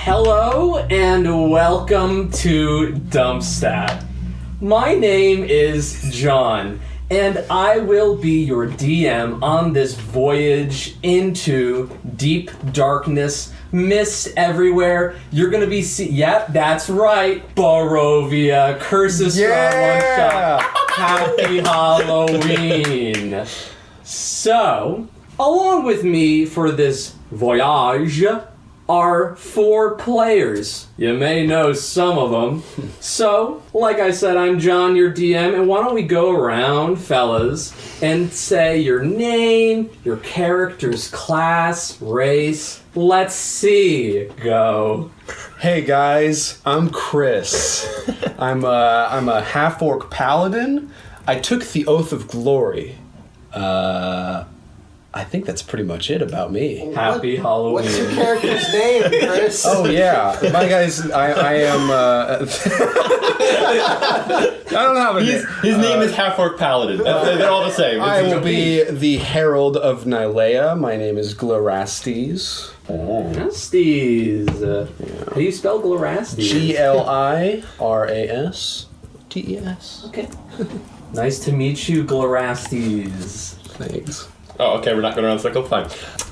Hello and welcome to DumpStat. My name is John, and I will be your DM on this voyage into deep darkness, mist everywhere. You're gonna be yep, that's right, Barovia, Curses Strahd One-Shot. Happy Halloween. So, along with me for this voyage are 4 players. You may know some of them. So, like I said, I'm John, your DM, and why don't we go around, fellas, and say your name, your character's class, race. Let's see. Go. Hey guys, I'm Chris. I'm a half-orc paladin. I took the Oath of Glory. I think that's pretty much it about me. Happy Halloween. What's your character's name, Chris? Oh yeah, my guys, I am. I don't have a name. His name is Half-Orc Paladin. They're all the same. I will be the Herald of Nylea. My name is Glorastes. Glorastes. How do you spell Glorastes? Glirastes. Okay. Nice to meet you, Glorastes. Thanks. Oh, okay, we're not going around the circle. Fine.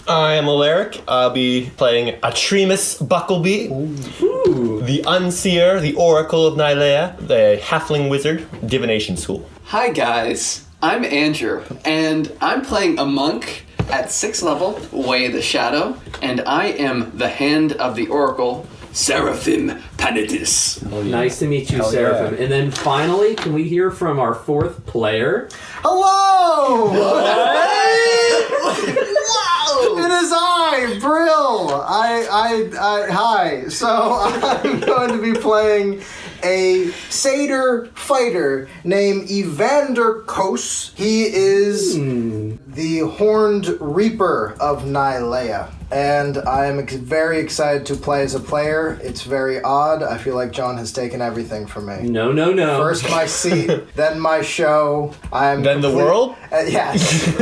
I am Alaric. I'll be playing Atremus Buckleby, the Unseer, the Oracle of Nylea, the Halfling Wizard, Divination School. Hi guys, I'm Andrew, and I'm playing a monk at 6th level, Way of the Shadow, and I am the Hand of the Oracle, Seraphim Panitis. Nice to meet you, Hell Seraphim. yeah. And then finally, can we hear from our 4th player? Hello! Wow! It is I, Brill. Hi. So I'm going to be playing a satyr fighter named Evander Kos. He is the Horned Reaper of Nylea. And I'm very excited to play as a player. It's very odd. I feel like John has taken everything from me. No. First my seat, then my show. Then the world? Yes.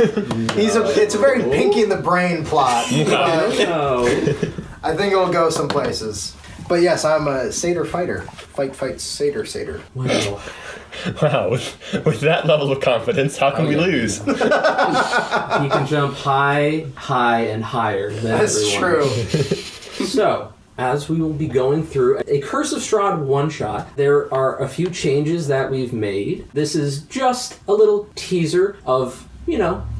It's a very Pinky in the Brain plot. No. I think it'll go some places. But yes, I'm a satyr fighter. Fight, satyr. Wow. Wow, with that level of confidence, how can we lose? He can jump high, and higher than That's everyone. true. So, as we will be going through a Curse of Strahd One-Shot, there are a few changes that we've made. This is just a little teaser of,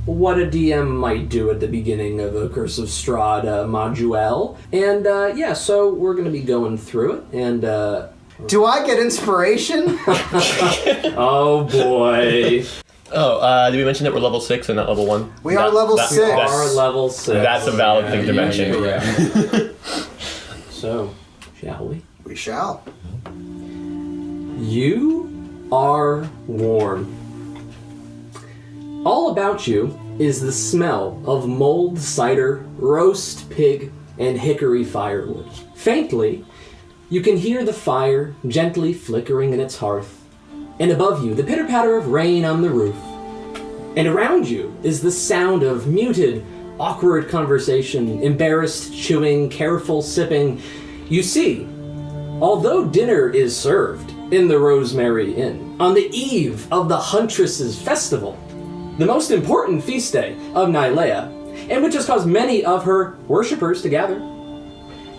what a DM might do at the beginning of a Curse of Strahd module. And, so we're going to be going through it, and, Do I get inspiration? oh boy. Oh, did we mention that we're level 6 and not level 1? We are level 6. We are level 6. That's a valid thing to mention. Yeah. So, shall we? We shall. You are warm. All about you is the smell of mulled cider, roast pig, and hickory firewood. Faintly, you can hear the fire gently flickering in its hearth. And above you, the pitter-patter of rain on the roof. And around you is the sound of muted, awkward conversation, embarrassed chewing, careful sipping. You see, although dinner is served in the Rosemary Inn, on the eve of the Huntress's Festival, the most important feast day of Nylea, and which has caused many of her worshippers to gather.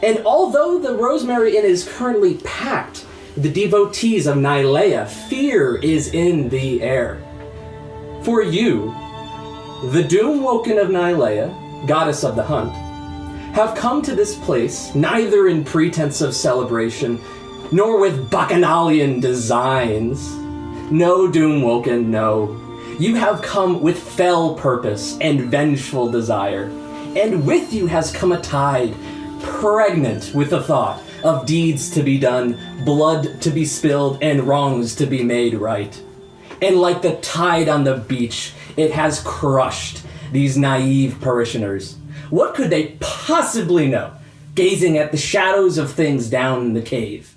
And although the Rosemary Inn is currently packed, the devotees of Nylea, fear is in the air. For you, the Doomwoken of Nylea, goddess of the hunt, have come to this place neither in pretense of celebration, nor with bacchanalian designs. No, Doomwoken, no. You have come with fell purpose and vengeful desire, and with you has come a tide pregnant with the thought of deeds to be done, blood to be spilled, and wrongs to be made right. And like the tide on the beach, it has crushed these naive parishioners. What could they possibly know, gazing at the shadows of things down in the cave?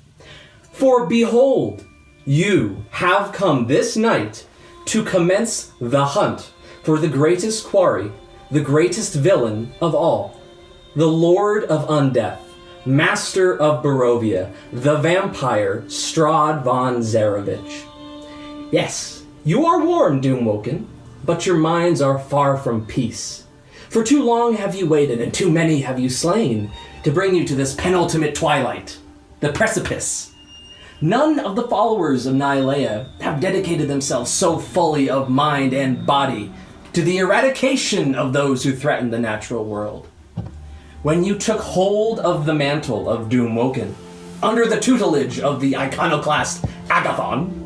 For behold, you have come this night to commence the hunt for the greatest quarry, the greatest villain of all, the Lord of Undeath, master of Barovia, the vampire Strahd Von Zarovich. Yes, you are warned, Doomwoken, but your minds are far from peace. For too long have you waited, and too many have you slain, to bring you to this penultimate twilight, the precipice. None of the followers of Nylea have dedicated themselves so fully of mind and body to the eradication of those who threaten the natural world. When you took hold of the mantle of Doomwoken, under the tutelage of the iconoclast Agathon,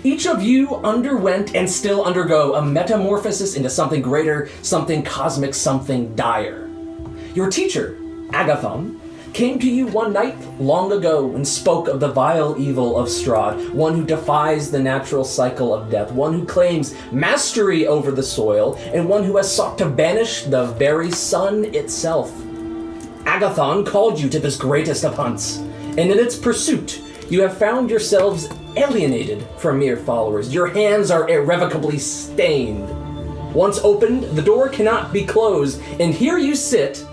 each of you underwent and still undergo a metamorphosis into something greater, something cosmic, something dire. Your teacher, Agathon, came to you one night long ago and spoke of the vile evil of Strahd, one who defies the natural cycle of death, one who claims mastery over the soil, and one who has sought to banish the very sun itself. Agathon called you to this greatest of hunts, and in its pursuit, you have found yourselves alienated from mere followers. Your hands are irrevocably stained. Once opened, the door cannot be closed, and here you sit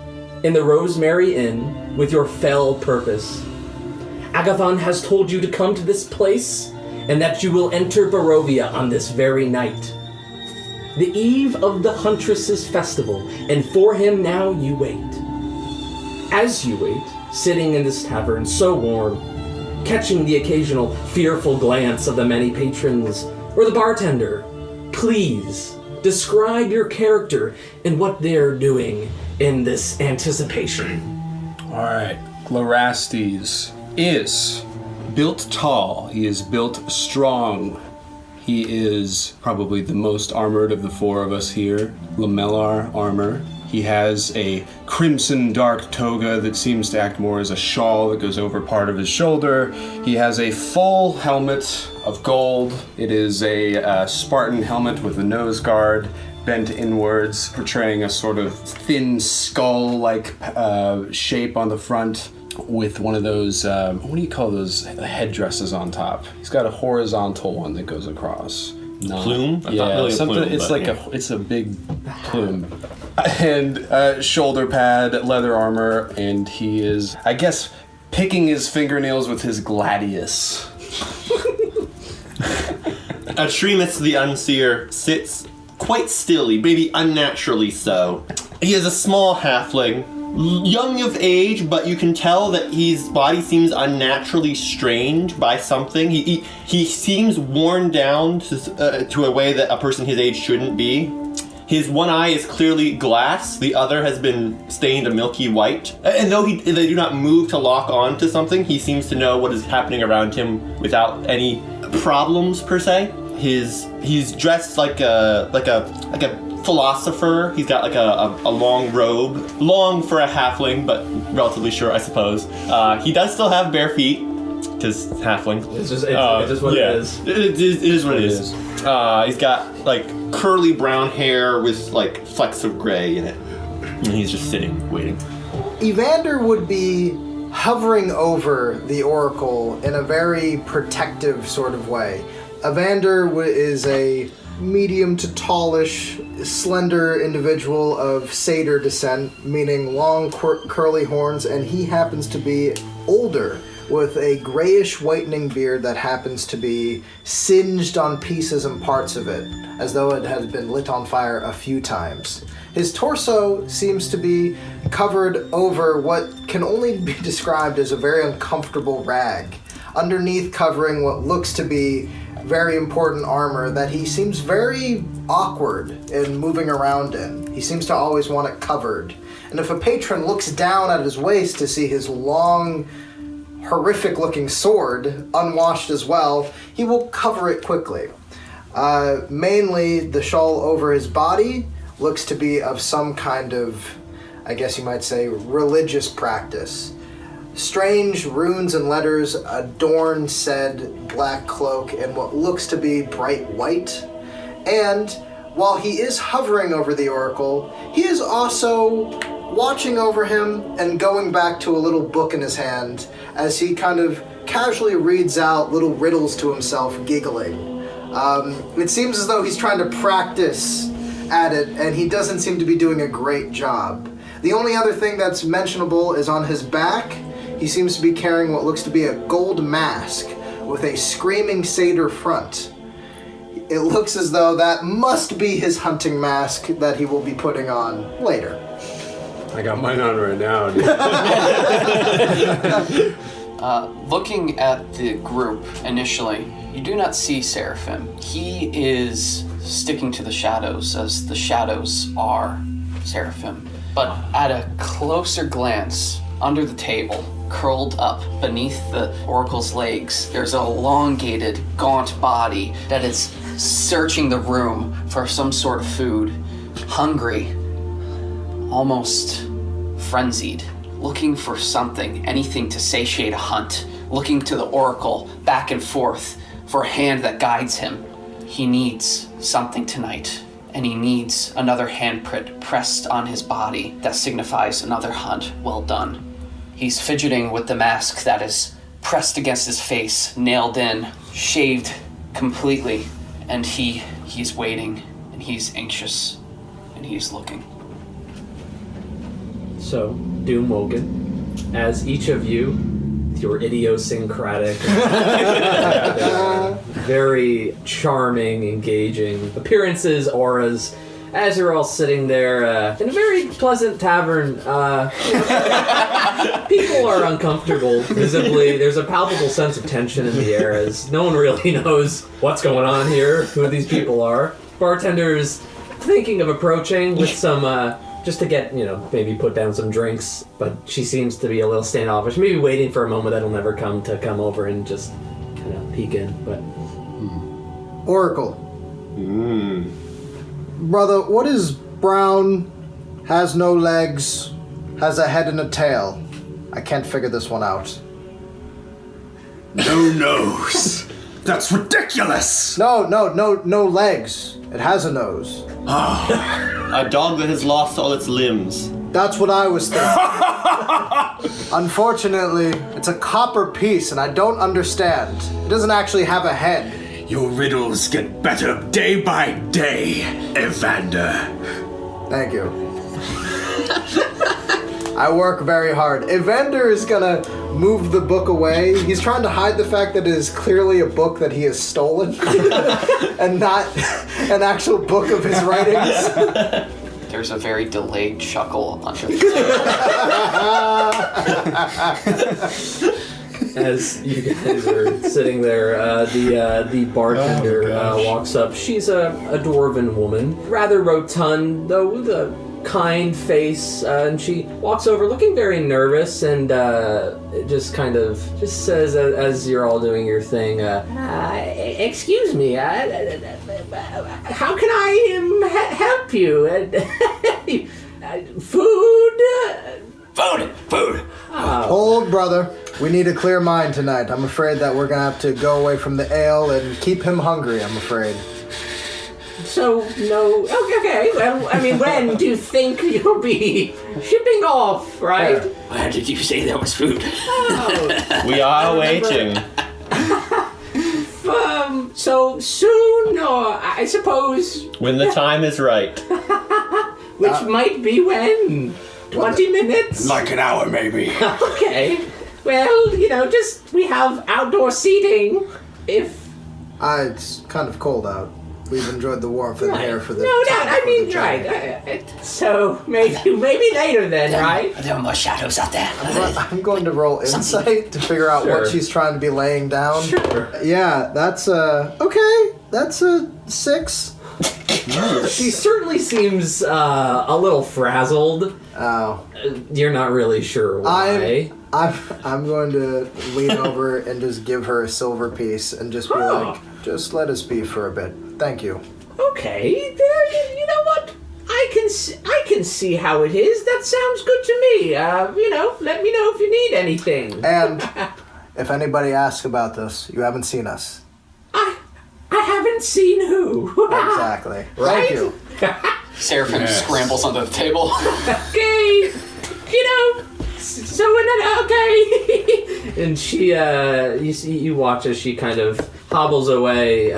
in the Rosemary Inn with your fell purpose. Agathon has told you to come to this place, and that you will enter Barovia on this very night. The eve of the Huntress's festival, and for him now you wait. As you wait, sitting in this tavern so warm, catching the occasional fearful glance of the many patrons or the bartender, please describe your character and what they're doing in this anticipation. Alright, Glorastes is built tall, he is built strong. He is probably the most armored of the four of us here, lamellar armor. He has a crimson dark toga that seems to act more as a shawl that goes over part of his shoulder. He has a full helmet of gold. It is a Spartan helmet with a nose guard bent inwards, portraying a sort of thin skull-like shape on the front with one of those, what do you call those headdresses on top? He's got a horizontal one that goes across. Plume? Yeah, Not really a something. plume, It's but like yeah. it's a big plume, and shoulder pad, leather armor, and he is, I guess, picking his fingernails with his gladius. Atremus the Unseer sits quite stilly, maybe unnaturally so. He is a small halfling, young of age, but you can tell that his body seems unnaturally strained by something. He seems worn down to a way that a person his age shouldn't be. His one eye is clearly glass, the other has been stained a milky white. And though they do not move to lock on to something, he seems to know what is happening around him without any problems per se. He's dressed like a philosopher. He's got like a long robe, long for a halfling, but relatively short, I suppose. He does still have bare feet, because halfling. It's just what it is. It is what it is. He's got like curly brown hair with like flecks of gray in it, and he's just sitting, waiting. Evander would be hovering over the Oracle in a very protective sort of way. Evander is a medium to tallish, slender individual of satyr descent, meaning long curly horns, and he happens to be older, with a grayish whitening beard that happens to be singed on pieces and parts of it, as though it has been lit on fire a few times. His torso seems to be covered over what can only be described as a very uncomfortable rag, underneath covering what looks to be very important armor that he seems very awkward in moving around in. He seems to always want it covered. And if a patron looks down at his waist to see his long, horrific-looking sword, unwashed as well, he will cover it quickly. Mainly, the shawl over his body looks to be of some kind of, I guess you might say, religious practice. Strange runes and letters adorn said black cloak in what looks to be bright white. And while he is hovering over the Oracle, he is also watching over him and going back to a little book in his hand as he kind of casually reads out little riddles to himself, giggling. It seems as though he's trying to practice at it, and he doesn't seem to be doing a great job. The only other thing that's mentionable is on his back, He seems to be carrying what looks to be a gold mask with a screaming satyr front. It looks as though that must be his hunting mask that he will be putting on later. I got mine on right now, dude. Looking at the group initially, you do not see Seraphim. He is sticking to the shadows, as the shadows are Seraphim. But at a closer glance, under the table, curled up beneath the oracle's legs, there's an elongated, gaunt body that is searching the room for some sort of food, hungry, almost frenzied, looking for something, anything to satiate a hunt, looking to the oracle back and forth for a hand that guides him. He needs something tonight, and he needs another handprint pressed on his body that signifies another hunt well done. He's fidgeting with the mask that is pressed against his face, nailed in, shaved completely, and he's waiting, and he's anxious, and he's looking. So, Doomwoken, as each of you, with your idiosyncratic, very charming, engaging appearances, auras, as you're all sitting there in a very pleasant tavern, people are uncomfortable, visibly. There's a palpable sense of tension in the air as no one really knows what's going on here, who these people are. Bartender's thinking of approaching with some, just to get, maybe put down some drinks, but she seems to be a little standoffish, maybe waiting for a moment that'll never come to come over and just kind of peek in, but... Oracle. Brother, what is brown, has no legs, has a head and a tail? I can't figure this one out. No nose. That's ridiculous. No legs. It has a nose. A dog that has lost all its limbs. That's what I was thinking. Unfortunately, it's a copper piece and I don't understand. It doesn't actually have a head. Your riddles get better day by day, Evander. Thank you. I work very hard. Evander is gonna move the book away. He's trying to hide the fact that it is clearly a book that he has stolen and not an actual book of his writings. There's a very delayed chuckle under the table. As you guys are sitting there, the bartender walks up. She's a dwarven woman, rather rotund, though with a kind face, and she walks over looking very nervous and just says, as you're all doing your thing, excuse me, how can I help you? Food? Food. Hold, brother. We need a clear mind tonight. I'm afraid that we're gonna have to go away from the ale and keep him hungry, I'm afraid. So, no... Okay, well, I mean, when do you think you'll be shipping off, right? Where did you say there was food? Oh, We are waiting. so soon, or I suppose... When the time is right. Which might be when? 20 minutes? Like an hour, maybe. Okay. Well, we have outdoor seating, if... It's kind of cold out. We've enjoyed the warmth in here for the... right. So, maybe later then, right? There are more shadows out there. I'm going to roll insight to figure out what she's trying to be laying down. Sure. Yeah, that's okay. That's a 6. She certainly seems a little frazzled. Oh. You're not really sure why. I'm going to lean over and just give her a silver piece and just be like, just let us be for a bit. Thank you. Okay, you know what? I can see how it is. That sounds good to me. Let me know if you need anything. And if anybody asks about this, you haven't seen us. I haven't seen who. Exactly. Right? Thank you. Seraphim scrambles under the table. Okay, so okay. And she, you watch as she kind of hobbles away.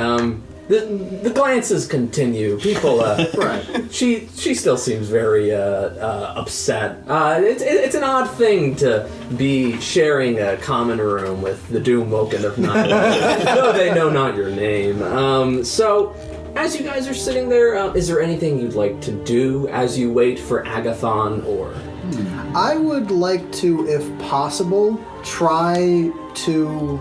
The glances continue. People, right? She still seems very upset. It's an odd thing to be sharing a common room with the Doomwoken of Nylea, though they know not your name. So, as you guys are sitting there, is there anything you'd like to do as you wait for Agathon or? I would like to, if possible, try to.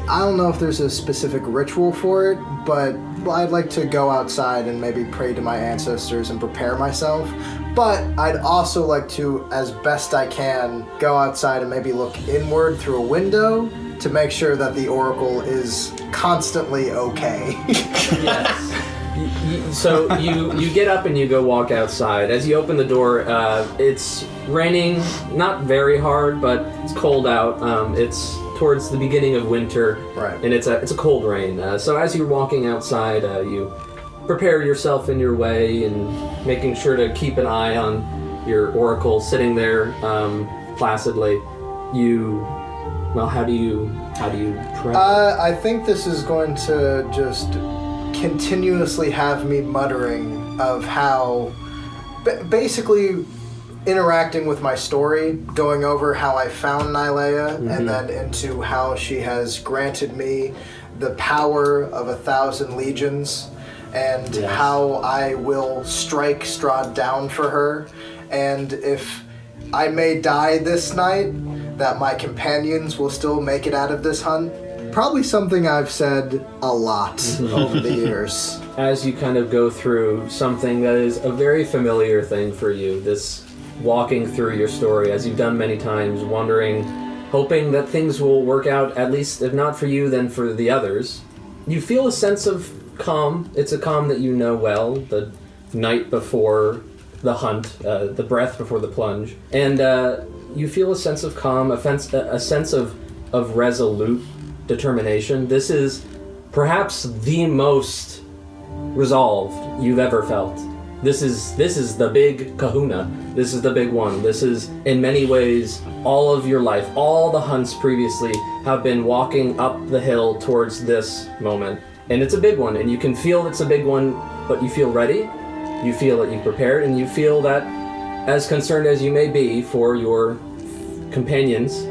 I don't know if there's a specific ritual for it, but I'd like to go outside and maybe pray to my ancestors and prepare myself. But I'd also like to, as best I can, go outside and maybe look inward through a window to make sure that the Oracle is constantly okay. Yes. So you get up and you go walk outside. As you open the door, it's raining, not very hard, but it's cold out. It's towards the beginning of winter, right? And it's a cold rain. So as you're walking outside, you prepare yourself in your way and making sure to keep an eye on your oracle sitting there placidly. How do you pray? I think this is going to just continuously have me muttering of how, basically, interacting with my story, going over how I found Nylea, and then into how she has granted me the power of 1,000 legions, and how I will strike Strahd down for her, and if I may die this night, that my companions will still make it out of this hunt. Probably something I've said a lot over the years. As you kind of go through something that is a very familiar thing for you, this walking through your story, as you've done many times, wondering, hoping that things will work out, at least if not for you, then for the others. You feel a sense of calm. It's a calm that you know well, the night before the hunt, the breath before the plunge. And you feel a sense of calm, a sense of resolute determination. This is perhaps the most resolved you've ever felt. This is the big kahuna. This is the big one. This is, in many ways, all of your life. All the hunts previously have been walking up the hill towards this moment. And it's a big one, and you can feel it's a big one, but you feel ready, you feel that you've prepared, and you feel that, as concerned as you may be for your companions,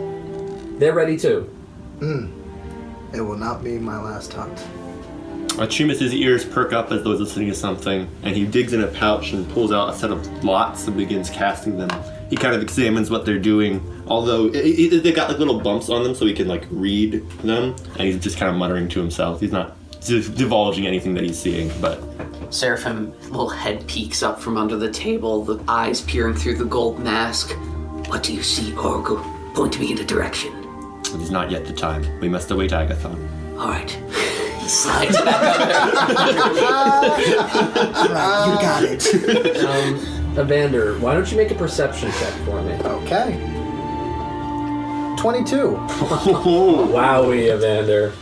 they're ready too. It will not be my last hunt. Tremus's ears perk up as though he's listening to something, and he digs in a pouch and pulls out a set of lots and begins casting them. He kind of examines what they're doing, although they got like little bumps on them so he can like read them, and he's just kind of muttering to himself. He's not divulging anything that he's seeing, but... Seraphim, little head peeks up from under the table, the eyes peering through the gold mask. What do you see, Oracle? Point me in a direction. It is not yet the time. We must await Agathon. All right. He slides back up there. You got it. Evander, why don't you make a perception check for me? Okay. 22. Wowie, Evander.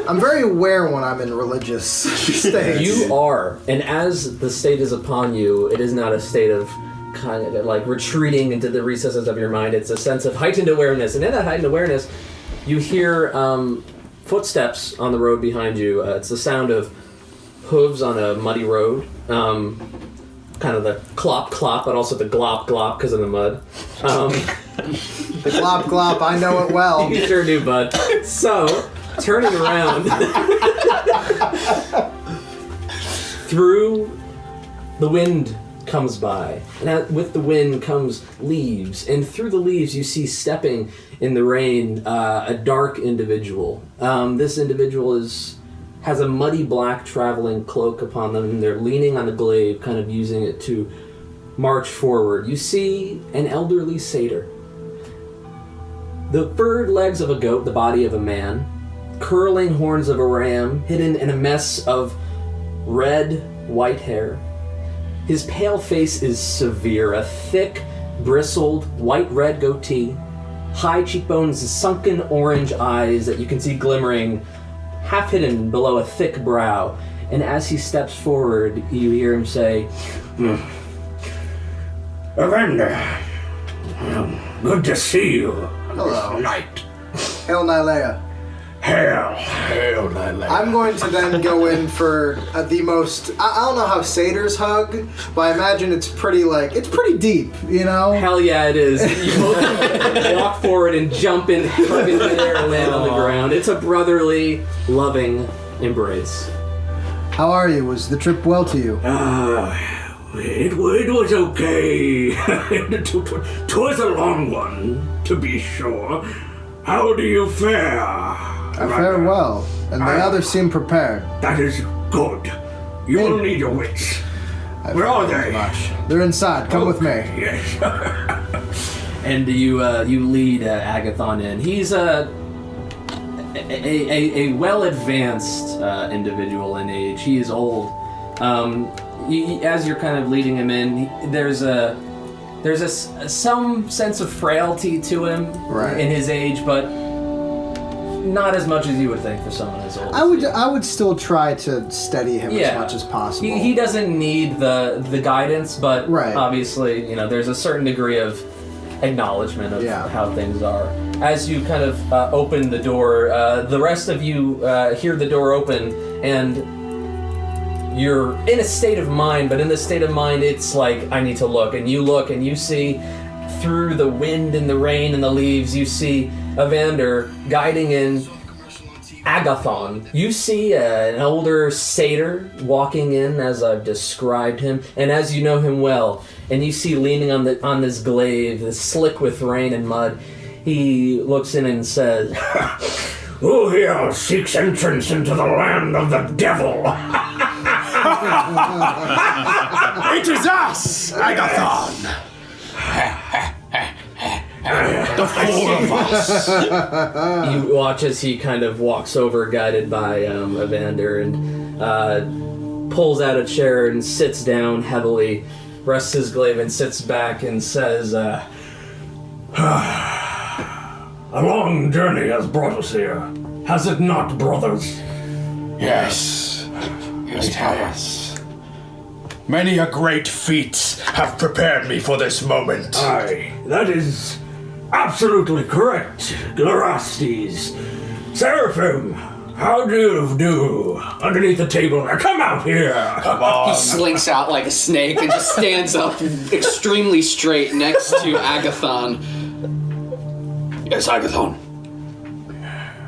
I'm very aware when I'm in religious states. You are, and as the state is upon you, it is not a state of kind of like retreating into the recesses of your mind. It's a sense of heightened awareness, and in that heightened awareness, you hear footsteps on the road behind you. It's the sound of hooves on a muddy road. Kind of the clop clop, but also the glop glop because of the mud. The glop glop, I know it well. You sure do, bud. So, turning around through the wind comes by, and with the wind comes leaves, and through the leaves you see stepping in the rain a dark individual. This individual has a muddy black traveling cloak upon them, and they're leaning on a glaive, kind of using it to march forward. You see an elderly satyr. The furred legs of a goat, the body of a man, curling horns of a ram, hidden in a mess of red, white hair. His pale face is severe, a thick, bristled, white-red goatee, high cheekbones, sunken orange eyes that you can see glimmering, half hidden below a thick brow. And as he steps forward, you hear him say, Evander, good to see you. Hello. Night. Hail Nylea. Hail, Nylea. I'm going to then go in for the most. I don't know how satyrs hug, but I imagine it's pretty deep, you know? Hell yeah, it is. You both walk forward and jump in, hug into the air and land on the ground. It's a brotherly, loving embrace. How are you? Was the trip well to you? It was okay. It was a long one, to be sure. How do you fare? I fare well, and the others seem prepared. That is good. You will need your wits. Where are they? They're inside. Come with me. Yes. And you lead Agathon in. He's a well-advanced individual in age. He is old. As you're kind of leading him in, there's some sense of frailty to him in his age, but not as much as you would think for someone as old. I would still try to steady him as much as possible. He doesn't need the guidance, but obviously, there's a certain degree of acknowledgement of how things are. As you kind of open the door, the rest of you hear the door open, and you're in a state of mind, but in this state of mind, it's like, I need to look. And you look, and you see through the wind and the rain and the leaves, you see Evander guiding in Agathon. You see an older satyr walking in, as I've described him, and as you know him well, and you see leaning on this glaive, this slick with rain and mud, he looks in and says, Who here seeks entrance into the land of the devil? It is us, Agathon! The four of us! You watch as he kind of walks over, guided by Evander, and pulls out a chair and sits down heavily, rests his glaive and sits back and says, A long journey has brought us here, has it not, brothers? Yes, it has. Many a great feats have prepared me for this moment. Aye, that is absolutely correct, Glorastes. Seraphim, how do you do? Underneath the table there. Come out here! Come on. He slinks out like a snake and just stands up extremely straight next to Agathon. Yes, Agathon.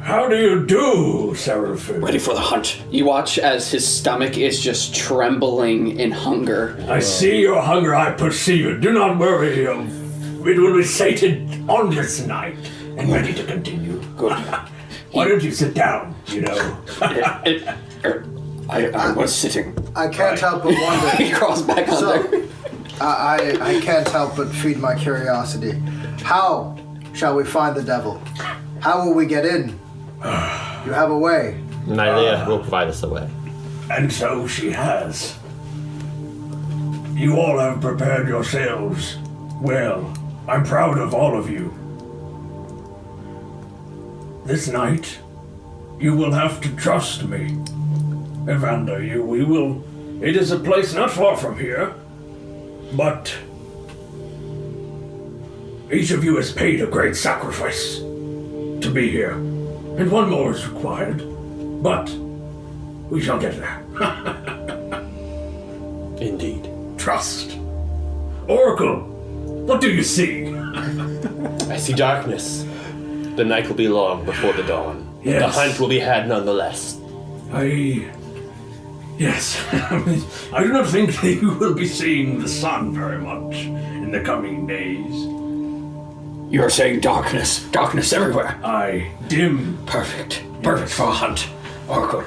How do you do, Seraphim? Ready for the hunt. You watch as his stomach is just trembling in hunger. I see your hunger, I perceive it. Do not worry. It will be sated on this night and ready to continue. Good. Why don't you sit down, I was sitting. I can't help but wonder. He crawls back on there. I can't help but feed my curiosity. How shall we find the devil? How will we get in? You have a way. Nylea will provide us a way. And so she has. You all have prepared yourselves well. I'm proud of all of you. This night, you will have to trust me. Evander, we will... It is a place not far from here, but... Each of you has paid a great sacrifice to be here, and one more is required, but we shall get there. Indeed. Trust. Oracle, what do you see? I see darkness. The night will be long before the dawn. Yes. The hunt will be had nonetheless. Yes. I do not think that you will be seeing the sun very much in the coming days. You're saying darkness. Darkness everywhere. Aye, dim. Perfect. Perfect for a hunt. Oracle,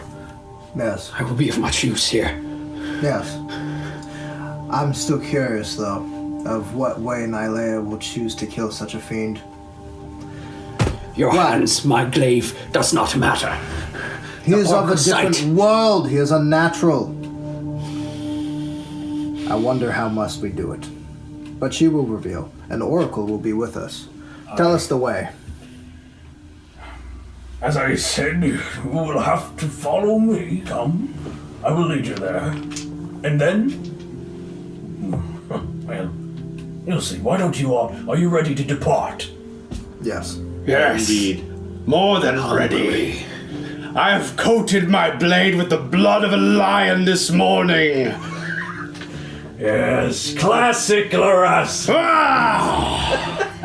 Yes. I will be of much use here. Yes. I'm still curious, though, of what way Nylea will choose to kill such a fiend. Your hands, my glaive, does not matter. He is of a oracle's different sight. world. He is unnatural. I wonder how must we do it. But she will reveal. An oracle will be with us. Tell us the way. As I said, you will have to follow me. Come, I will lead you there. And then... Well, you'll see. Why don't you all... Are you ready to depart? Yes. Yes. Indeed. More than ready. I have coated my blade with the blood of a lion this morning. Yes, classic Glorasti.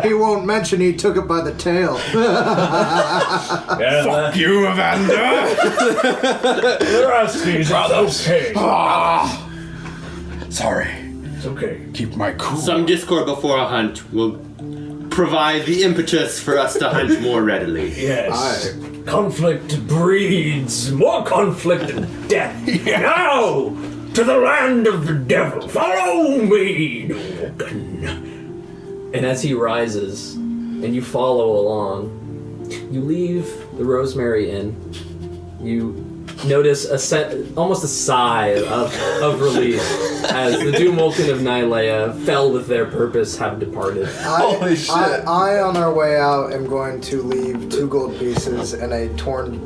He won't mention he took it by the tail. Fuck you, Evander. Glorasti's okay. Sorry. It's okay. Keep my cool. Some discord before a hunt will provide the impetus for us to hunt more readily. Yes. Conflict breeds more conflict and death. Now, to the land of the devil. Follow me, Doomwoken. And as he rises, and you follow along, you leave the Rosemary Inn. You notice almost a sigh of relief as the Doomwoken of Nylea, fell with their purpose, have departed. Holy shit. I, on our way out, am going to leave 2 gold pieces and a torn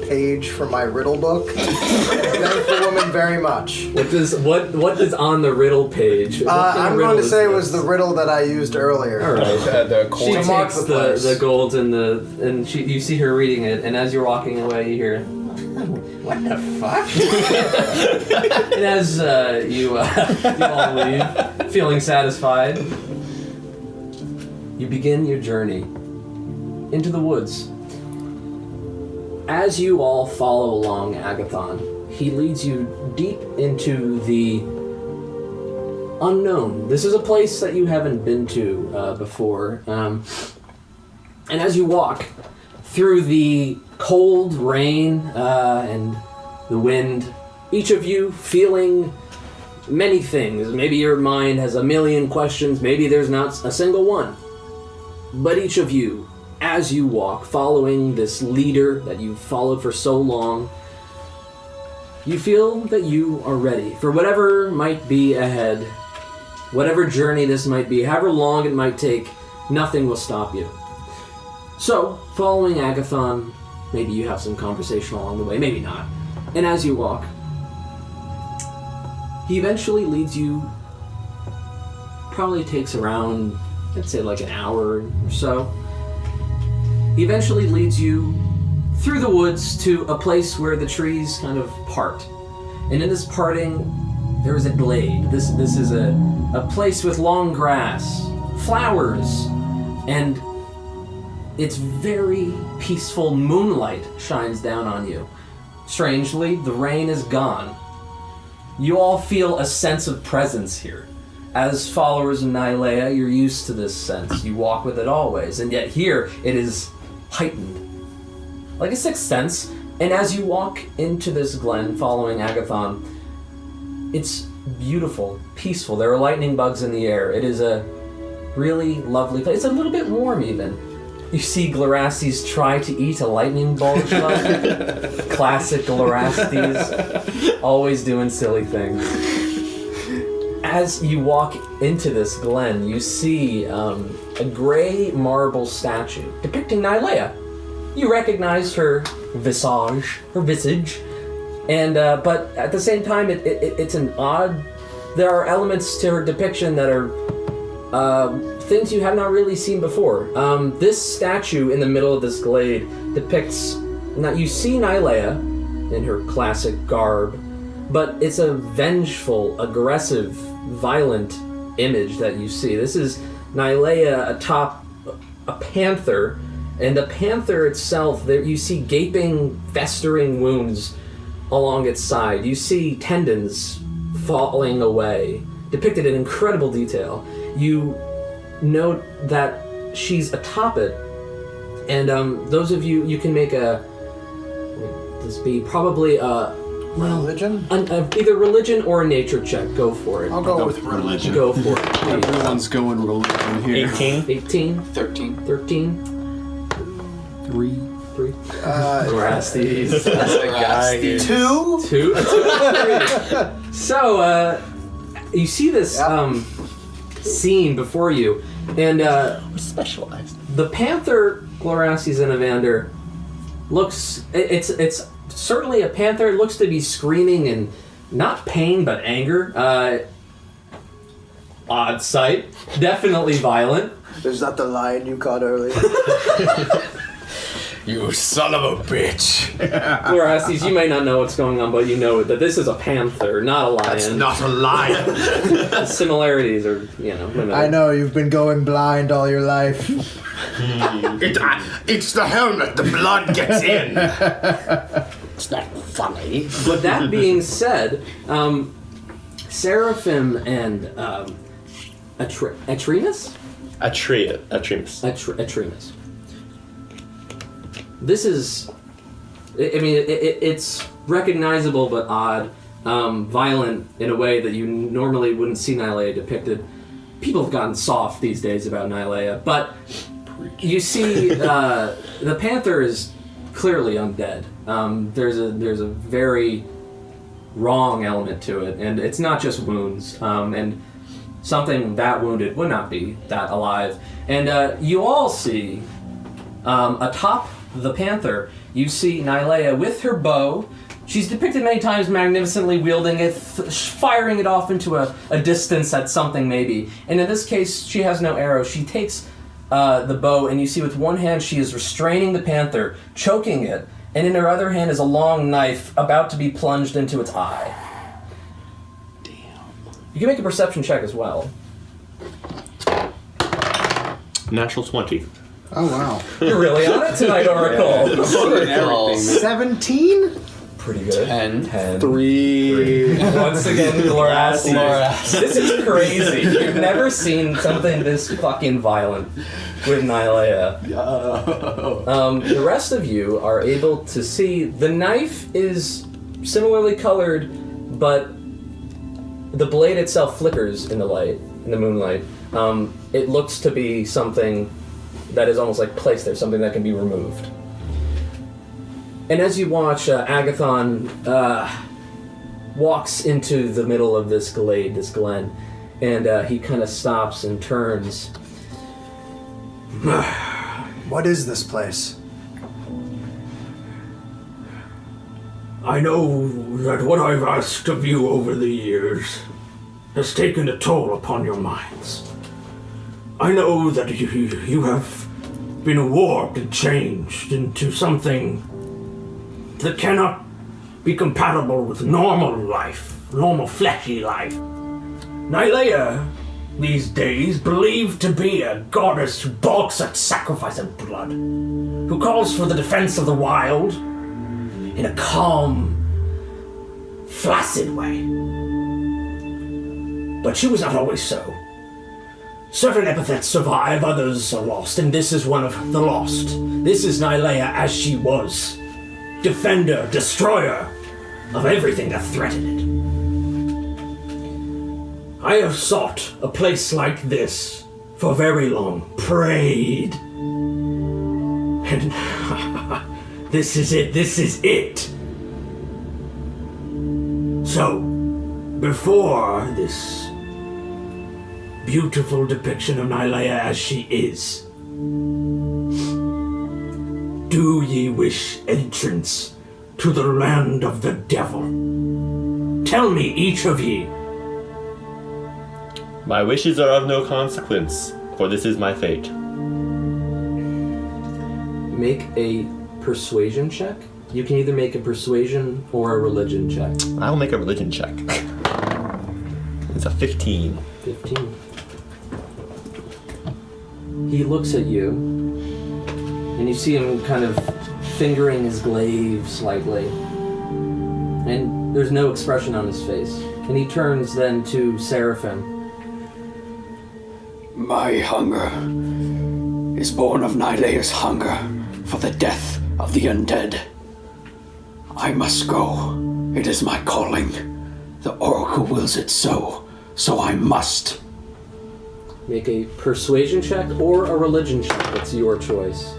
page from my riddle book. Thank the woman very much. What is on the riddle page? I'm going to say it was the riddle that I used earlier. All right. The She coin. mark takes the place. the gold and you see her reading it, and as you're walking away, you hear, "What the fuck?" And as you all leave, feeling satisfied, you begin your journey into the woods. As you all follow along Agathon, he leads you deep into the unknown. This is a place that you haven't been to before. And as you walk through the cold rain and the wind, each of you feeling many things. Maybe your mind has a million questions, maybe there's not a single one. But each of you, as you walk, following this leader that you've followed for so long, you feel that you are ready for whatever might be ahead, whatever journey this might be, however long it might take, nothing will stop you. So, following Agathon, maybe you have some conversation along the way, maybe not. And as you walk, he eventually leads you, probably takes around, I'd say like an hour or so. He eventually leads you through the woods to a place where the trees kind of part. And in this parting, there is a glade. This is a place with long grass, flowers, and it's very peaceful. Moonlight shines down on you. Strangely, the rain is gone. You all feel a sense of presence here. As followers of Nylea, you're used to this sense. You walk with it always, and yet here it is heightened. Like a sixth sense. And as you walk into this glen following Agathon, it's beautiful, peaceful. There are lightning bugs in the air. It is a really lovely place. It's a little bit warm even. You see Glorastes try to eat a lightning bolt bug. Classic Glorastes. Always doing silly things. As you walk into this glen, you see a gray marble statue depicting Nylea. You recognize her visage, and but at the same time, it's an odd. There are elements to her depiction that are things you have not really seen before. This statue in the middle of this glade depicts. Now you see Nylea in her classic garb, but it's a vengeful, aggressive, violent image that you see. This is Nylea atop a panther, and the panther itself, there you see gaping, festering wounds along its side. You see tendons falling away, depicted in incredible detail. You note that she's atop it, and those of you can make a, would this be probably a, Religion? Either religion or a nature check. Go for it. I'll go with religion. Go for it. Everyone's going religion here. 18. 18, 13. 13, 3. 3. Glorastes. Glorastes. 2? 2. So, you see this scene before you, and We're specialized. the panther, Glorastes and Evander, looks. It's certainly a panther. It looks to be screaming in not pain but anger. Odd sight. Definitely violent. Is that the lion you caught earlier? You son of a bitch. Glorastes, you may not know what's going on, but you know that this is a panther, not a lion. That's not a lion. The similarities are, limited. I know you've been going blind all your life. It's the helmet. The blood gets in. It's not funny. But that being said, Seraphim and Atremus? Atremus. This is, it's recognizable but odd, violent in a way that you normally wouldn't see Nylea depicted. People have gotten soft these days about Nylea, but you see the panther is clearly undead. There's a very wrong element to it, and it's not just wounds, and something that wounded would not be that alive. And you all see atop the panther, you see Nylea with her bow. She's depicted many times magnificently wielding it, firing it off into a distance at something maybe. And in this case, she has no arrow. She takes the bow, and you see with one hand she is restraining the panther, choking it, and in her other hand is a long knife about to be plunged into its eye. Damn. You can make a perception check as well. Natural 20. Oh, wow. You're really on it tonight, Oracle. 17? Pretty good. 10. 3. Once again, Glorastes. This is crazy. You've never seen something this fucking violent with Nylea. The rest of you are able to see the knife is similarly colored, but the blade itself flickers in the light, in the moonlight. It looks to be something that is almost like placed there, something that can be removed. And as you watch, Agathon walks into the middle of this glade, this glen, and he kind of stops and turns. What is this place? I know that what I've asked of you over the years has taken a toll upon your minds. I know that you have been warped and changed into something that cannot be compatible with normal life, normal fleshy life. Nylea, these days, believed to be a goddess who balks at sacrifice of blood, who calls for the defense of the wild in a calm, flaccid way. But she was not always so. Certain epithets survive, others are lost, and this is one of the lost. This is Nylea as she was. Defender, destroyer of everything that threatened it. I have sought a place like this for very long, prayed. And this is it. So, before this beautiful depiction of Nylea as she is, do ye wish entrance to the land of the devil? Tell me, each of ye. My wishes are of no consequence, for this is my fate. Make a persuasion check. You can either make a persuasion or a religion check. I'll make a religion check. It's a 15. 15. He looks at you, and you see him kind of fingering his glaive slightly. And there's no expression on his face. And he turns then to Seraphim. My hunger is born of Nylea's hunger for the death of the undead. I must go. It is my calling. The Oracle wills it so I must. Make a persuasion check or a religion check. It's your choice.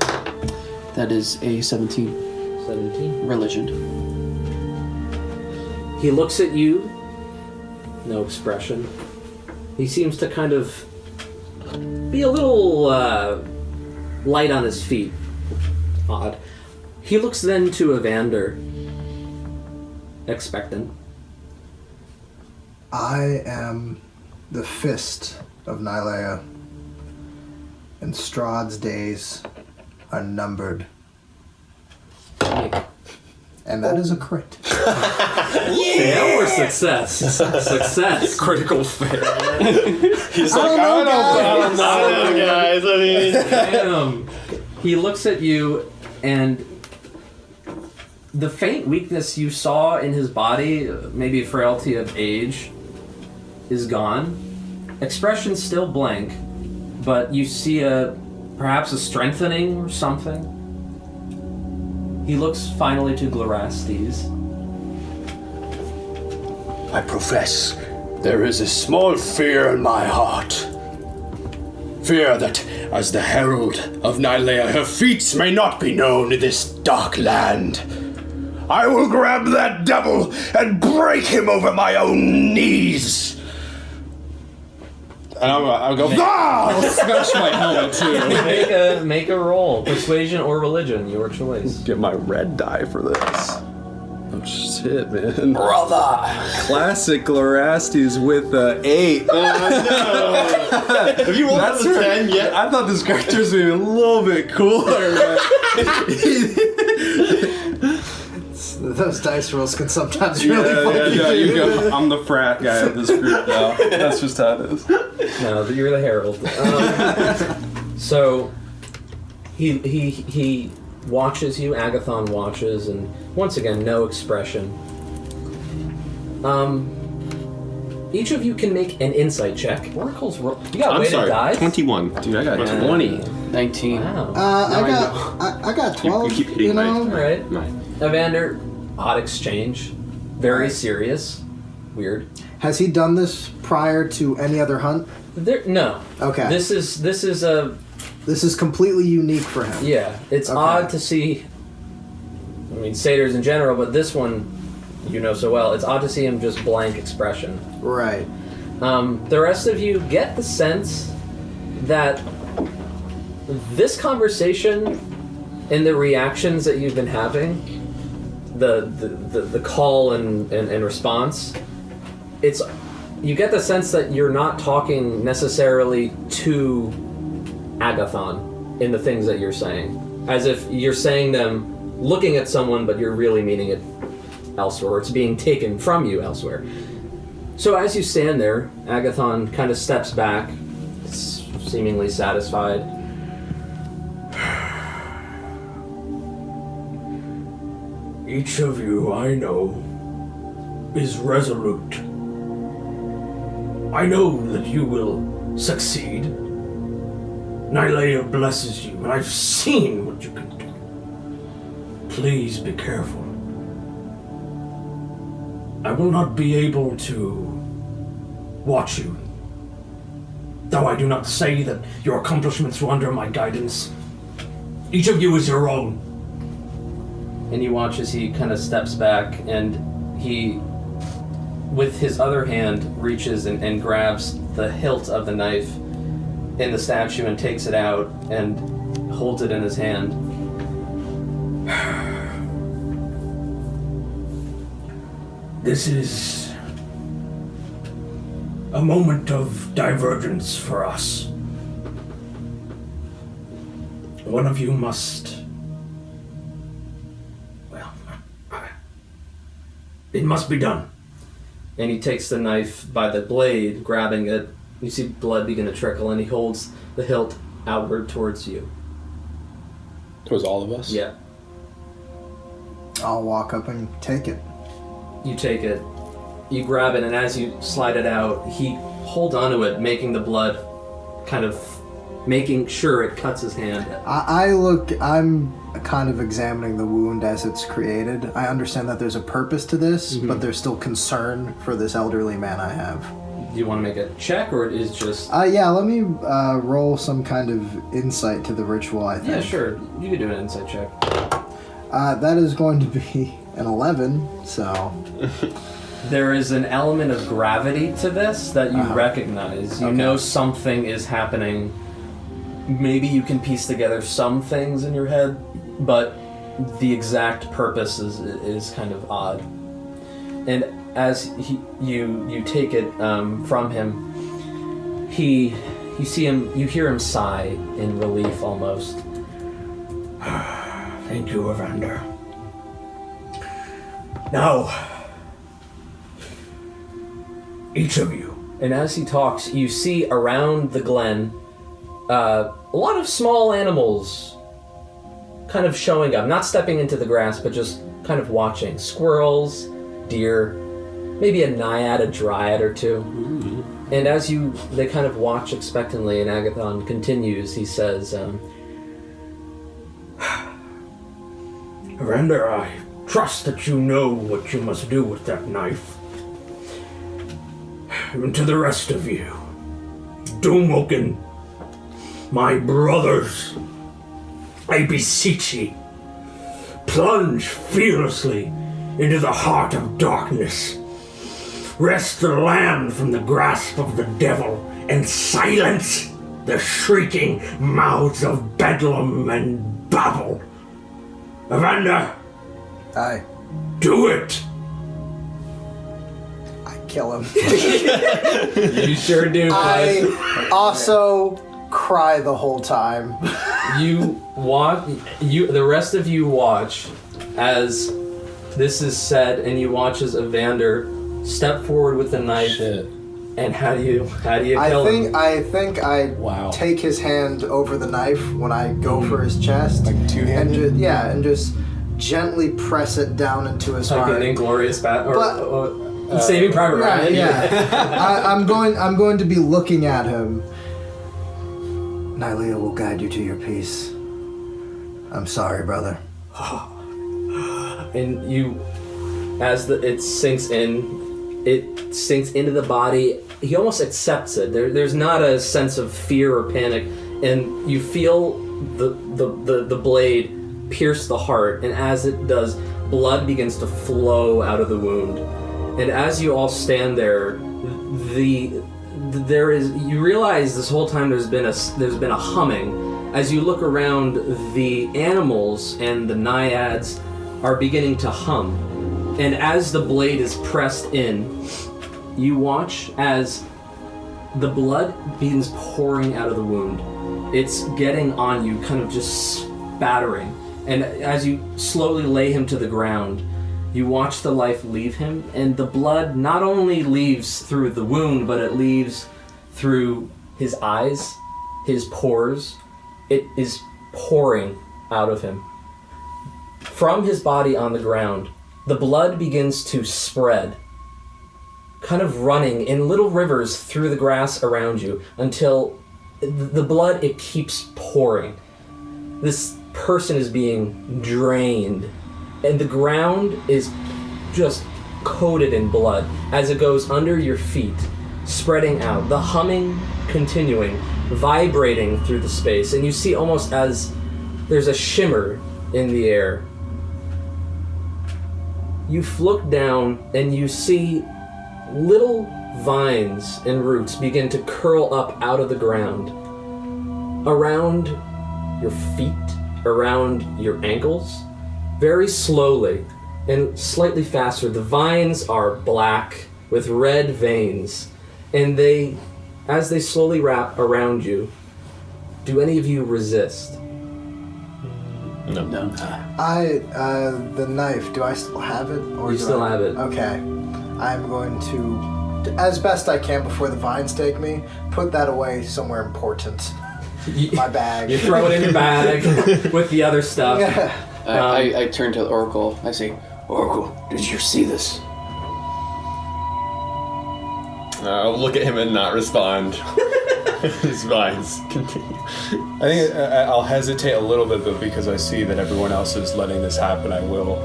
That is a 17. 17. Religion. He looks at you. No expression. He seems to kind of be a little light on his feet. Odd. He looks then to Evander. Expectant. I am the fist of Nylea, and Strahd's days are numbered And that is a crit. Fail or success? Success. Critical fail. He's I don't know, guys. I mean, Damn. He looks at you, and the faint weakness you saw in his body, maybe frailty of age, is gone. Expression still blank, but you see perhaps a strengthening or something. He looks finally to Glorastes. I profess there is a small fear in my heart. Fear that, as the herald of Nylea, her feats may not be known in this dark land. I will grab that devil and break him over my own knees. And I'll go. I'll smash my helmet too. Make a roll. Persuasion or religion, your choice. Get my red die for this. Oh shit, man. Brother! Classic Glorastes with 8. have you rolled That's a right. 10 yet? I thought this character was maybe a little bit cooler. Those dice rolls can sometimes really fucking yeah, you do. go. I'm the frat guy of this group now. That's just how it is. No, you're the herald. So he watches you. Agathon watches, and once again, no expression. Each of you can make an insight check. Oracle's roll. You got I'm weighted sorry, dice. 21. Dude, I got 20. 19. Wow. I got 12. You keep hitting my- All right. Right. Evander, odd exchange. Very serious. Weird. Has he done this prior to any other hunt? No. Okay. This is This is completely unique for him. yeah. It's Okay. odd to see. I mean, satyrs in general, but this one, you know so well. It's odd to see him just blank expression. Right. The rest of you get the sense that this conversation and the reactions that you've been having, the call and response, you get the sense that you're not talking necessarily to Agathon in the things that you're saying. As if you're saying them looking at someone, but you're really meaning it elsewhere, or it's being taken from you elsewhere. So as you stand there, Agathon kind of steps back, seemingly satisfied. Each of you, I know, is resolute. I know that you will succeed. Nylea blesses you, and I've seen what you can do. Please be careful. I will not be able to watch you, though I do not say that your accomplishments were under my guidance. Each of you is your own. And you watch as he kind of steps back, and he, with his other hand, reaches and grabs the hilt of the knife in the statue and takes it out and holds it in his hand. This is a moment of divergence for us. One of you must... well, it must be done. And he takes the knife by the blade, grabbing it. You see blood begin to trickle, and he holds the hilt outward towards you. Towards all of us? Yeah. I'll walk up and take it. You take it, you grab it, and as you slide it out, he holds onto it, making the blood kind of, making sure it cuts his hand. I'm kind of examining the wound as it's created. I understand that there's a purpose to this, but there's still concern for this elderly man I have. Do you want to make a check, or is just... Yeah, let me roll some kind of insight to the ritual, I think. Yeah, sure. You could do an insight check. That is going to be an 11, so... There is an element of gravity to this that you recognize. You know something is happening. Maybe you can piece together some things in your head, but the exact purpose is kind of odd. And as you take it from him, you hear him sigh in relief almost. Thank you, Evander. Now, each of you. And as he talks, you see around the glen a lot of small animals kind of showing up, not stepping into the grass, but just kind of watching. Squirrels, deer, maybe a naiad, a dryad or two. Ooh. And as they kind of watch expectantly, and Agathon continues, he says, Render, I trust that you know what you must do with that knife. And to the rest of you, Doomwoken, my brothers, I beseech ye, plunge fearlessly into the heart of darkness. Wrest the land from the grasp of the devil and silence the shrieking mouths of bedlam and babble. Evander, Aye. Do it! I kill him. You sure do, bud. I also cry the whole time. The rest of you watch as this is said, and you watch as Evander step forward with the knife. Shit. And how do you kill him? I think I take his hand over the knife when I go for his chest. Like two-handed? And just gently press it down into his heart. Like an Inglorious Battle, Saving Private Ryan. Yeah. I'm going to be looking at him. Nylea will guide you to your peace. I'm sorry, brother. And you, as it sinks in, it sinks into the body. He almost accepts it. There's not a sense of fear or panic, and you feel the blade pierce the heart, and as it does, blood begins to flow out of the wound. And as you all stand there, you realize this whole time there's been a humming. As you look around, the animals and the naiads are beginning to hum. And as the blade is pressed in, you watch as the blood begins pouring out of the wound. It's getting on you, kind of just spattering. And as you slowly lay him to the ground, you watch the life leave him, and the blood not only leaves through the wound, but it leaves through his eyes, his pores. It is pouring out of him. From his body on the ground, the blood begins to spread, kind of running in little rivers through the grass around you until the blood, it keeps pouring. This person is being drained, and the ground is just coated in blood as it goes under your feet, spreading out, the humming continuing, vibrating through the space, and you see almost as there's a shimmer in the air. You look down and you see little vines and roots begin to curl up out of the ground around your feet, around your ankles, very slowly and slightly faster. The vines are black with red veins, and as they slowly wrap around you, do any of you resist? No. The knife, do I still have it? Or you still have it. Okay. I'm going to, as best I can before the vines take me, put that away somewhere important. My bag. You throw it in your bag with the other stuff. Yeah. I turn to the Oracle. I say, Oracle, did you see this? I'll look at him and not respond. His vines continue. I think I'll hesitate a little bit, but because I see that everyone else is letting this happen, I will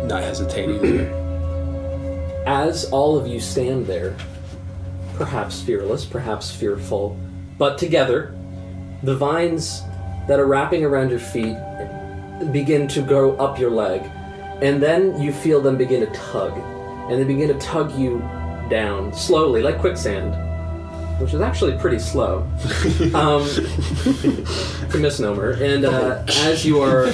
not hesitate either. As all of you stand there, perhaps fearless, perhaps fearful, but together, the vines that are wrapping around your feet begin to go up your leg, and then you feel them begin to tug, and they begin to tug you down, slowly, like quicksand, which is actually pretty slow. It's a misnomer. And as you are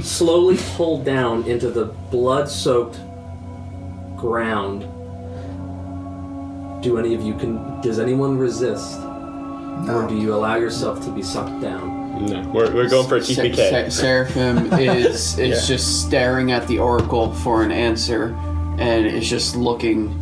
slowly pulled down into the blood-soaked ground, does anyone resist? No. Or do you allow yourself to be sucked down? No, we're going for a TPK. Seraphim is just staring at the Oracle for an answer, and is just looking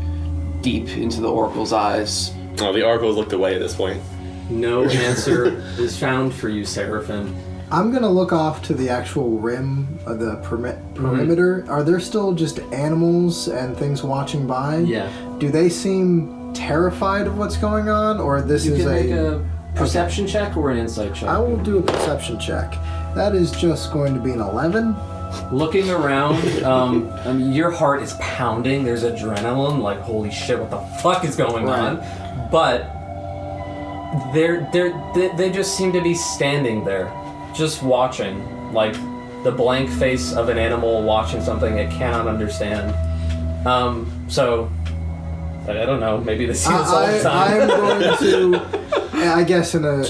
deep into the Oracle's eyes. Oh, the Oracle's looked away at this point. No answer is found for you, Seraphim. I'm gonna look off to the actual rim of the perimeter. Are there still just animals and things watching by? Yeah. Do they seem terrified of what's going on, or this You is can make a perception check or an insight check. I will do a perception check. That is just going to be an 11. Looking around, I mean, your heart is pounding. There's adrenaline, like holy shit, what the fuck is going on? But they just seem to be standing there, just watching, like the blank face of an animal watching something it cannot understand. So I don't know. Maybe they see this all the time. I'm going to, I guess, in a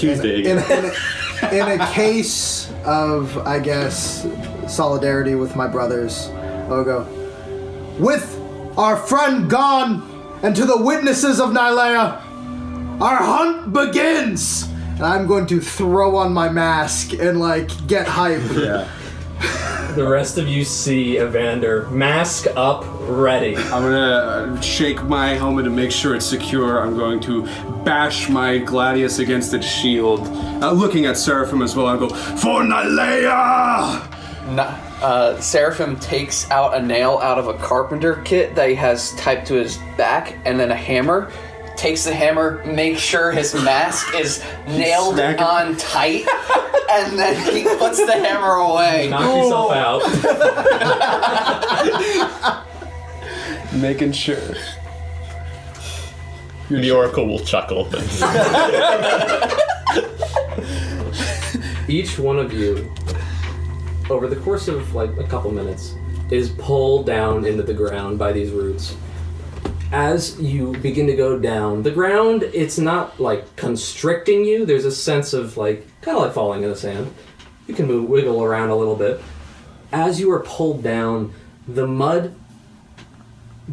case of, I guess, solidarity with my brothers, I'll go, with our friend gone, and to the witnesses of Nylea, our hunt begins! And I'm going to throw on my mask and, like, get hype. Yeah. The rest of you see Evander, mask up, ready. I'm gonna shake my helmet to make sure it's secure. I'm going to bash my gladius against its shield. Looking at Seraphim as well, I go, for Nylea! Seraphim takes out a nail out of a carpenter kit that he has typed to his back, and then a hammer. Takes the hammer, makes sure his mask is nailed on tight, and then he puts the hammer away. Knock yourself out. Making sure. The Oracle will chuckle. Each one of you, over the course of like a couple minutes, is pulled down into the ground by these roots. As you begin to go down, the ground, it's not like constricting you. There's a sense of like, kind of like falling in the sand. You can wiggle around a little bit. As you are pulled down, the mud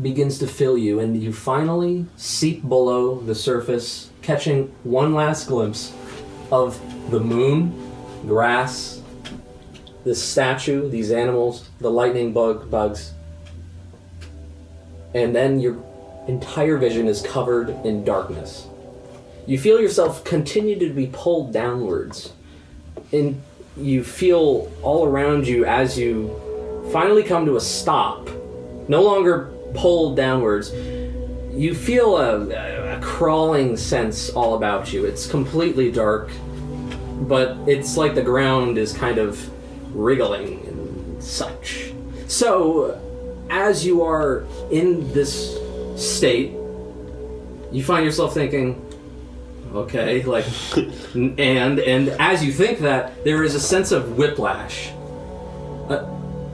begins to fill you, and you finally seep below the surface, catching one last glimpse of the moon, grass, this statue, these animals, the lightning bugs. And then your entire vision is covered in darkness. You feel yourself continue to be pulled downwards, and you feel all around you as you finally come to a stop, no longer pulled downwards. You feel a crawling sense all about you. It's completely dark, but it's like the ground is kind of wriggling and such. So, as you are in this state, you find yourself thinking, okay, like, and as you think that, there is a sense of whiplash.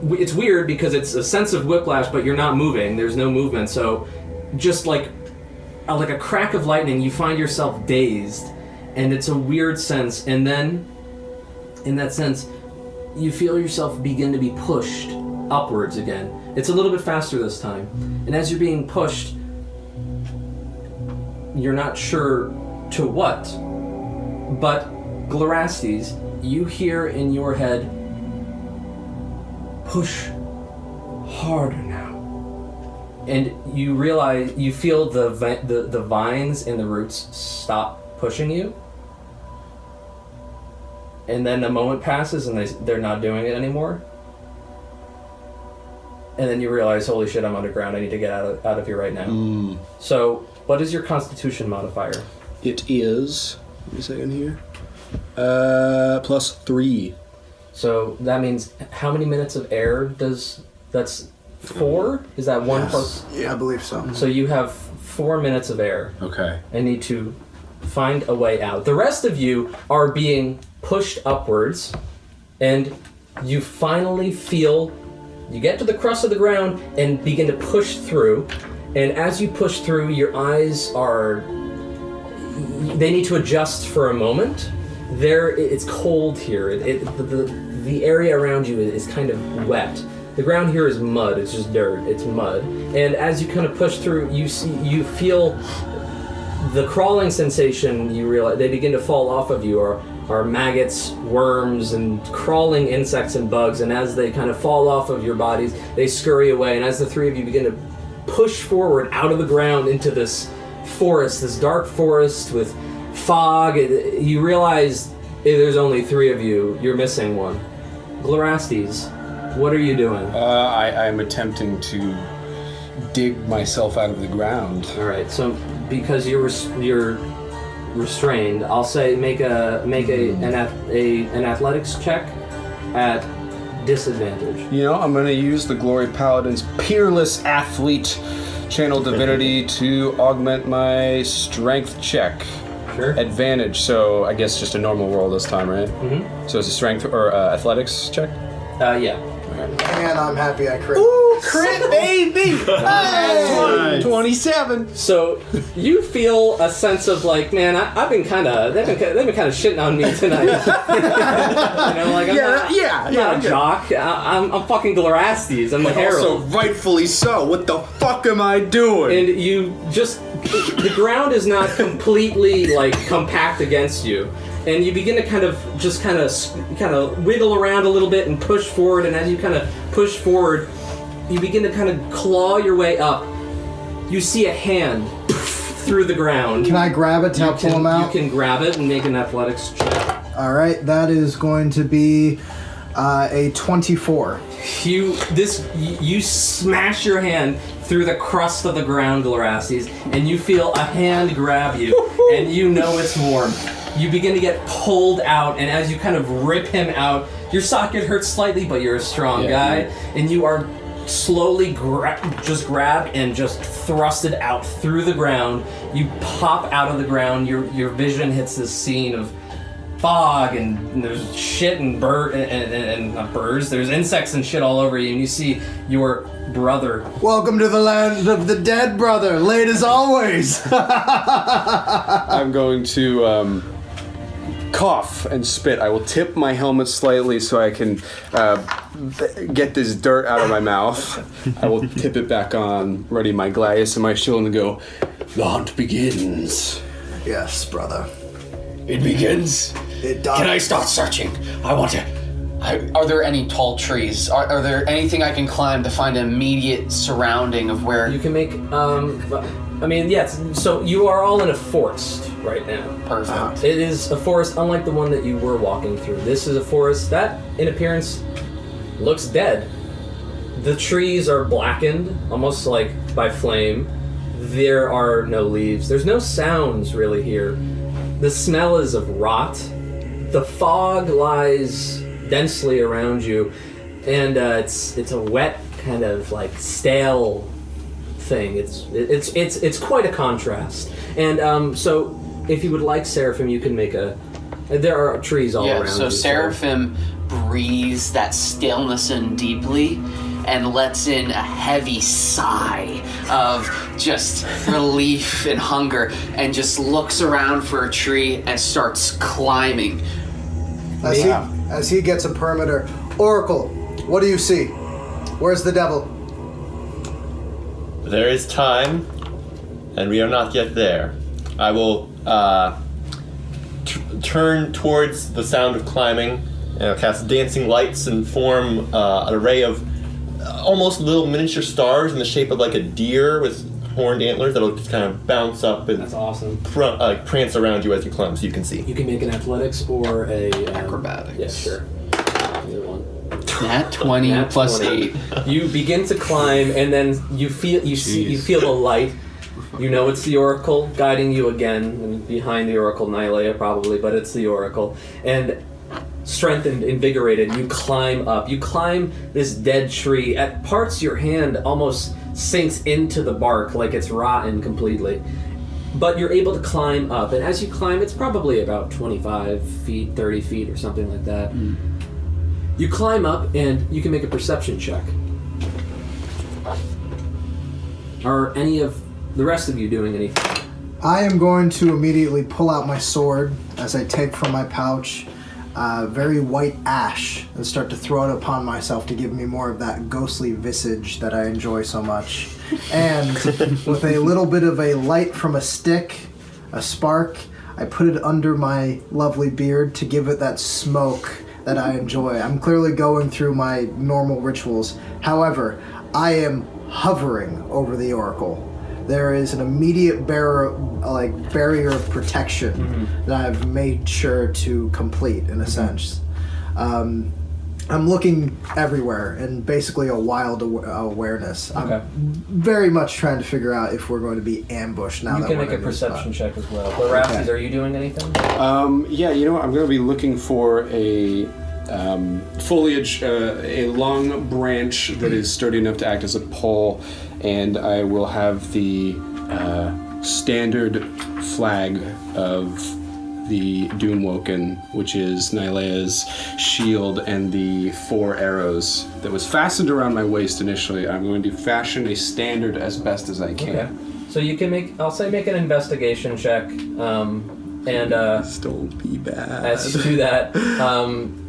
It's weird because it's a sense of whiplash, but you're not moving. There's no movement, so just like a crack of lightning, you find yourself dazed, and it's a weird sense. And then, in that sense, you feel yourself begin to be pushed upwards again. It's a little bit faster this time. And as you're being pushed, you're not sure to what, but Glorastes, you hear in your head, push harder now. And you realize, you feel the vines and the roots stop pushing you. And then a moment passes and they're not doing it anymore. And then you realize, holy shit, I'm underground. I need to get out of here right now. So, what is your Constitution modifier? It is, give me a second here, +3. So that means how many minutes of air that's 4? Is that 1 plus? Yeah, I believe so. So you have 4 minutes of air. Okay. And need to find a way out. The rest of you are being pushed upwards, and you finally feel, you get to the crust of the ground and begin to push through. And as you push through, your eyes they need to adjust for a moment. It's cold here. The area around you is kind of wet. The ground here is mud. It's just dirt. It's mud. And as you kind of push through, you feel the crawling sensation. You realize they begin to fall off of you, are maggots, worms, and crawling insects and bugs, and as they kind of fall off of your bodies, they scurry away, and as the three of you begin to push forward out of the ground into this forest, this dark forest with fog, you realize there's only three of you. You're missing one. 𝐅𝐎𝐑, what are you doing? I'm attempting to dig myself out of the ground. All right, so because you're restrained, I'll say make an athletics check at disadvantage. You know, I'm going to use the Glory Paladin's Peerless Athlete Channel Divinity to augment my strength check. Sure. Advantage, so I guess just a normal roll this time, right? Mm-hmm. So it's a strength or athletics check? Yeah. And I'm happy I crit. Ooh, crit, baby! Hey! 27. So you feel a sense of like, man, they've been kind of shitting on me tonight. I'm not a jock. I'm fucking 𝐅𝐎𝐑. I'm the herald. Also, rightfully so. What the fuck am I doing? And you just, the ground is not completely like compact against you. And you begin to kind of wiggle around a little bit and push forward, and as you kind of push forward, you begin to kind of claw your way up. You see a hand through the ground. Can I grab it to help pull him out? You can grab it and make an athletics check. Alright, that is going to be a 24. You smash your hand through the crust of the ground, 𝐅𝐎𝐑, and you feel a hand grab you, and you know it's warm. You begin to get pulled out, and as you kind of rip him out, your socket hurts slightly, but you're a strong guy, and you are slowly grabbed and just thrusted out through the ground. You pop out of the ground, your vision hits this scene of fog, and there's shit and not birds, there's insects and shit all over you, and you see your brother. Welcome to the land of the dead, brother. Late as always. I'm going to cough and spit. I will tip my helmet slightly so I can get this dirt out of my mouth. I will tip it back on, ready my gladius and my shield, and go, the hunt begins. Yes, brother. It begins? It does. Can I start searching? I want to... Are there any tall trees? Are there anything I can climb to find an immediate surrounding of where... You can make, yes, so you are all in a forest right now. Perfect. It is a forest unlike the one that you were walking through. This is a forest that, in appearance, looks dead. The trees are blackened, almost like by flame. There are no leaves. There's no sounds really here. The smell is of rot. The fog lies densely around you, and it's a wet kind of like stale thing. It's quite a contrast. And so if you would like Seraphim, you can make there are trees all around so you. Seraphim breathes that stillness in deeply and lets in a heavy sigh of just relief and hunger, and just looks around for a tree and starts climbing. As he gets a perimeter, Oracle, what do you see? Where's the devil? There is time, and we are not yet there. I will turn towards the sound of climbing, cast dancing lights, and form an array of almost little miniature stars in the shape of like a deer with horned antlers that'll just kind of bounce up and That's awesome. Prance around you as you climb, so you can see. You can make an athletics or a Acrobatics. Yeah, sure. Either one. Nat 20 Nat plus 20. 8. You begin to climb, and then you feel the light. You know it's the Oracle guiding you again, and behind the Oracle, Nylea probably, but it's the Oracle. And strengthened, invigorated, you climb up. You climb this dead tree. At parts, your hand almost sinks into the bark like it's rotten completely. But you're able to climb up, and as you climb, it's probably about 25 feet, 30 feet, or something like that. You climb up, and you can make a perception check. Are any of the rest of you doing anything? I am going to immediately pull out my sword as I take from my pouch very white ash and start to throw it upon myself to give me more of that ghostly visage that I enjoy so much. And with a little bit of a light from a stick, a spark, I put it under my lovely beard to give it that smoke that I enjoy. I'm clearly going through my normal rituals. However, I am hovering over the Oracle. There is an immediate barrier of protection that I've made sure to complete, in a sense. I'm looking everywhere and basically a wild awareness. Okay. I'm very much trying to figure out if we're going to be ambushed now. You that can we're make a in this perception spot. check as well. But Rasties, are you doing anything? Yeah, you know what? I'm going to be looking for a foliage, a long branch that is sturdy enough to act as a pole, and I will have the standard flag of the Doomwoken, which is Nylea's shield and the 4 arrows that was fastened around my waist initially. I'm going to fashion a standard as best as I can. Okay. So you can make an investigation check, and Still be bad. as you do that,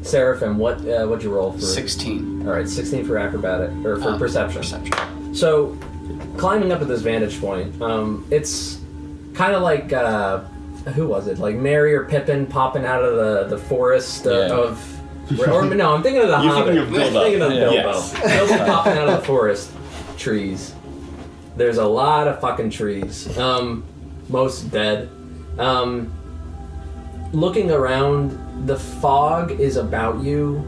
Seraphim, what'd you roll for? 16. All right, 16 for acrobatic or for perception. Perception. So, climbing up at this vantage point, it's kind of like who was it? Like Merry or Pippin popping out of the forest of. Or no, I'm thinking of the Hobbit. Thinking of Bilbo. I'm thinking of Bilbo. Yes. Bilbo popping out of the forest. Trees. There's a lot of fucking trees. Most dead. Looking around, the fog is about you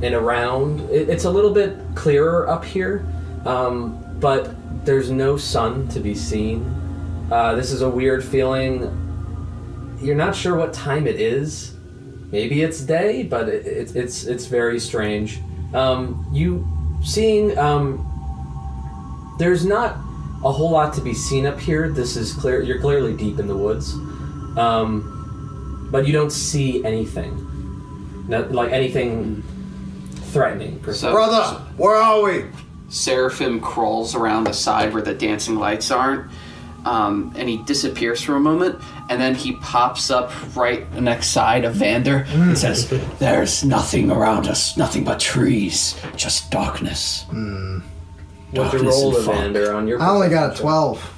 and around. It's a little bit clearer up here, but there's no sun to be seen. This is a weird feeling. You're not sure what time it is. Maybe it's day, but it's very strange. There's not a whole lot to be seen up here. This is clear. You're clearly deep in the woods, but you don't see anything, not like anything threatening. Per se. So, Brother, where are we? Seraphim crawls around the side where the dancing lights aren't, and he disappears for a moment, and then he pops up right next side of Vander and says, "There's nothing around us, nothing but trees, just darkness." What's your Darkness roll and of fog. Vander on your? I only got a perception 12.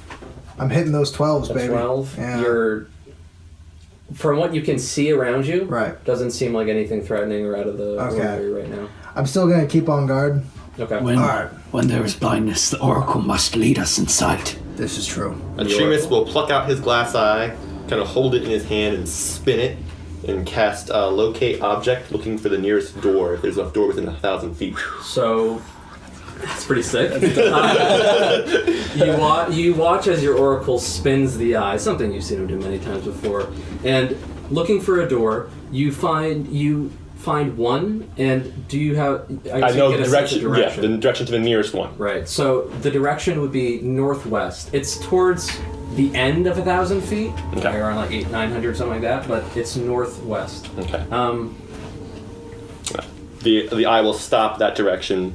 I'm hitting those 12s, check? baby. 12. Yeah. You're. From what you can see around you, Right. doesn't seem like anything threatening or out of the Okay. ordinary right now. I'm still going to keep on guard. Okay. When there is blindness, the Oracle must lead us in sight. This is true. Atreus will pluck out his glass eye, kind of hold it in his hand and spin it, and cast locate object, looking for the nearest door, if there's a door within 1,000 feet. So, that's pretty sick. You watch as your oracle spins the eye, something you've seen him do many times before, and looking for a door, you find one, and do you have? I know the direction. Yeah, the direction to the nearest one. Right. So the direction would be northwest. It's towards the end of 1,000 feet, Okay. around like 800-900, something like that. But it's northwest. Okay. The eye will stop that direction.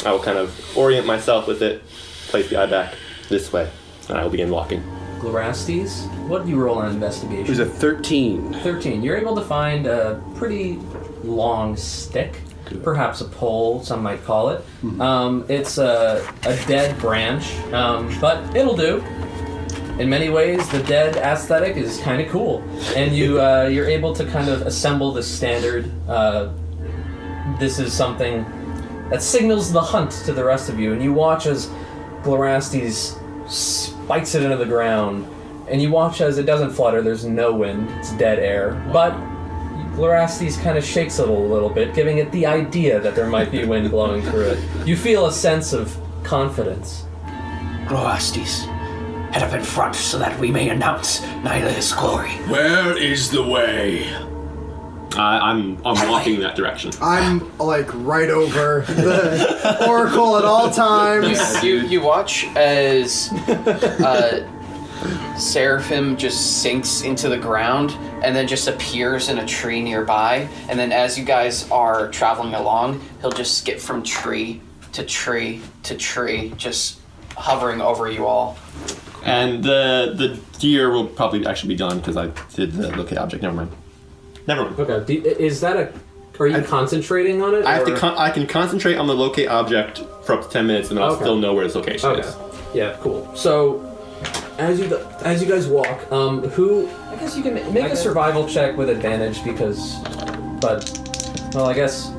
I will kind of orient myself with it, place the eye back this way, and I will begin walking. Glorastes, what do you roll on investigation? It was a 13. 13. You're able to find a pretty long stick, perhaps a pole, some might call it. It's a dead branch, but it'll do. In many ways, the dead aesthetic is kind of cool, and you're able to kind of assemble the standard. This is something that signals the hunt to the rest of you, and you watch as Glorastes spikes it into the ground, and you watch as it doesn't flutter. There's no wind; it's dead air, but Glorastes kind of shakes it a little bit, giving it the idea that there might be wind blowing through it. You feel a sense of confidence. Glorastes, head up in front so that we may announce Nylea's glory. Where is the way? I'm walking in that direction. I'm like right over the Oracle at all times. You watch as Seraphim just sinks into the ground and then just appears in a tree nearby. And then as you guys are traveling along, he'll just skip from tree to tree to tree, just hovering over you all. And the gear will probably actually be done because I did the locate object. Never mind. Okay. Is that are you concentrating on it? I have or- to. I can concentrate on the locate object for up to 10 minutes, and then I'll Okay. still know where its location Okay. is. Yeah, cool. So as you guys walk, who I guess you can make a survival check with advantage because, I guess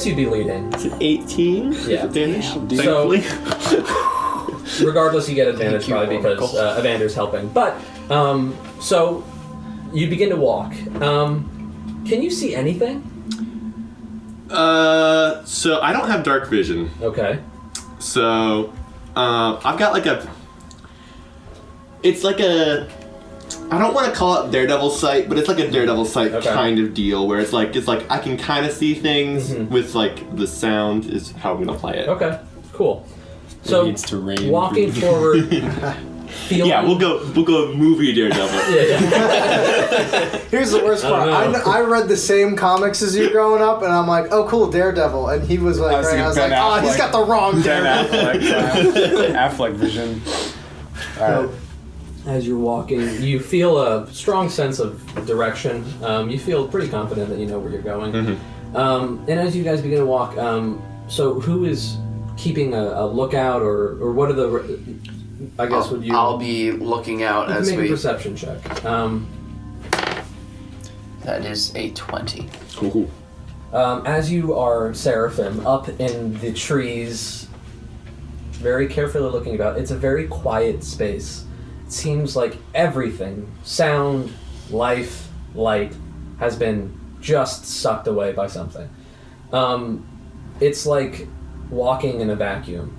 you'd be leading. It's an 18. Yeah. Advantage. So, Thankfully. regardless, you get advantage probably because Evander's helping. But so you begin to walk. Can you see anything? So I don't have dark vision. Okay. So, I've got it's like a, I don't want to call it Daredevil sight, but it's like a Daredevil sight kind of deal where it's like I can kind of see things with like the sound is how I'm gonna play it. Okay. Cool. So needs to rain. Walking forward. Yeah, we'll go movie Daredevil. Here's the worst part. I read the same comics as you growing up, and I'm like, oh, cool, Daredevil. And he was like, I was like, oh, he's got the wrong Daredevil. Affleck vision. So, as you're walking, you feel a strong sense of direction. You feel pretty confident that you know where you're going. And as you guys begin to walk, so who is keeping a lookout, or what are the? I guess would you? I'll be looking out as make we a perception check. That is a 20. Cool. As you are Seraphim up in the trees, very carefully looking about, it's a very quiet space. It seems like everything, sound, life, light, has been just sucked away by something. It's like walking in a vacuum.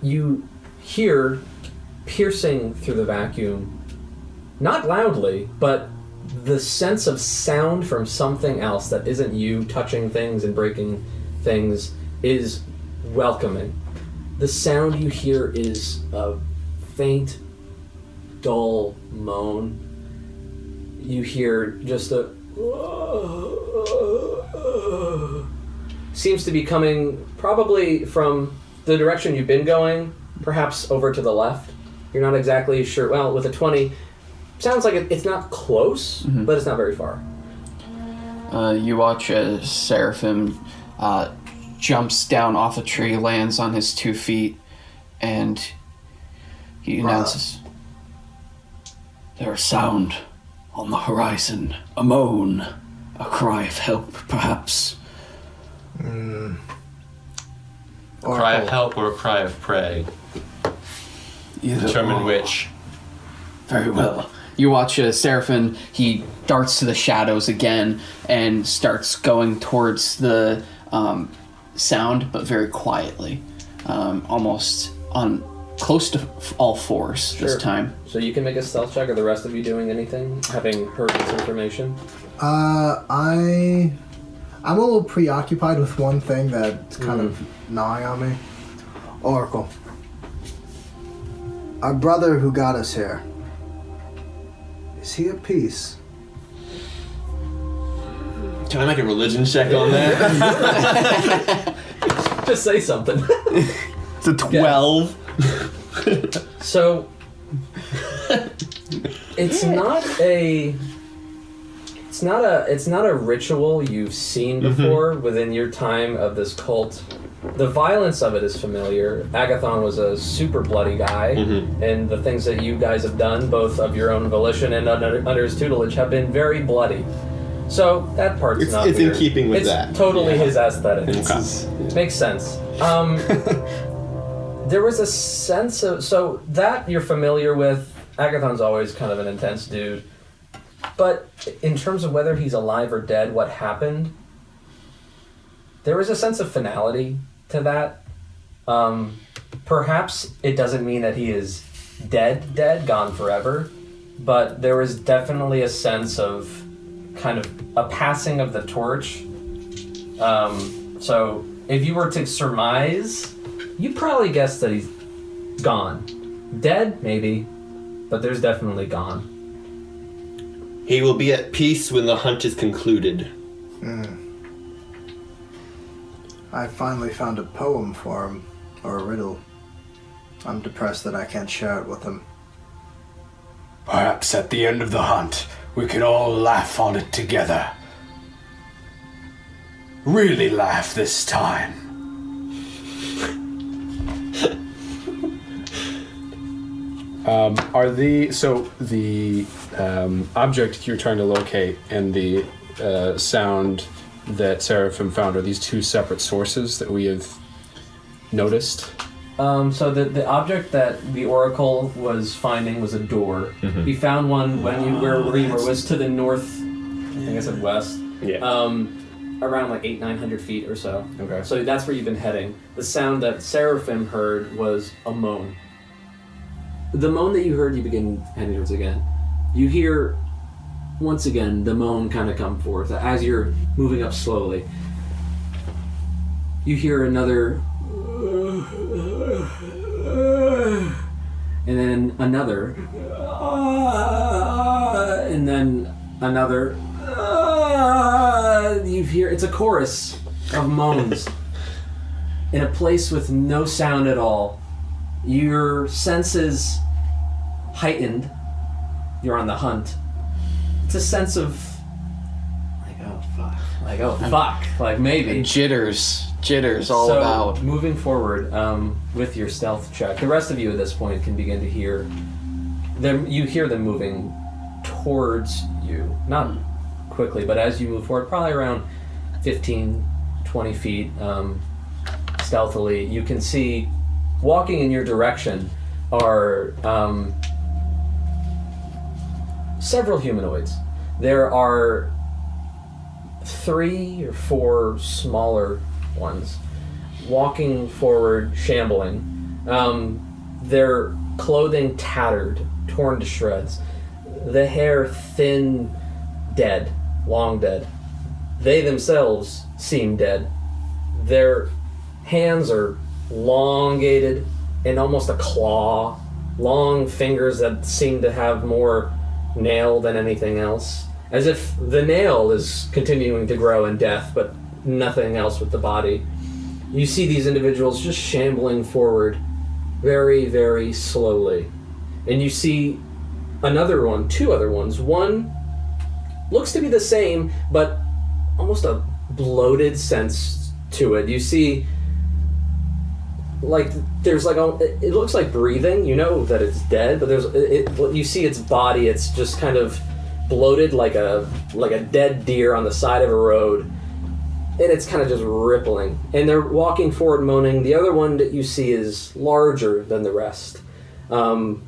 You hear piercing through the vacuum, not loudly, but the sense of sound from something else that isn't you touching things and breaking things is welcoming. The sound you hear is a faint, dull moan. You hear just a seems to be coming probably from the direction you've been going, perhaps over to the left. You're not exactly sure. Well, with a 20, sounds like it's not close, but it's not very far. You watch as Seraphim jumps down off a tree, lands on his 2 feet, and he announces, "There's sound on the horizon. A moan. A cry of help, perhaps." A cry of help or a cry of prey? Determine which. Very well. You watch Seraphim, he darts to the shadows again and starts going towards the sound, but very quietly. Almost on close to all fours this time. So you can make a stealth check. Are the rest of you doing anything, having heard this information? I'm a little preoccupied with one thing that's kind of gnawing on me. Oracle. Our brother who got us here, is he at peace? Can I make a religion check on that? Just say something. It's a 12. So it's not a ritual you've seen before within your time of this cult. The violence of it is familiar. Agathon was a super bloody guy, and the things that you guys have done, both of your own volition and under his tutelage, have been very bloody. So that part's not It's weird. in keeping with that. It's totally his aesthetic. Okay. Makes sense. There was a sense of... So that you're familiar with. Agathon's always kind of an intense dude. But in terms of whether he's alive or dead, what happened, there was a sense of finality to that. Perhaps it doesn't mean that he is dead, gone forever, but there was definitely a sense of kind of a passing of the torch. So if you were to surmise, you'd probably guess that he's gone. Dead, maybe, but there's definitely gone. He will be at peace when the hunt is concluded. I finally found a poem for him, or a riddle. I'm depressed that I can't share it with him. Perhaps at the end of the hunt, we could all laugh on it together. Really laugh this time. Are the object you're trying to locate and the sound that Seraphim found, are these two separate sources that we have noticed? So the object that the Oracle was finding was a door. Mm-hmm. He found one when you where you were was to the north. I think I said west. Yeah. Around like 800-900 feet or so. Okay. So that's where you've been heading. The sound that Seraphim heard was a moan. The moan that you heard, you begin heading towards again. You hear, once again, the moan kind of come forth as you're moving up slowly. You hear another, and then another, and then another. You hear, it's a chorus of moans in a place with no sound at all. Your senses heightened. You're on the hunt. It's a sense of like, oh fuck, like maybe. Jitters all So, about. moving forward with your stealth check, the rest of you at this point can begin to hear them. You hear them moving towards you, not quickly, but as you move forward, probably around 15-20 feet, stealthily, you can see walking in your direction are several humanoids. There are 3 or 4 smaller ones walking forward, shambling. Their clothing tattered, torn to shreds. The hair thin, dead, long dead. They themselves seem dead. Their hands are elongated and almost a claw. Long fingers that seem to have more nail than anything else. As if the nail is continuing to grow in death, but nothing else with the body. You see these individuals just shambling forward very, very slowly. And you see another one, 2 other ones. One looks to be the same, but almost a bloated sense to it. You see, like, there's like it looks like breathing. You know that it's dead, but you see its body. It's just kind of bloated, like a dead deer on the side of a road, and it's kind of just rippling. And they're walking forward, moaning. The other one that you see is larger than the rest,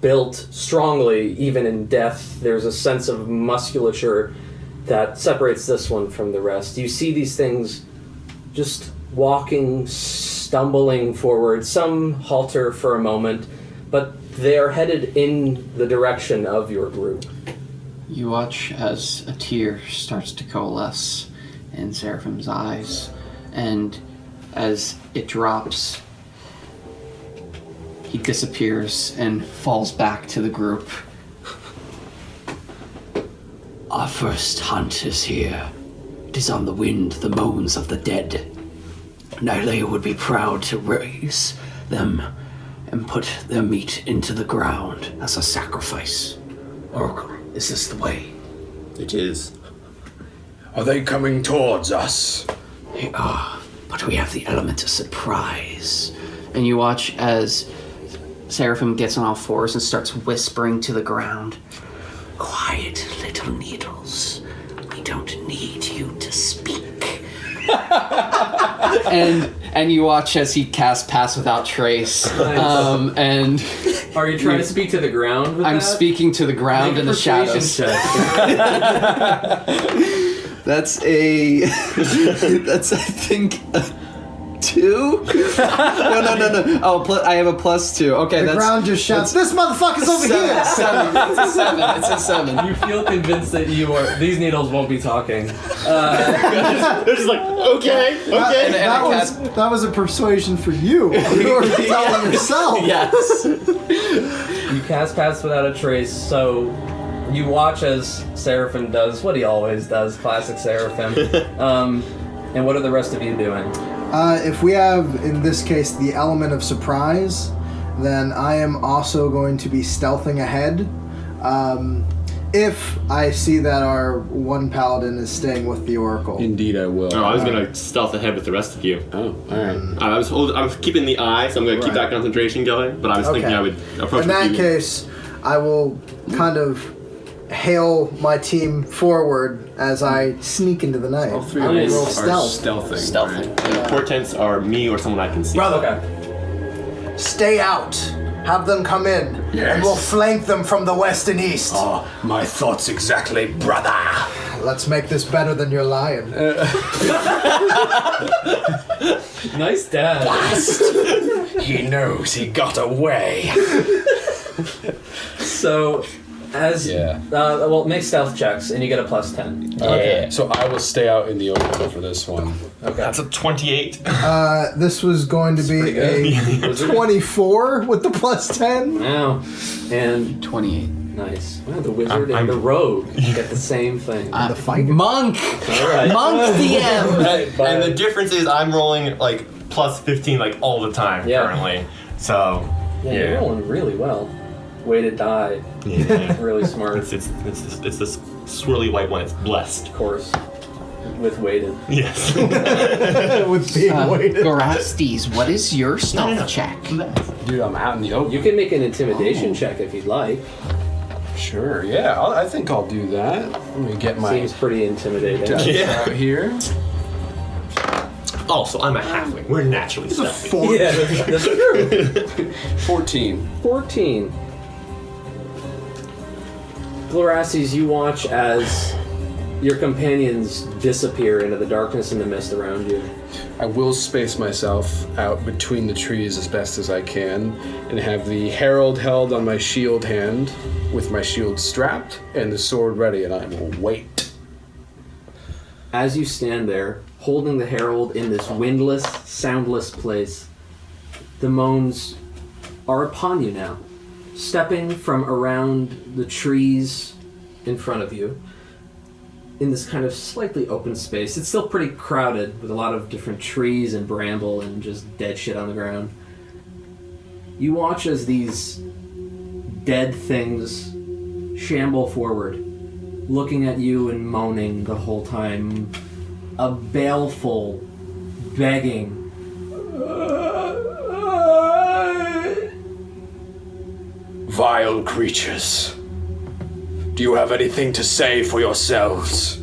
built strongly, even in death. There's a sense of musculature that separates this one from the rest. You see these things just walking, stumbling forward. Some halter for a moment, but they are headed in the direction of your group. You watch as a tear starts to coalesce in Seraphim's eyes, and as it drops, he disappears and falls back to the group. Our first hunt is here. It is on the wind, the moans of the dead. Nylea would be proud to raise them and put their meat into the ground as a sacrifice. Oracle, is this the way? It is. Are they coming towards us? They are, but we have the element of surprise. And you watch as Seraphim gets on all fours and starts whispering to the ground. Quiet, little needles. We don't need you to speak. and you watch as he casts Pass Without Trace. And Are you trying to speak to the ground with I'm that? speaking to the ground Make in a the persuasion shadows. check. That's I think, a 2? No. Oh, I have a +2. Okay, The ground just shouts, "This motherfucker's over here!" 7. It's a 7. You feel convinced that these needles won't be talking. They're just like, okay. That was a persuasion for you. You were telling yourself. Yes. You cast Pass Without a Trace, so you watch as Seraphim does what he always does, classic Seraphim. And what are the rest of you doing? If we have, in this case, the element of surprise, then I am also going to be stealthing ahead. If I see that our one paladin is staying with the Oracle. Indeed, I will. Oh, I was gonna stealth ahead with the rest of you. Oh, all right. I was keeping the eye, so I'm gonna keep that concentration going. But I was thinking I would approach In that with you. case, I will kind of hail my team forward as I sneak into the night. All three I of will us roll are stealth. stealthing. And the portents are me or someone I can see. Okay. Stay out. Have them come in. Yes. And we'll flank them from the west and east. My thoughts exactly, brother. Let's make this better than your lion. Nice dad. He knows he got away. So, make stealth checks, and you get a +10. Okay, so I will stay out in the open for this one. Okay. That's a 28. This was going to be a 24 with the +10. Wow. And 28. nice. Wow, the wizard and the rogue get the same thing. The fight. Monk! All right. Monk DM! And the difference is I'm rolling like plus 15 like all the time Yeah. currently. So You're rolling really well. Way to die. yeah. Really smart. It's this swirly white one. It's blessed. Of course. With weighted. Yes. With being weighted. Gorastes, what is your stealth check? Dude, I'm out in the open. You can make an intimidation check if you'd like. Sure, yeah, I think I'll do that. Let me get my Seems pretty intimidating. dice out here. Also, I'm a halfling. We're naturally stealthy. Yeah, that's true. 14. 14. Glorastes, you watch as your companions disappear into the darkness and the mist around you. I will space myself out between the trees as best as I can and have the herald held on my shield hand with my shield strapped and the sword ready, and I will wait. As you stand there, holding the herald in this windless, soundless place, the moans are upon you now, stepping from around the trees in front of you in this kind of slightly open space. It's still pretty crowded with a lot of different trees and bramble and just dead shit on the ground. You watch as these dead things shamble forward, looking at you and moaning the whole time. A baleful begging. Vile creatures. Do you have anything to say for yourselves?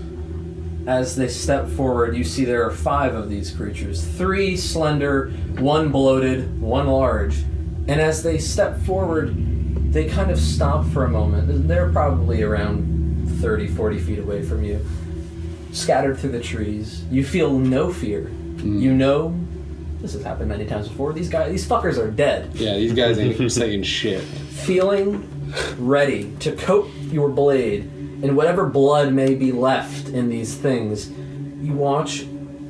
As they step forward, you see there are 5 of these creatures. 3 slender, 1 bloated, 1 large. And as they step forward, they kind of stop for a moment. They're probably around 30, 40 feet away from you. Scattered through the trees. You feel no fear. You know, this has happened many times before. These fuckers are dead. Yeah, these guys ain't saying shit. Feeling ready to coat your blade in whatever blood may be left in these things, you watch,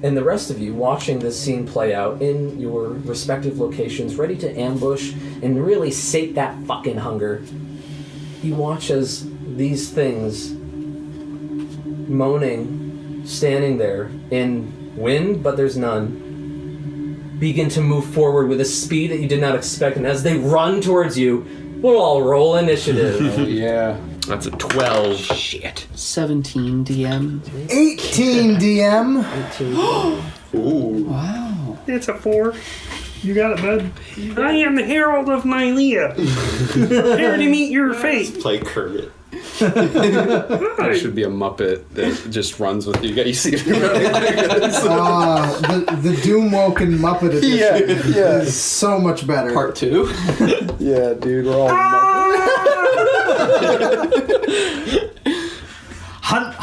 and the rest of you watching this scene play out in your respective locations, ready to ambush and really sate that fucking hunger. You watch as these things, moaning, standing there in wind, but there's none, begin to move forward with a speed that you did not expect, and as they run towards you, we'll all roll initiative. Oh, yeah. That's a 12. Shit. 17 DM. 18 DM. Wow. It's a 4. You got it, bud. I am the Herald of Nylea. Prepare to meet your fate. Play Kermit. There should be a Muppet that just runs with you. You see it running like this. The Doomwoken Muppet edition is so much better. Part 2. Yeah, dude, we're all Muppets. Hunt.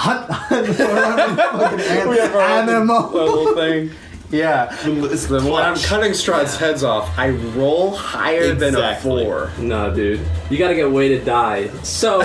We have our animal. Little thing. Yeah. It's When I'm cutting Strahd's heads off, I roll higher than a Exactly. 4. No, dude. You gotta get weighted die. So,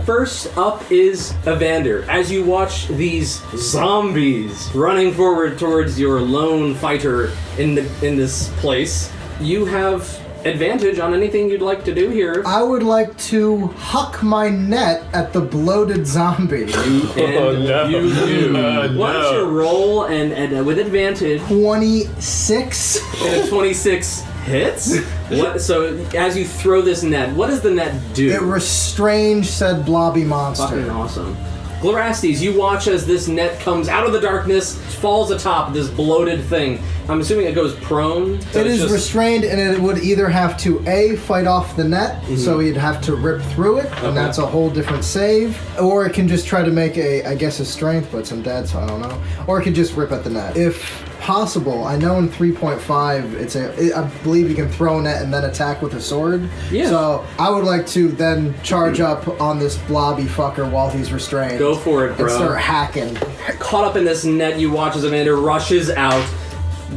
first up is Evander. As you watch these zombies running forward towards your lone fighter in this place, you have advantage on anything you'd like to do here. I would like to huck my net at the bloated zombie. You do. Why don't you roll and with advantage 26. and a 26 hits? What? So as you throw this net, what does the net do? It restrained said blobby monster. Fucking awesome. Glorastes, you watch as this net comes out of the darkness, falls atop this bloated thing, I'm assuming it goes prone. So It it's is just- restrained, and it would either have to A, fight off the net, so you'd have to rip through it, and that's a whole different save, or it can just try to make a strength, but it's undead, so I don't know. Or it can just rip at the net. If possible, I know in 3.5, I believe you can throw a net and then attack with a sword. Yeah. So I would like to then charge up on this blobby fucker while he's restrained. Go for it, bro. And start hacking. Caught up in this net, you watch as Evander rushes out,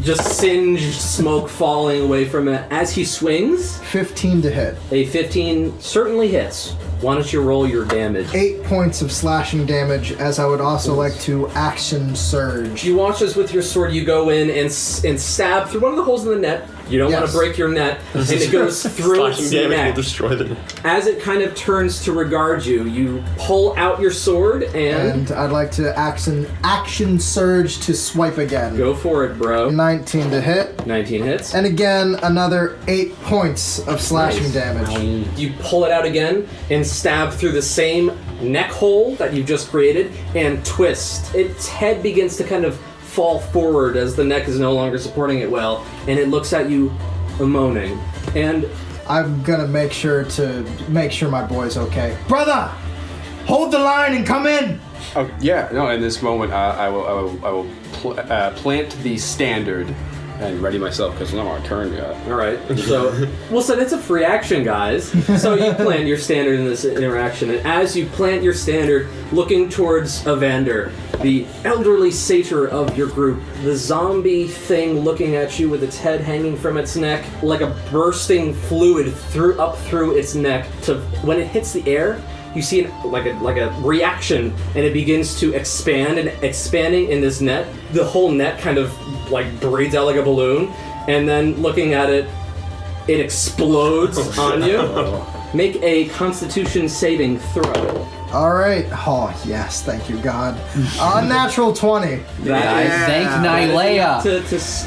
just singed smoke falling away from it. As he swings, 15 to hit. a 15 certainly hits. Why don't you roll your damage? 8 points of slashing damage, as I would also like to action surge. You watch as with your sword you go in and stab through one of the holes in the net. You don't want Yes. to break your net, and it goes through Slashing its damage will neck. destroy the. As it kind of turns to regard you, you pull out your sword and And I'd like to action surge to swipe again. go for it, bro. 19 to hit. 19 hits. And again, another 8 points of slashing Nice. damage. You pull it out again and stab through the same neck hole that you've just created and twist. Its head begins to kind of fall forward as the neck is no longer supporting it well, and it looks at you moaning. And I'm gonna make sure my boy's okay. Brother, hold the line and come in. Oh, yeah, no, in this moment, I will plant the standard and ready myself, because it's not our turn yet. all right, so we'll say that's a free action, guys. So you plant your standard in this interaction, and as you plant your standard, looking towards Evander, the elderly satyr of your group, the zombie thing looking at you with its head hanging from its neck, like a bursting fluid up through its neck. To when it hits the air, you see like a reaction, and it begins to expand, and expanding in this net, the whole net kind of like breathes out like a balloon, and then looking at it, it explodes on you. Make a Constitution saving throw. All right. Oh yes, thank you, God. Unnatural 20. I thank Nylea.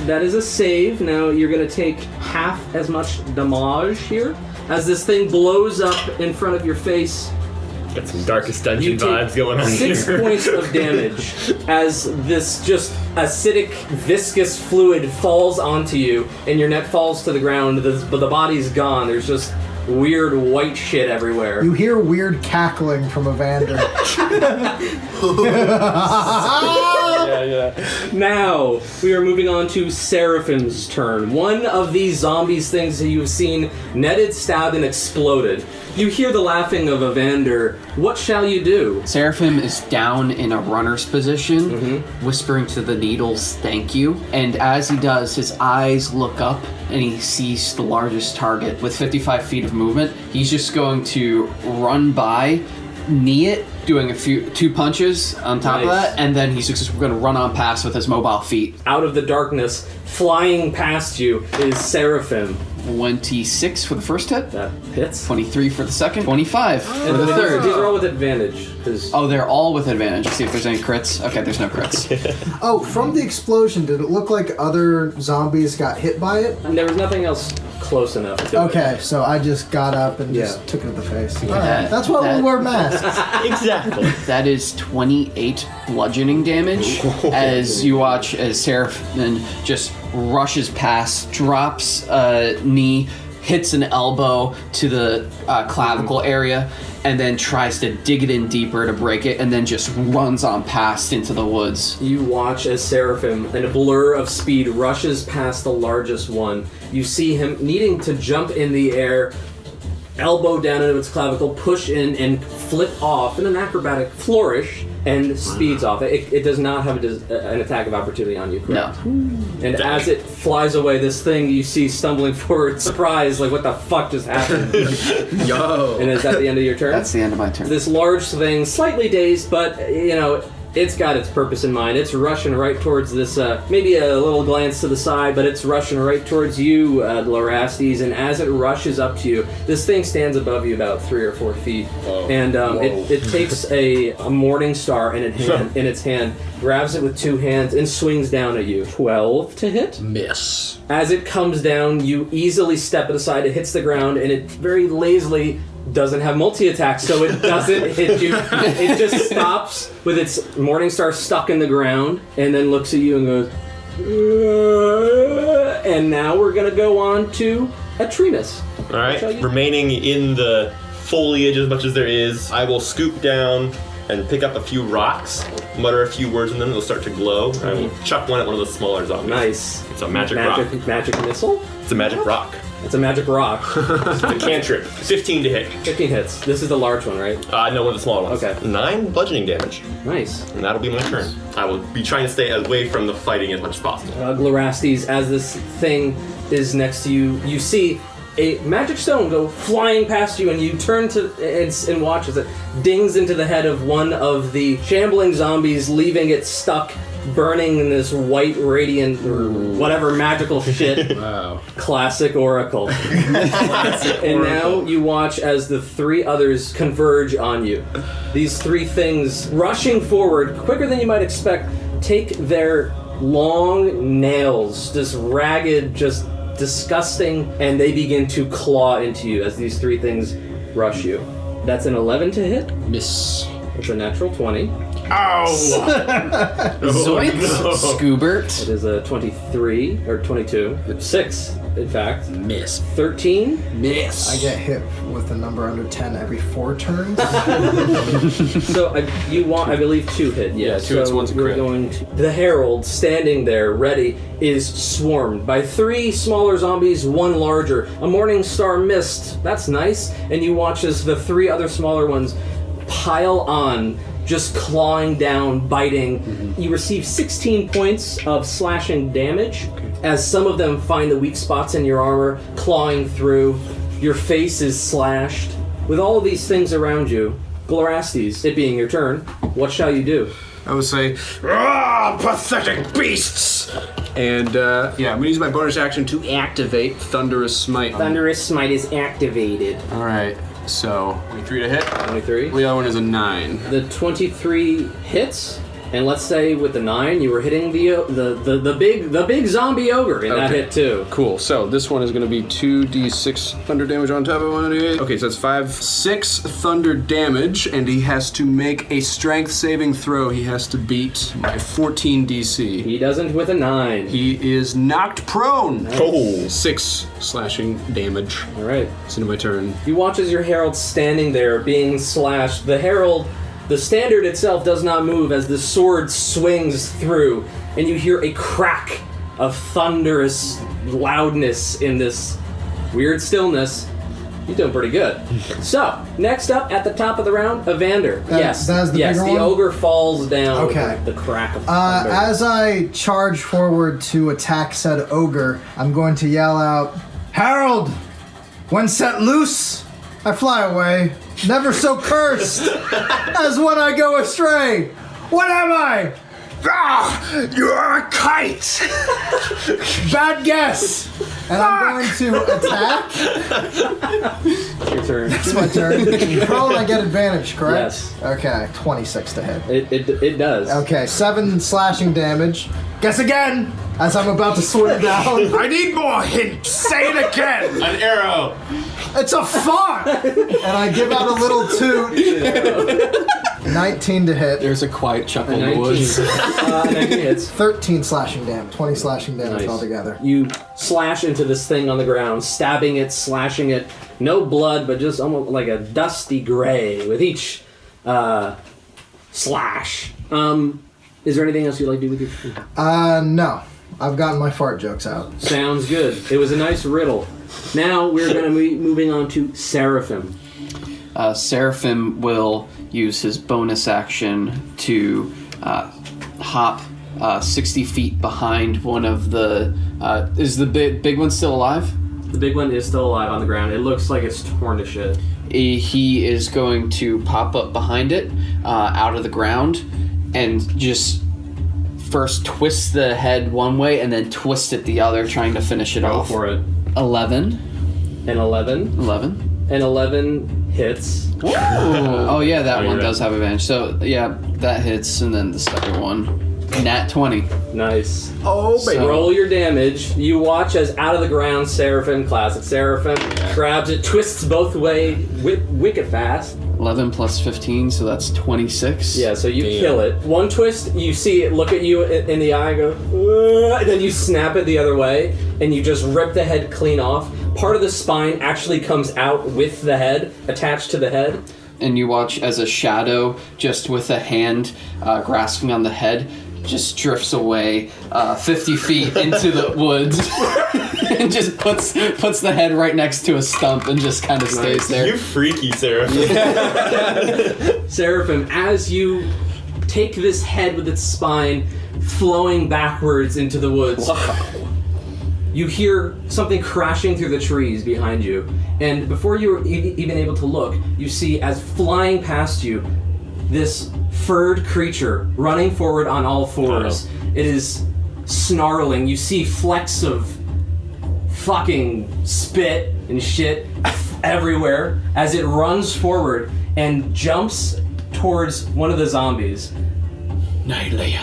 That is a save. Now you're going to take half as much damage here. As this thing blows up in front of your face, Got some Darkest Dungeon you take vibes going on 6 here. points of damage as this just acidic, viscous fluid falls onto you, and your net falls to the ground, but the body's gone. There's just weird white shit everywhere. You hear weird cackling from Evander. Now, we are moving on to Seraphim's turn. One of these zombies things that you've seen netted, stabbed, and exploded. You hear the laughing of Evander. What shall you do? Seraphim is down in a runner's position, whispering to the needles, "Thank you." And as he does, his eyes look up and he sees the largest target with 55 feet of movement. He's just going to run by, knee it, doing two punches on top of Nice. that, and then he's just going to run on past with his mobile feet. Out of the darkness, flying past you, is Seraphim. 26 for the first hit, That hits. 23 for the second, 25 for the These third. are all with advantage. 'Cause Oh, they're all with advantage. See if there's any crits. Okay, there's no crits. Oh, from the explosion, did it look like other zombies got hit by it? there was nothing else close enough to it. Okay, so I just got up and just Yeah. took it to the face. All that- right, that's why we that- wear masks. Exactly. That is 28 bludgeoning damage as you watch as Seraphim just rushes past, drops a knee, hits an elbow to the clavicle area, and then tries to dig it in deeper to break it, and then just runs on past into the woods. You watch as Seraphim, in a blur of speed, rushes past the largest one. You see him needing to jump in the air, elbow down into its clavicle, push in, and flip off in an acrobatic flourish, and speeds off. It does not have an attack of opportunity on you, correct? No. And as it flies away, this thing you see stumbling forward, surprised, like, what the fuck just happened? Yo! And is that the end of your turn? That's the end of my turn. This large thing, slightly dazed, but, you know, it's got its purpose in mind. It's rushing right towards this, maybe a little glance to the side, but it's rushing right towards you, Larastes, and as it rushes up to you, this thing stands above you about 3 or 4 feet, and it takes a morning star in its hand, grabs it with 2 hands, and swings down at you. 12 to hit? Miss. As it comes down, you easily step it aside, it hits the ground, and it very lazily doesn't have multi-attack, so it doesn't hit you. It just stops with its Morningstar stuck in the ground, and then looks at you and goes, And now we're gonna go on to Atremus. All right. Shall you- Remaining in the foliage as much as there is, I will scoop down and pick up a few rocks, mutter a few words in them, they'll start to glow, and I will chuck one at one of the smaller zombies. Nice. It's a magic rock. Magic missile? It's a magic rock. It's a magic rock. It's a cantrip. 15 to hit. 15 hits. This is the large one, right? No, one of the smaller ones. Okay. 9 bludgeoning damage. Nice. And that'll be my turn. I will be trying to stay away from the fighting as much as possible. Glorastes, as this thing is next to you, you see a magic stone go flying past you, and you turn to and watch as it dings into the head of one of the shambling zombies, leaving it stuck, burning in this white radiant or whatever magical shit. Wow. Classic Oracle. And now you watch as the 3 others converge on you. These 3 things, rushing forward quicker than you might expect, take their long nails, just ragged, just disgusting, and they begin to claw into you as these 3 things rush you. That's an 11 to hit. Miss. It's a natural 20. Zoinks! Scoobert. It is a 23, or 22. 6, in fact. Miss. 13. Miss. I get hit with a number under 10 every 4 turns. So you want, I believe, 2 hit. Yeah, 2 hits, one's a we're crit. going to, the Herald, standing there, ready, is swarmed by 3 smaller zombies, 1 larger. A morning star mist. That's nice. And you watch as the 3 other smaller ones pile on, just clawing down, biting. You receive 16 points of slashing damage as some of them find the weak spots in your armor, clawing through. Your face is slashed. With all of these things around you, Glorastes, it being your turn, what shall you do? I would say, "Ah, pathetic beasts!" And I'm gonna use my bonus action to activate Thunderous Smite. Thunderous Smite is activated. All right. So 23 to hit. 23. The other one is a 9. The 23 hits, and let's say with the 9 you were hitting the big zombie ogre in that Okay. hit too. Cool. So this one is going to be 2d6 thunder damage on top of 1d8. Okay, so that's 6 thunder damage, and he has to make a strength saving throw. He has to beat my 14 DC. He doesn't with a 9. He is knocked prone. Oh. 6 slashing damage. All right. It's into my turn. You watch as your herald standing there being slashed. The herald, the standard itself does not move as the sword swings through, and you hear a crack of thunderous loudness in this weird stillness. You're doing pretty good. So, next up at the top of the round, Evander. Yes, that is the bigger the one? ogre falls down Okay. with the crack of thunder. As I charge forward to attack said ogre, I'm going to yell out, "Harold, when set loose, I fly away, never so cursed as when I go astray. What am I? Ah, you're a kite! Bad guess. And I'm going to attack. Your turn. It's my turn. Prone, I get advantage, correct? Yes. Okay, 26 to hit. It does. Okay, 7 slashing damage. Guess again, as I'm about to swing down. I need more hints. Say it again. An arrow. It's a fart! And I give out a little toot. 19 to hit. There's a quiet chuckle in the 19. woods. 19 hits. 13 slashing damage. 20 slashing damage Nice. altogether. You slash into this thing on the ground, stabbing it, slashing it. No blood, but just almost like a dusty gray with each slash. Is there anything else you'd like to do with your... No. I've gotten my fart jokes out. Sounds good. It was a nice riddle. Now we're going to be moving on to Seraphim. Seraphim will use his bonus action to hop 60 feet behind one of the... is the big one still alive? The big one is still alive on the ground. It looks like it's torn to shit. He is going to pop up behind it, out of the ground, and just first twist the head one way and then twist it the other, trying to finish it Go off. for it. 11. An 11. 11. An 11 hits. Oh yeah, that you're one right. does have advantage. So yeah, that hits, and then the second one, nat 20. Nice. Oh, baby. So- Roll your damage. You watch as out of the ground, Seraphim, classic Seraphim, grabs it, twists both way, wicked fast, 11 plus 15, so that's 26. Yeah, so you kill it. One twist, you see it look at you in the eye and go, and then you snap it the other way, and you just rip the head clean off. Part of the spine actually comes out with the head, attached to the head. And you watch as a shadow, just with a hand grasping on the head, just drifts away 50 feet into the woods and just puts the head right next to a stump and just kind of stays there. You freaky, Seraphim. Seraphim, as you take this head with its spine flowing backwards into the woods, you hear something crashing through the trees behind you. And before you're even able to look, you see, as flying past you, this furred creature running forward on all fours. It is snarling. You see flecks of fucking spit and shit everywhere as it runs forward and jumps towards one of the zombies. Nylea.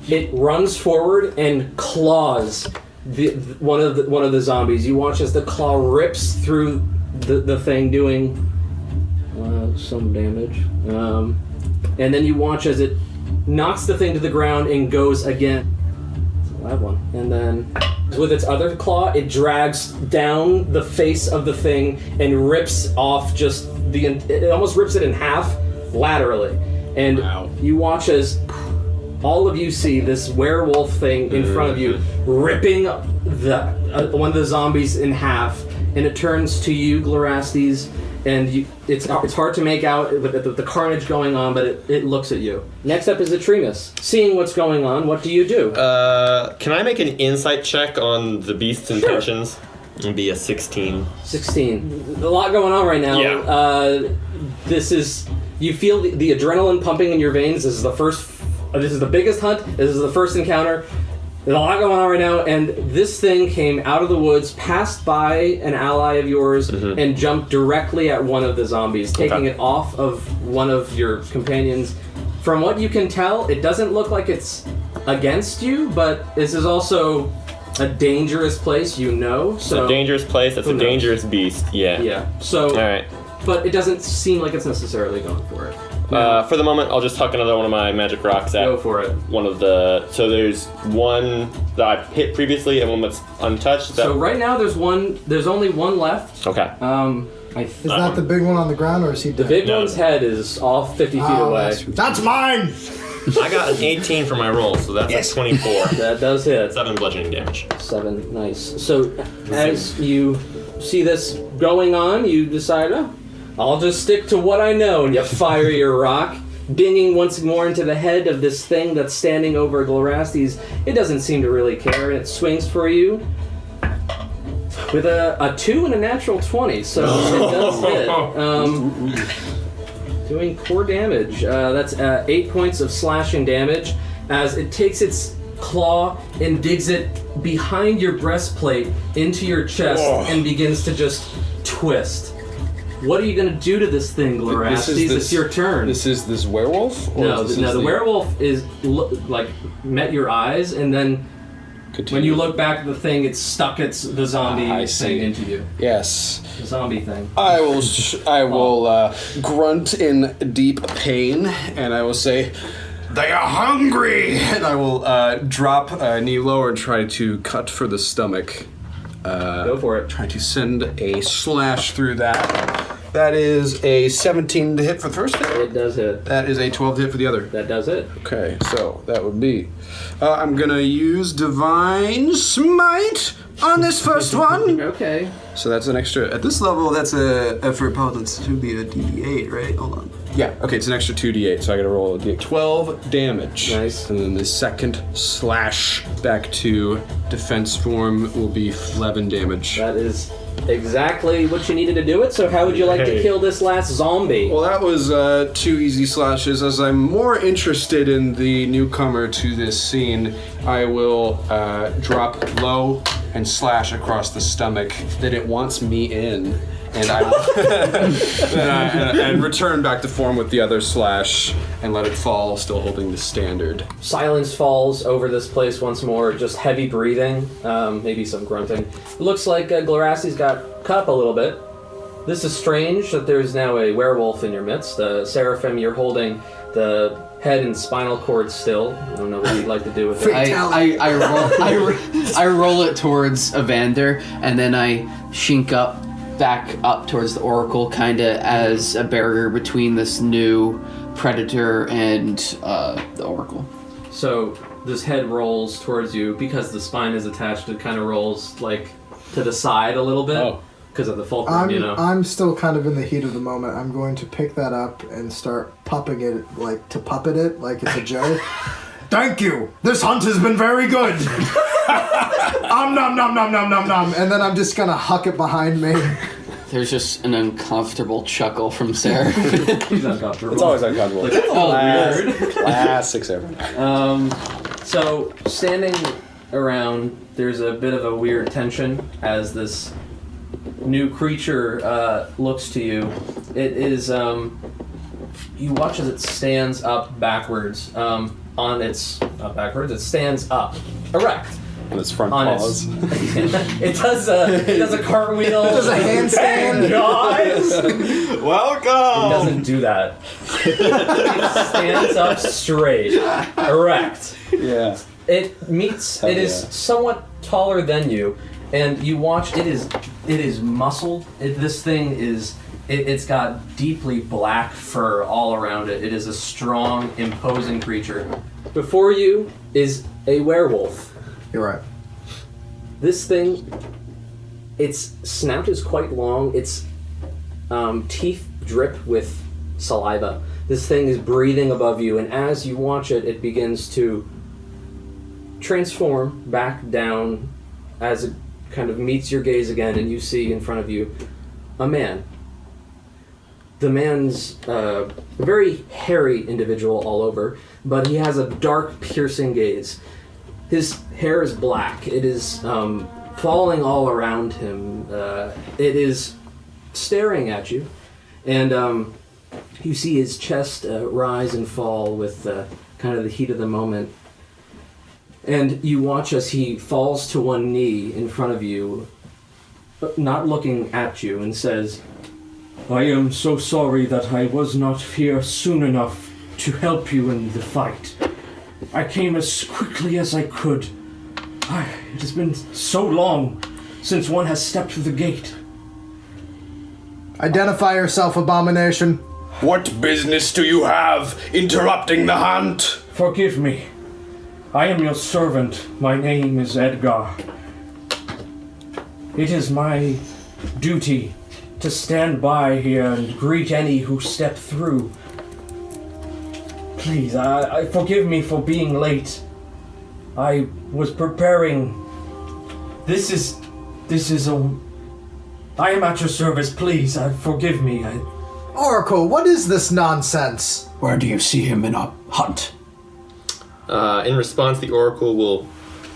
It runs forward and claws one of the zombies. You watch as the claw rips through the thing, doing some damage. And then you watch as it knocks the thing to the ground and goes again. It's a loud one. And then with its other claw, it drags down the face of the thing and rips off it almost rips it in half laterally. And you watch as all of you see this werewolf thing in front of you ripping one of the zombies in half, and it turns to you, Glorastes, and it's hard to make out with the carnage going on, but it looks at you. Next up is Atremus. Seeing what's going on, what do you do? Can I make an insight check on the beast's intentions? It'd be a 16. 16. A lot going on right now. Yeah. You feel the adrenaline pumping in your veins. This is the biggest hunt. This is the first encounter. There's a lot going on right now, and this thing came out of the woods, passed by an ally of yours, and jumped directly at one of the zombies, taking it off of one of your companions. From what you can tell, it doesn't look like it's against you, but this is also a dangerous place, So it's a dangerous place. It's a dangerous beast. Yeah. Yeah. So. All right. But it doesn't seem like it's necessarily going for it. For the moment, I'll just huck another one of my magic rocks at. Go for it. So there's one that I've hit previously and one that's untouched. So right now there's only one left. Okay. Is that the big one on the ground, or is he dead? The big one's head is off 50 feet away. That's mine! I got an 18 for my roll, so that's a 24. That does hit. 7 bludgeoning damage. 7, nice. So as you see this going on, you decide, I'll just stick to what I know, and you fire your rock, dinging once more into the head of this thing that's standing over Glorastes. It doesn't seem to really care, and it swings for you with a 2 and a natural 20, so it does hit. Doing 4 damage. That's 8 points of slashing damage as it takes its claw and digs it behind your breastplate into your chest and begins to just twist. What are you going to do to this thing, Glorastes? It's your turn. This is this werewolf? No, the werewolf met your eyes, and then when you look back at the thing, it stuck the zombie thing into you. Yes. The zombie thing. I will grunt in deep pain, and I will say, "They are hungry!" And I will drop a knee lower and try to cut for the stomach. Go for it. Try to send a slash through that. That is a 17 to hit for the first hit. It does hit. That is a 12 to hit for the other. That does hit. Okay, so that would be... I'm going to use Divine Smite on this first one. Okay. So that's an extra... At this level, that's for paladins, it should be a d8, right? Hold on. Yeah, okay, it's an extra 2d8, so I gotta roll a d8. 12 damage. Nice. And then the second slash back to defense form will be 11 damage. That is exactly what you needed to do it, so how would you like to kill this last zombie? Well, that was 2 easy slashes. As I'm more interested in the newcomer to this scene, I will drop low and slash across the stomach that it wants me in. And I and return back to form with the other slash and let it fall, still holding the standard. Silence falls over this place once more, just heavy breathing, maybe some grunting. It looks like Glorastes got cut up a little bit. This is strange that there's now a werewolf in your midst. Seraphim, you're holding the head and spinal cord still. I don't know what you'd like to do with it. I roll it towards Evander, and then I shink back up towards the Oracle, kind of as a barrier between this new predator and the Oracle. So this head rolls towards you because the spine is attached. It kind of rolls like to the side a little bit because of the fulcrum. I'm still kind of in the heat of the moment. I'm going to pick that up and start puppet it like it's a joke. Thank you. This hunt has been very good. Nom nom nom nom nom nom nom. And then I'm just gonna huck it behind me. There's just an uncomfortable chuckle from Sarah. He's uncomfortable. It's always uncomfortable. Like, weird. Classic Sarah. So, standing around, there's a bit of a weird tension as this new creature looks to you. It is, you watch as it stands up backwards. It stands up, erect. On its front paws. It does a cartwheel. It does a handstand. Guys! Welcome! It doesn't do that. It stands up straight, erect. Yeah. It is somewhat taller than you, and you watch. It is muscled. This thing is. It's got deeply black fur all around it. It is a strong, imposing creature. Before you is a werewolf. You're right. This thing, its snout is quite long. Its teeth drip with saliva. This thing is breathing above you, and as you watch it, it begins to transform back down as it kind of meets your gaze again, and you see in front of you a man. The man's a very hairy individual all over, but he has a dark, piercing gaze. His hair is black. It is falling all around him. It is staring at you, and you see his chest rise and fall with kind of the heat of the moment. And you watch as he falls to one knee in front of you, not looking at you, and says, I am so sorry that I was not here soon enough to help you in the fight. I came as quickly as I could. It has been so long since one has stepped through the gate. Identify yourself, abomination. What business do you have interrupting the hunt? Forgive me. I am your servant. My name is Edgar. It is my duty to stand by here and greet any who step through. Please, forgive me for being late. I was preparing. I am at your service, please. Forgive me. Oracle, what is this nonsense? Where do you see him in a hunt? In response, the Oracle will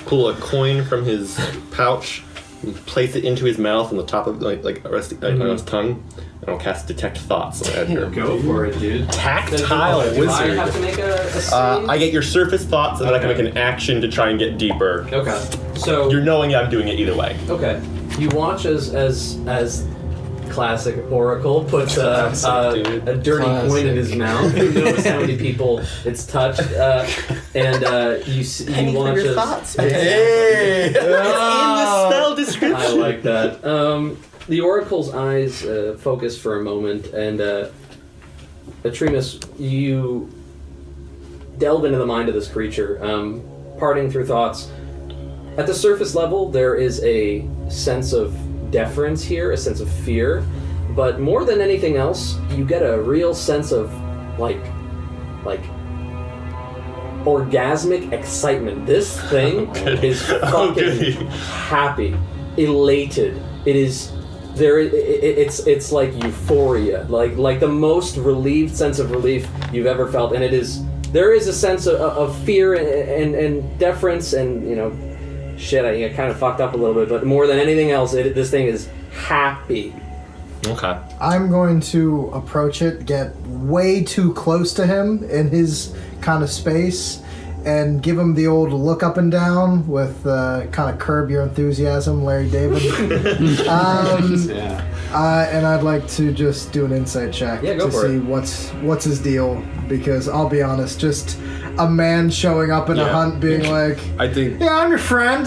pull a coin from his pouch and place it into his mouth on the top of on his tongue, and I'll cast Detect Thoughts on Edgar. go for it, dude. Tactile Do I wizard. have to make a save? I get your surface thoughts, and then I can make an action to try and get deeper. Okay. So You're knowing I'm doing it either way. okay, you watch as classic Oracle puts a dirty coin in his mouth. Who knows how many people it's touched? And you watch as Hey! It's in the spell description. I like that. The Oracle's eyes focus for a moment, and Atremus, you delve into the mind of this creature, parting through thoughts. At the surface level, there is a sense of deference here, a sense of fear, but more than anything else, you get a real sense of like orgasmic excitement. This thing is fucking happy, elated. It is there. It's like euphoria, like the most relieved sense of relief you've ever felt, and it is. There is a sense of fear and deference, and shit. I kind of fucked up a little bit, but more than anything else, this thing is happy. Okay. I'm going to approach it, get way too close to him in his kind of space, and give him the old look up and down with kind of Curb Your Enthusiasm, Larry David. And I'd like to just do an insight check to see what's his deal, because I'll be honest, just a man showing up in a hunt being like, I think, yeah, I'm your friend.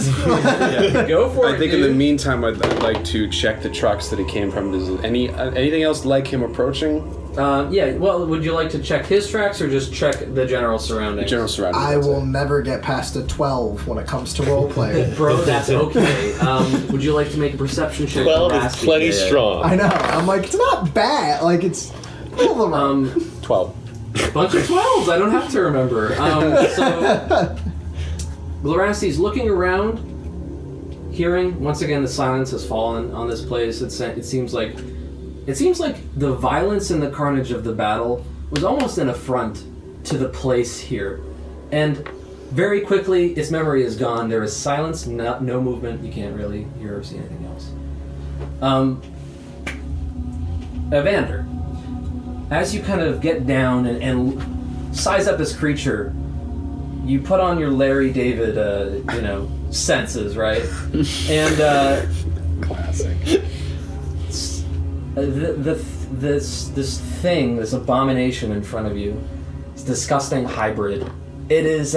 Go for it. I think in the meantime, I'd like to check the trucks that he came from. Is there anything else like him approaching? Well, would you like to check his tracks or just check the general surroundings? General surroundings. I will never get past a 12 when it comes to roleplay. Bro, that's okay. Would you like to make a perception check? 12 is plenty strong. I know. I'm like, it's not bad. Like, it's middle of the road. 12. Bunch of 12s. I don't have to remember. So, Glarasti's looking around, hearing once again the silence has fallen on this place. It seems like the violence and the carnage of the battle was almost an affront to the place here, and very quickly its memory is gone. There is silence, no movement. You can't really hear or see anything else. Evander, as you kind of get down and size up this creature, you put on your Larry David, senses, right? And classic. This abomination in front of you, this disgusting hybrid. It is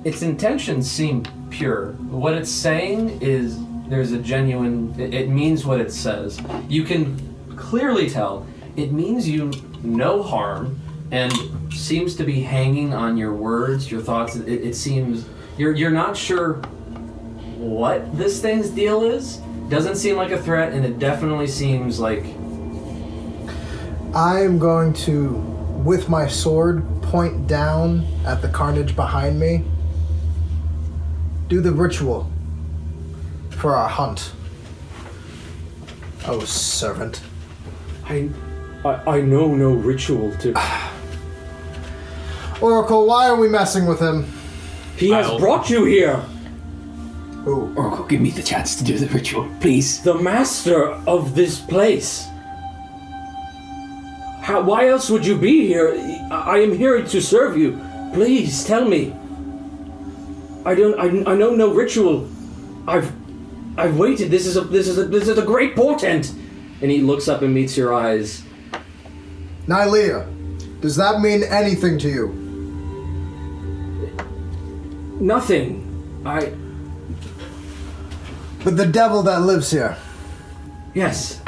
its intentions seem pure. What it's saying is there's a genuine. It means what it says. You can clearly tell it means you no harm, and seems to be hanging on your words, your thoughts. It seems you're not sure what this thing's deal is. Doesn't seem like a threat, and it definitely seems like... I'm going to, with my sword, point down at the carnage behind me. Do the ritual for our hunt. Oh, servant. I know no ritual to... Oracle, why are we messing with him? He has brought you here. Who? Oracle, give me the chance to do the ritual, please. The master of this place. Why else would you be here? I am here to serve you. Please tell me. I know no ritual. I've waited. This is a great portent. And he looks up and meets your eyes. Nylea, does that mean anything to you? Nothing. But the devil that lives here, Yes.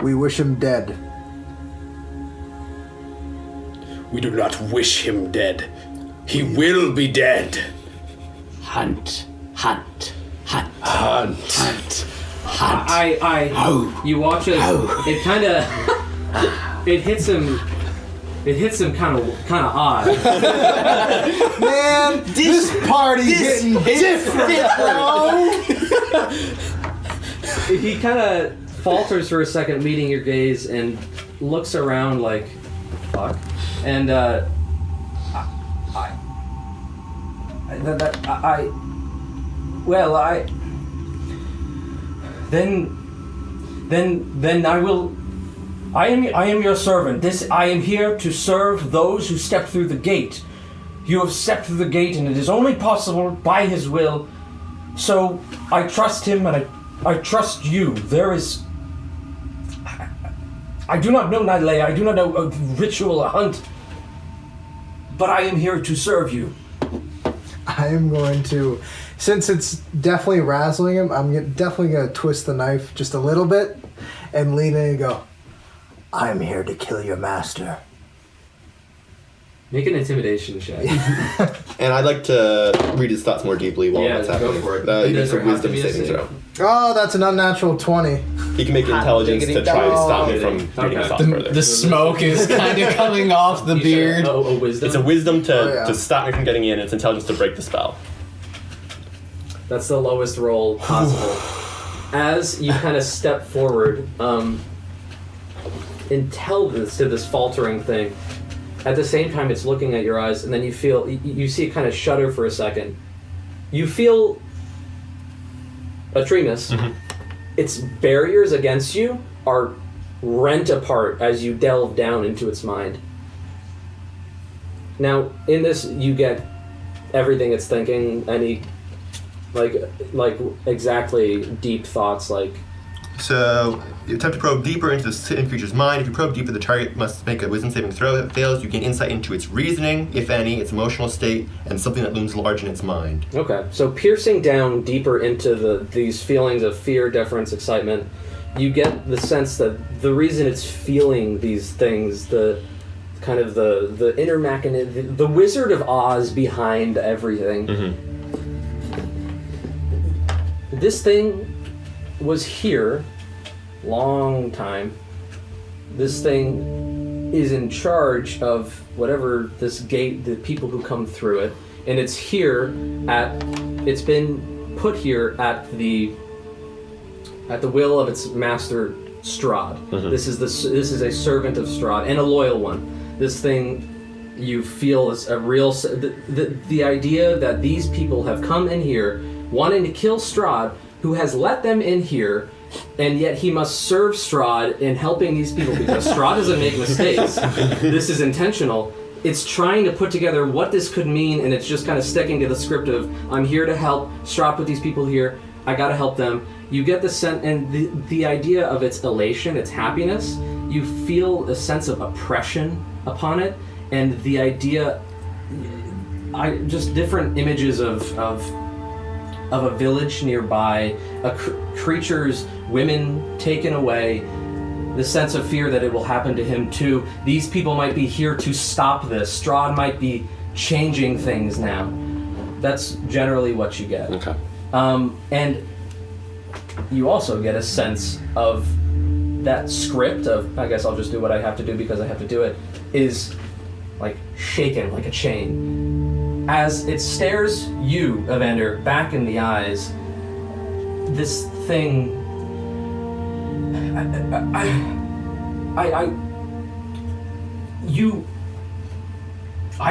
we wish him dead. We do not wish him dead. He will be dead. Hunt, hunt, hunt, Hunt. hunt, hunt. You watch as it kind of it hits him kind of odd. Man, this party getting different, bro. He kind of falters for a second, meeting your gaze, and looks around like, fuck. And then I will. I am your servant. I am here to serve those who step through the gate. You have stepped through the gate, and it is only possible by his will. So I trust him, and I trust you. I do not know Nylea. I do not know a ritual, a hunt. But I am here to serve you. I am going to, since it's definitely razzling him, I'm definitely going to twist the knife just a little bit and lean in and go, I'm here to kill your master. Make an intimidation check. And I'd like to read his thoughts more deeply while that's happening. Go for it. He Does makes there a have to wisdom be a saving save? throw. Oh, that's an unnatural 20. He can make intelligence to try to stop me from reading his thoughts further. The smoke is kind of coming off the beard. A wisdom? It's a wisdom to yeah. stop me from getting in, and it's intelligence to break the spell. That's the lowest roll possible. As you kind of step forward, and tell this to this faltering thing, at the same time it's looking at your eyes, and then you see it kind of shudder for a second. You feel Atremus. Mm-hmm. Its barriers against you are rent apart as you delve down into its mind. Now, in this, you get everything it's thinking, any, like exactly deep thoughts, like... So, you attempt to probe deeper into the hidden creature's mind. If you probe deeper, the target must make a wisdom saving throw. If it fails, you gain insight into its reasoning, if any, its emotional state, and something that looms large in its mind. Okay, so piercing down deeper into these feelings of fear, deference, excitement, you get the sense that the reason it's feeling these things, the kind of the inner mechanism, the Wizard of Oz behind everything. This thing was here long time. This thing is in charge of whatever this gate, the people who come through it, and it's here it's been put here at the will of its master Strahd. This is a servant of Strahd and a loyal one. This thing you feel is a real the idea that these people have come in here wanting to kill Strahd, who has let them in here, and yet he must serve Strahd in helping these people because Strahd doesn't make mistakes. This is intentional. It's trying to put together what this could mean, and it's just kind of sticking to the script of, I'm here to help Strahd put these people here, I gotta help them. You get the sense, and the idea of its elation, its happiness, you feel a sense of oppression upon it, and the idea, just different images of a village nearby, creatures, women taken away, the sense of fear that it will happen to him too. These people might be here to stop this. Strahd might be changing things now. That's generally what you get. Okay. And you also get a sense of that script of, I guess I'll just do what I have to do because I have to do it, is like shaken like a chain. As it stares you, Evander, back in the eyes, this thing... I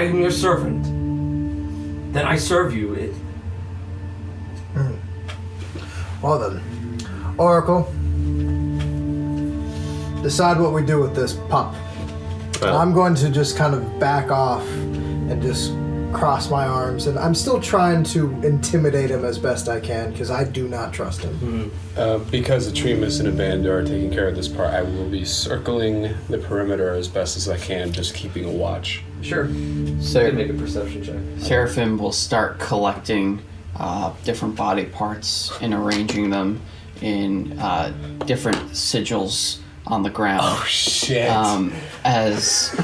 am your servant. Then I serve you. Well then, Oracle, decide what we do with this pup. I'm going to just kind of back off and just cross my arms, and I'm still trying to intimidate him as best I can because I do not trust him. Because Atremus and Evander are taking care of this part, I will be circling the perimeter as best as I can, just keeping a watch. Sure. So You can make a perception check. Seraphim will start collecting different body parts and arranging them in different sigils on the ground. Oh, shit. As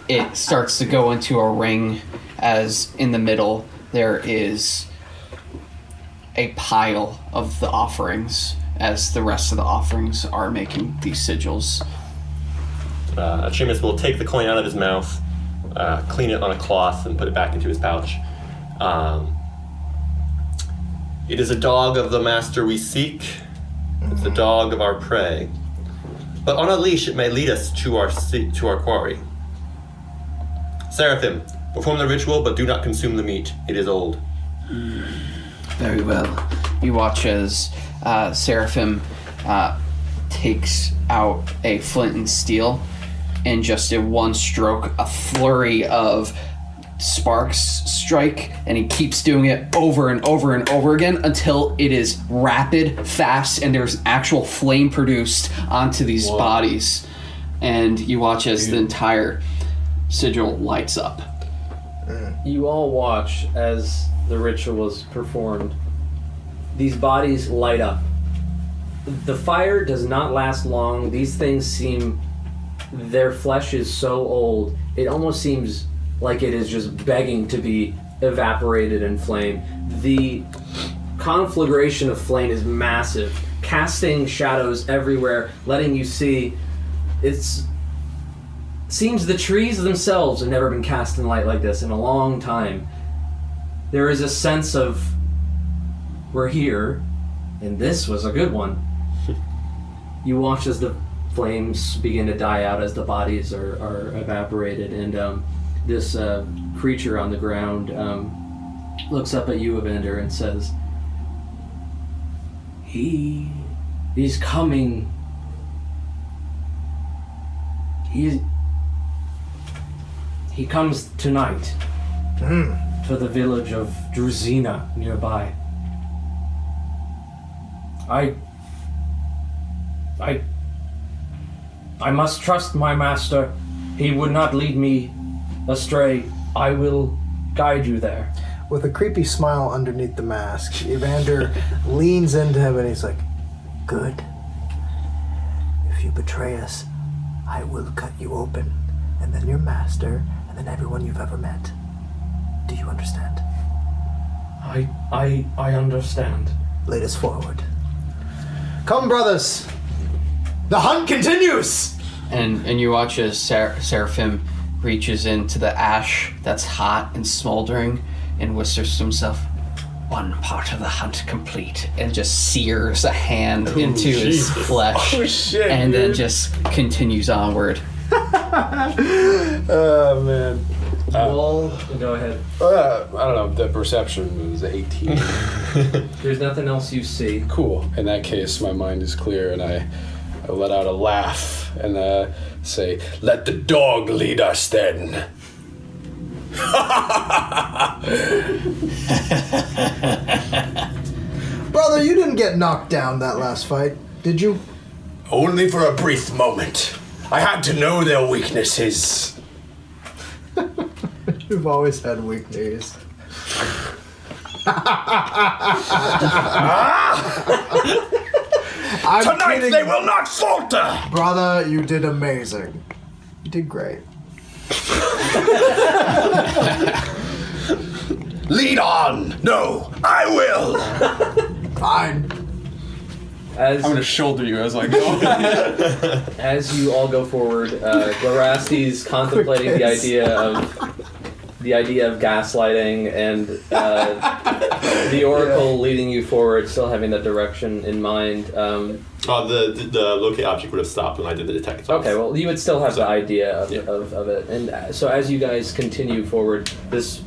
it starts to go into a ring, as in the middle there is a pile of the offerings, as the rest of the offerings are making these sigils. Atremus will take the coin out of his mouth, clean it on a cloth, and put it back into his pouch. It is a dog of the master we seek. It's a dog of our prey. But on a leash, it may lead us to our quarry. Seraphim, perform the ritual, but do not consume the meat. It is old. Very well. You watch as Seraphim takes out a flint and steel, and just in one stroke, a flurry of sparks strike, and he keeps doing it over and over and over again until it is rapid, fast, and there's actual flame produced onto these bodies. And you watch as the entire sigil lights up. You all watch as the ritual is performed. These bodies light up. The fire does not last long. These things seem... Their flesh is so old, it almost seems like it is just begging to be evaporated in flame. The conflagration of flame is massive, casting shadows everywhere, letting you see seems the trees themselves have never been cast in light like this in a long time. There is a sense of, we're here, and this was a good one. You watch as the flames begin to die out as the bodies are evaporated, and this creature on the ground looks up at you, Evander, and says, He's coming. He comes tonight to the village of Druzina nearby. I must trust my master. He would not lead me astray. I will guide you there. With a creepy smile underneath the mask, Evander leans into him and he's like, "Good. If you betray us, I will cut you open, and then your master, and then everyone you've ever met. Do you understand?" I understand. Lead us forward. Come, brothers. The hunt continues! And you watch as Seraphim reaches into the ash that's hot and smoldering and whispers to himself, "One part of the hunt complete," and just sears a hand into his flesh. Oh, shit, and dude. then just continues onward. Oh, man. Well, go ahead. I don't know. The perception was 18. There's nothing else you see. Cool. In that case, my mind is clear, and I let out a laugh and say, "Let the dog lead us then." Brother, you didn't get knocked down that last fight, did you? Only for a brief moment. I had to know their weaknesses. You've always had weak knees. Tonight they will not falter! Brother, you did amazing. You did great. Lead on! No, I will! Fine. I'm gonna shoulder you as I go. As you all go forward, Glarasti's contemplating the idea of gaslighting, and the Oracle leading you forward, still having that direction in mind. The locate object would have stopped when I did the detect. Okay, well, you would still have the idea of it. And so as you guys continue forward, this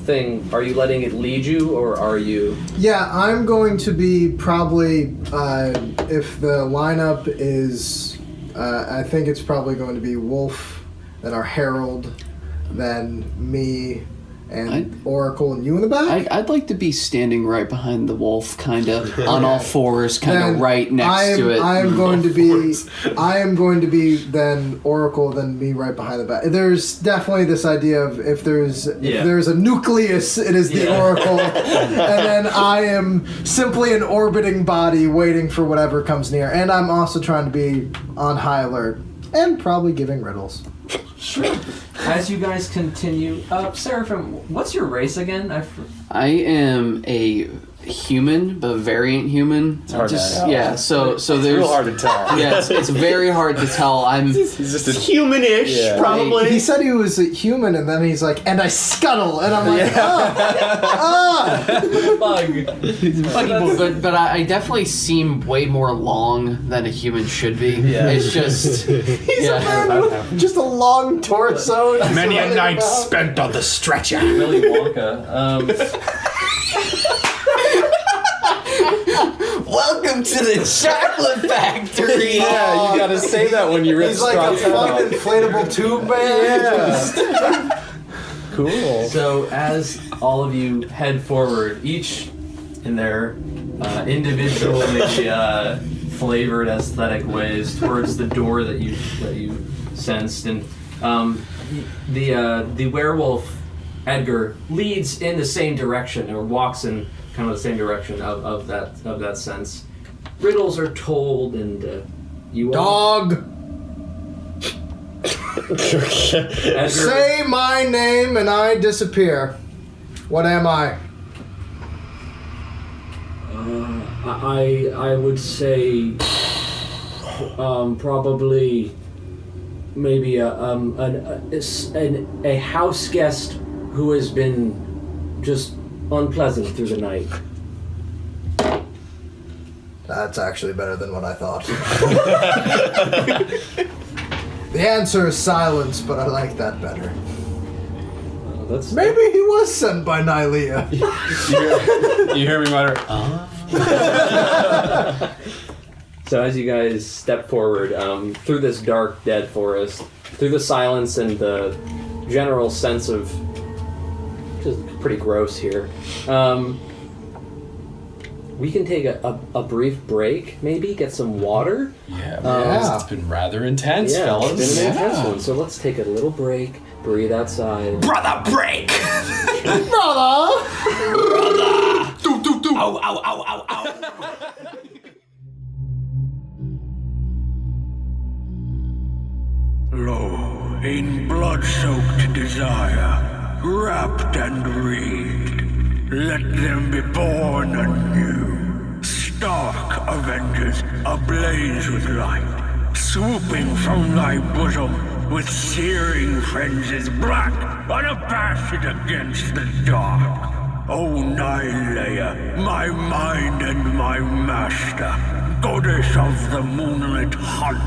thing, are you letting it lead you, or are you... Yeah, I'm going to be probably, if the lineup is, I think it's probably going to be Wolf, then our Herald, then me, and Oracle, and you in the back? I'd like to be standing right behind the wolf, kind of on all fours, kind of right next to it. I am going to be then Oracle, then me right behind the back. There's definitely this idea of if there's a nucleus, it is the Oracle, and then I am simply an orbiting body waiting for whatever comes near. And I'm also trying to be on high alert and probably giving riddles. Sure. As you guys continue, Seraphim, what's your race again? I am a human, but variant human. It's hard to tell. Yeah, so there's real hard to tell. Yeah, it's very hard to tell. He's just a human-ish, probably. He said he was a human, and then he's like, "And I scuttle," and I'm like, But I definitely seem way more long than a human should be. Yeah. It's just he's a man with just a long torso. Many a night spent on the stretcher. Willy Wonka. Welcome to the chocolate factory. Yeah, you gotta say that when you rip He's like a fun inflatable tube man. Yeah. Cool. So as all of you head forward, each in their individually flavored aesthetic ways towards the door that you sensed, and the werewolf Edgar leads in the same direction, or walks in kind of the same direction of that sense. Riddles are told, and you Dog. Say my name and I disappear. What am I? I would say probably maybe a house guest who has been just unpleasant through the night. That's actually better than what I thought. The answer is silence, but I like that better. Maybe he was sent by Nylea. You hear me mutter, So as you guys step forward through this dark, dead forest, through the silence and the general sense of just pretty gross here. We can take a brief break, maybe get some water. Yeah, it's been rather intense, fellas. It's been an intense one. So let's take a little break, breathe outside. Brother, break! Brother! Do, do, do! Ow, ow, ow, ow, ow! Lo, in blood-soaked desire, wrapped and wreathed, let them be born anew. Stark avengers, ablaze with light, swooping from thy bosom with searing frenzies black, unabashed against the dark. O Nylea, my mind and my master, goddess of the moonlit hunt,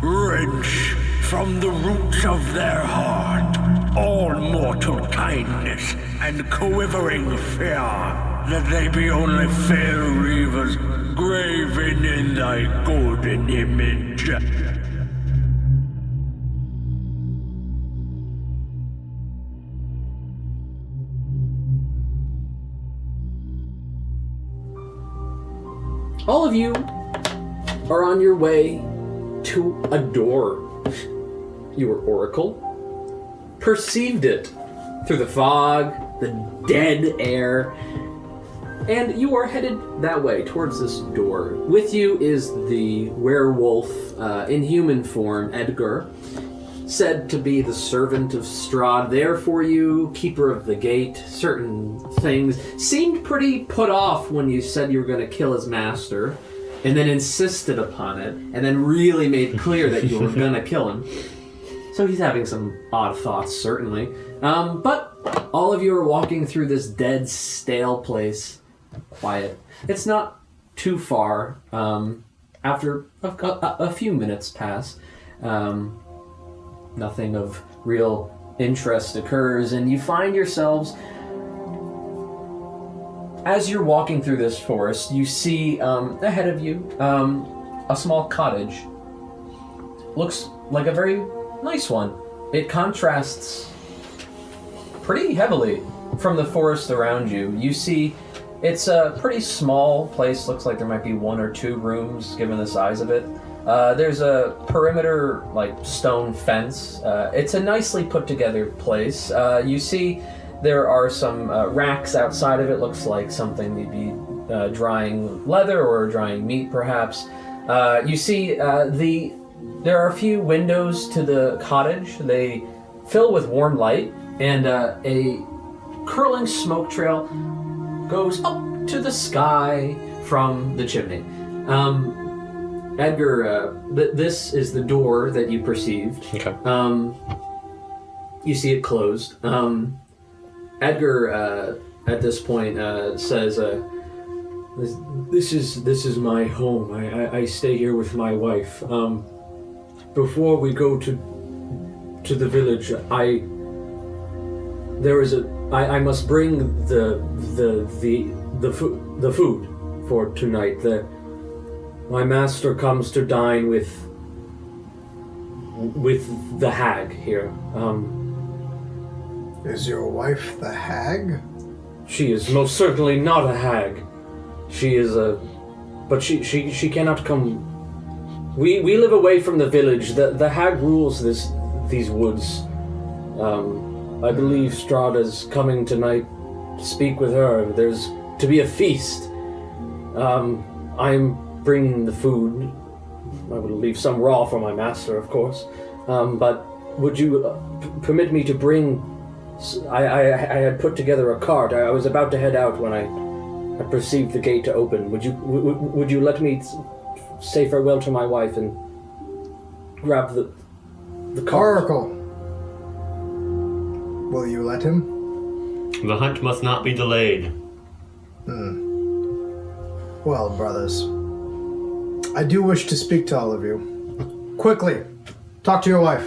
wrench from the roots of their heart all mortal kindness and quivering fear, that they be only fair reavers graven in thy golden image. All of you are on your way to a door. Your oracle perceived it through the fog, the dead air, and you are headed that way, towards this door. With you is the werewolf in human form, 𝐎𝐑, said to be the servant of Strahd, there for you, keeper of the gate, certain things. Seemed pretty put off when you said you were going to kill his master, and then insisted upon it, and then really made clear that you were going to kill him. So he's having some odd thoughts, certainly. But all of you are walking through this dead, stale place. Quiet. It's not too far. After a few minutes pass, nothing of real interest occurs, and you find yourselves, as you're walking through this forest, you see ahead of you a small cottage. Looks like a very nice one. It contrasts pretty heavily from the forest around you. You see it's a pretty small place. Looks like there might be 1 or 2 rooms given the size of it. There's a perimeter, like, stone fence. It's a nicely put together place. You see there are some racks outside of it. Looks like something maybe drying leather or drying meat, perhaps. You see there are a few windows to the cottage. They fill with warm light, and a curling smoke trail goes up to the sky from the chimney. 𝐎𝐑, this is the door that you perceived. Okay. You see it closed. 𝐎𝐑, at this point, says, "This is my home. I stay here with my wife. Before we go to the village, I must bring the food for tonight. My master comes to dine with the hag here. Is your wife the hag? She is most certainly not a hag. She is but she cannot come. We live away from the village. The hag rules these woods. I believe Strahd is coming tonight to speak with her. There's to be a feast. I'm bringing the food. I would leave some raw for my master, of course. But would you permit me to bring... I had put together a cart. I was about to head out when I perceived the gate to open. Would you let me say farewell to my wife and grab the cart? Oracle, will you let him? The hunt must not be delayed. Well, brothers, I do wish to speak to all of you. Quickly, talk to your wife.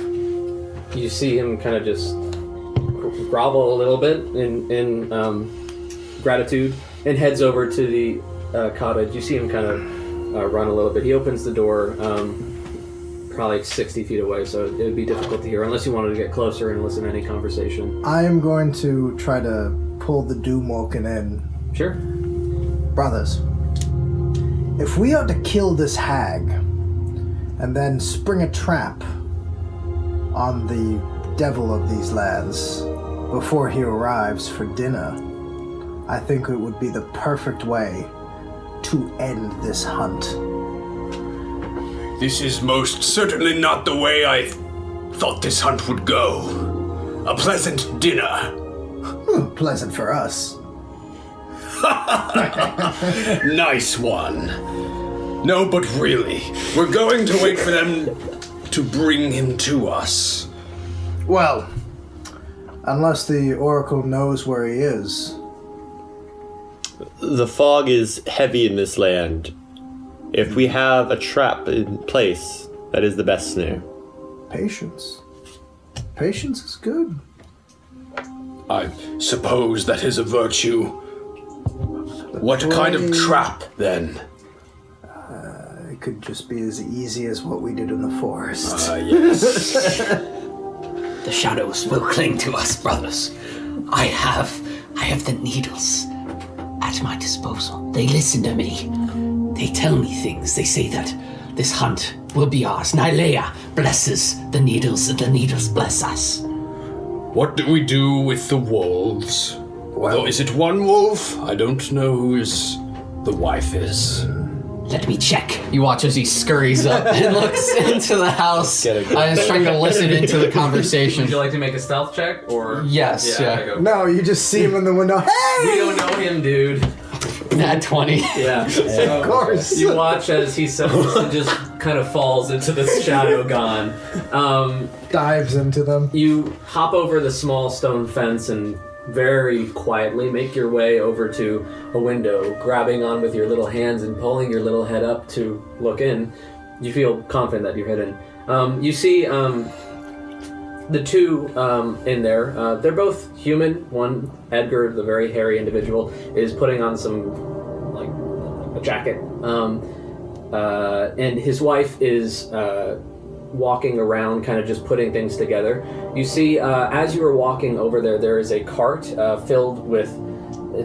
You see him kind of just grovel a little bit in gratitude and heads over to the cottage. You see him kind of run a little bit. He opens the door. probably 60 feet away, so it would be difficult to hear unless you wanted to get closer and listen to any conversation. I am going to try to pull the Doomwoken in. Sure. Brothers, if we are to kill this hag and then spring a trap on the devil of these lands before he arrives for dinner, I think it would be the perfect way to end this hunt. This is most certainly not the way I thought this hunt would go. A pleasant dinner. Pleasant for us. Nice one. No, but really, we're going to wait for them to bring him to us. Well, unless the Oracle knows where he is. The fog is heavy in this land. If we have a trap in place, that is the best snare. Patience. Patience is good. I suppose that is a virtue. What kind of trap, then? It could just be as easy as what we did in the forest. Yes. The shadows will cling to us, brothers. I have the needles at my disposal. They listen to me. They tell me things. They say that this hunt will be ours. Nylea blesses the needles, and the needles bless us. What do we do with the wolves? Although, is it one wolf? I don't know who the wife is. Let me check. You watch as he scurries up and looks into the house. I was trying to listen into the conversation. Would you like to make a stealth check, or? Yes, yeah. Go. No, you just see him in the window. Hey! We don't know him, dude. Nat 20. Yeah. So, of course. You watch as he just kind of falls into the shadow gone. Dives into them. You hop over the small stone fence and very quietly make your way over to a window, grabbing on with your little hands and pulling your little head up to look in. You feel confident that you're hidden. You see the two in there. They're both human. One, Edgar, the very hairy individual, is putting on some, like, a jacket. And his wife is walking around, kind of just putting things together. You see, as you were walking over there is a cart filled with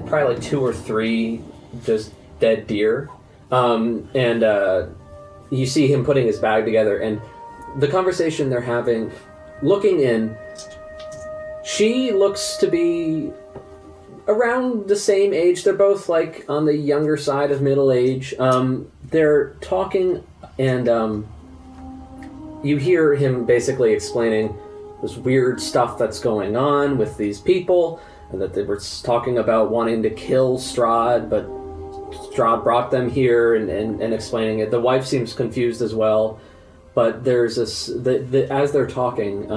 probably like 2 or 3 just dead deer. And you see him putting his bag together, and the conversation they're having, looking in, she looks to be around the same age. They're both like on the younger side of middle age. They're talking, and you hear him basically explaining this weird stuff that's going on with these people, and that they were talking about wanting to kill Strahd, but Strahd brought them here, and explaining it. The wife seems confused as well, but there's this, as they're talking,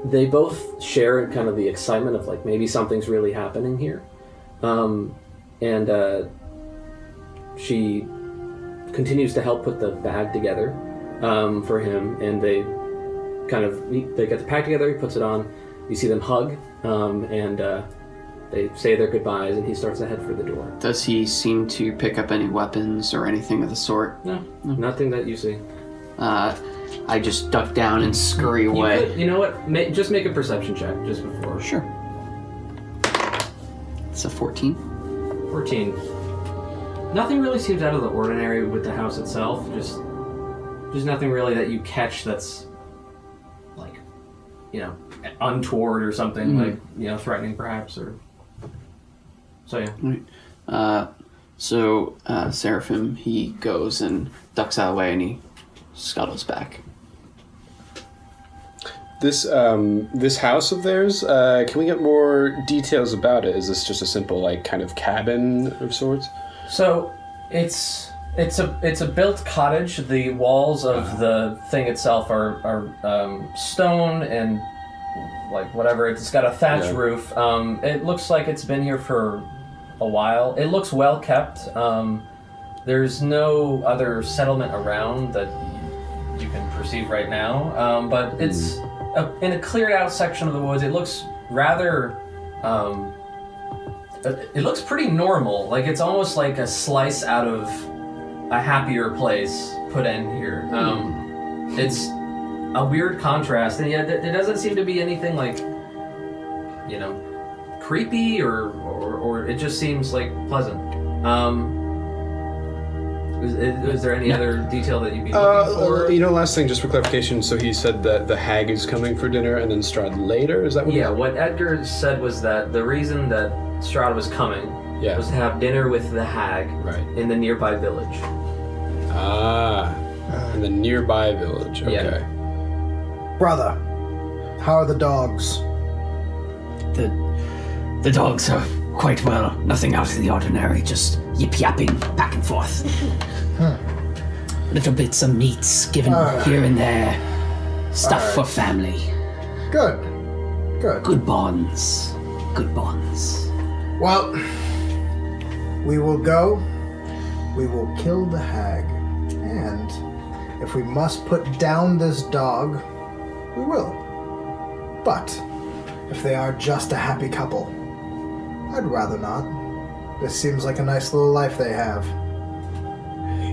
they both share kind of the excitement of like maybe something's really happening here. And she continues to help put the bag together for him, and they get the pack together, he puts it on, you see them hug, and they say their goodbyes, and he starts to head for the door. Does he seem to pick up any weapons or anything of the sort? No, nothing that you see. I just duck down and scurry away. You know what? Just make a perception check just before. Sure. It's a 14. 14. Nothing really seems out of the ordinary with the house itself. Just nothing really that you catch that's like, untoward or something, like, threatening perhaps, or so yeah. Right. So Seraphim, he goes and ducks out of the way, and he scuttles back. This house of theirs, can we get more details about it? Is this just a simple, like, kind of cabin of sorts? So it's a built cottage. The walls of the thing itself are stone and like whatever. It's got a thatch roof. It looks like it's been here for a while. It looks well kept. There's no other settlement around that you can perceive right now, but it's in a cleared out section of the woods. It looks rather it looks pretty normal. Like it's almost like a slice out of a happier place put in here. It's a weird contrast, and yet there doesn't seem to be anything like, creepy or it just seems like pleasant. Is there any other detail that you'd be looking for? Last thing, just for clarification, so he said that the hag is coming for dinner and then Strahd later? Is that what? Yeah, what Edgar said was that the reason that Strahd was coming was to have dinner with the hag in the nearby village. In the nearby village, okay. Yeah. Brother, how are the dogs? The dogs are quite well. Nothing out of the ordinary, just yip-yapping back and forth. Little bits of meats given here and there. Stuff for family. Good. Good bonds. Well, we will go. We will kill the hag. And if we must put down this dog, we will. But if they are just a happy couple, I'd rather not. This seems like a nice little life they have.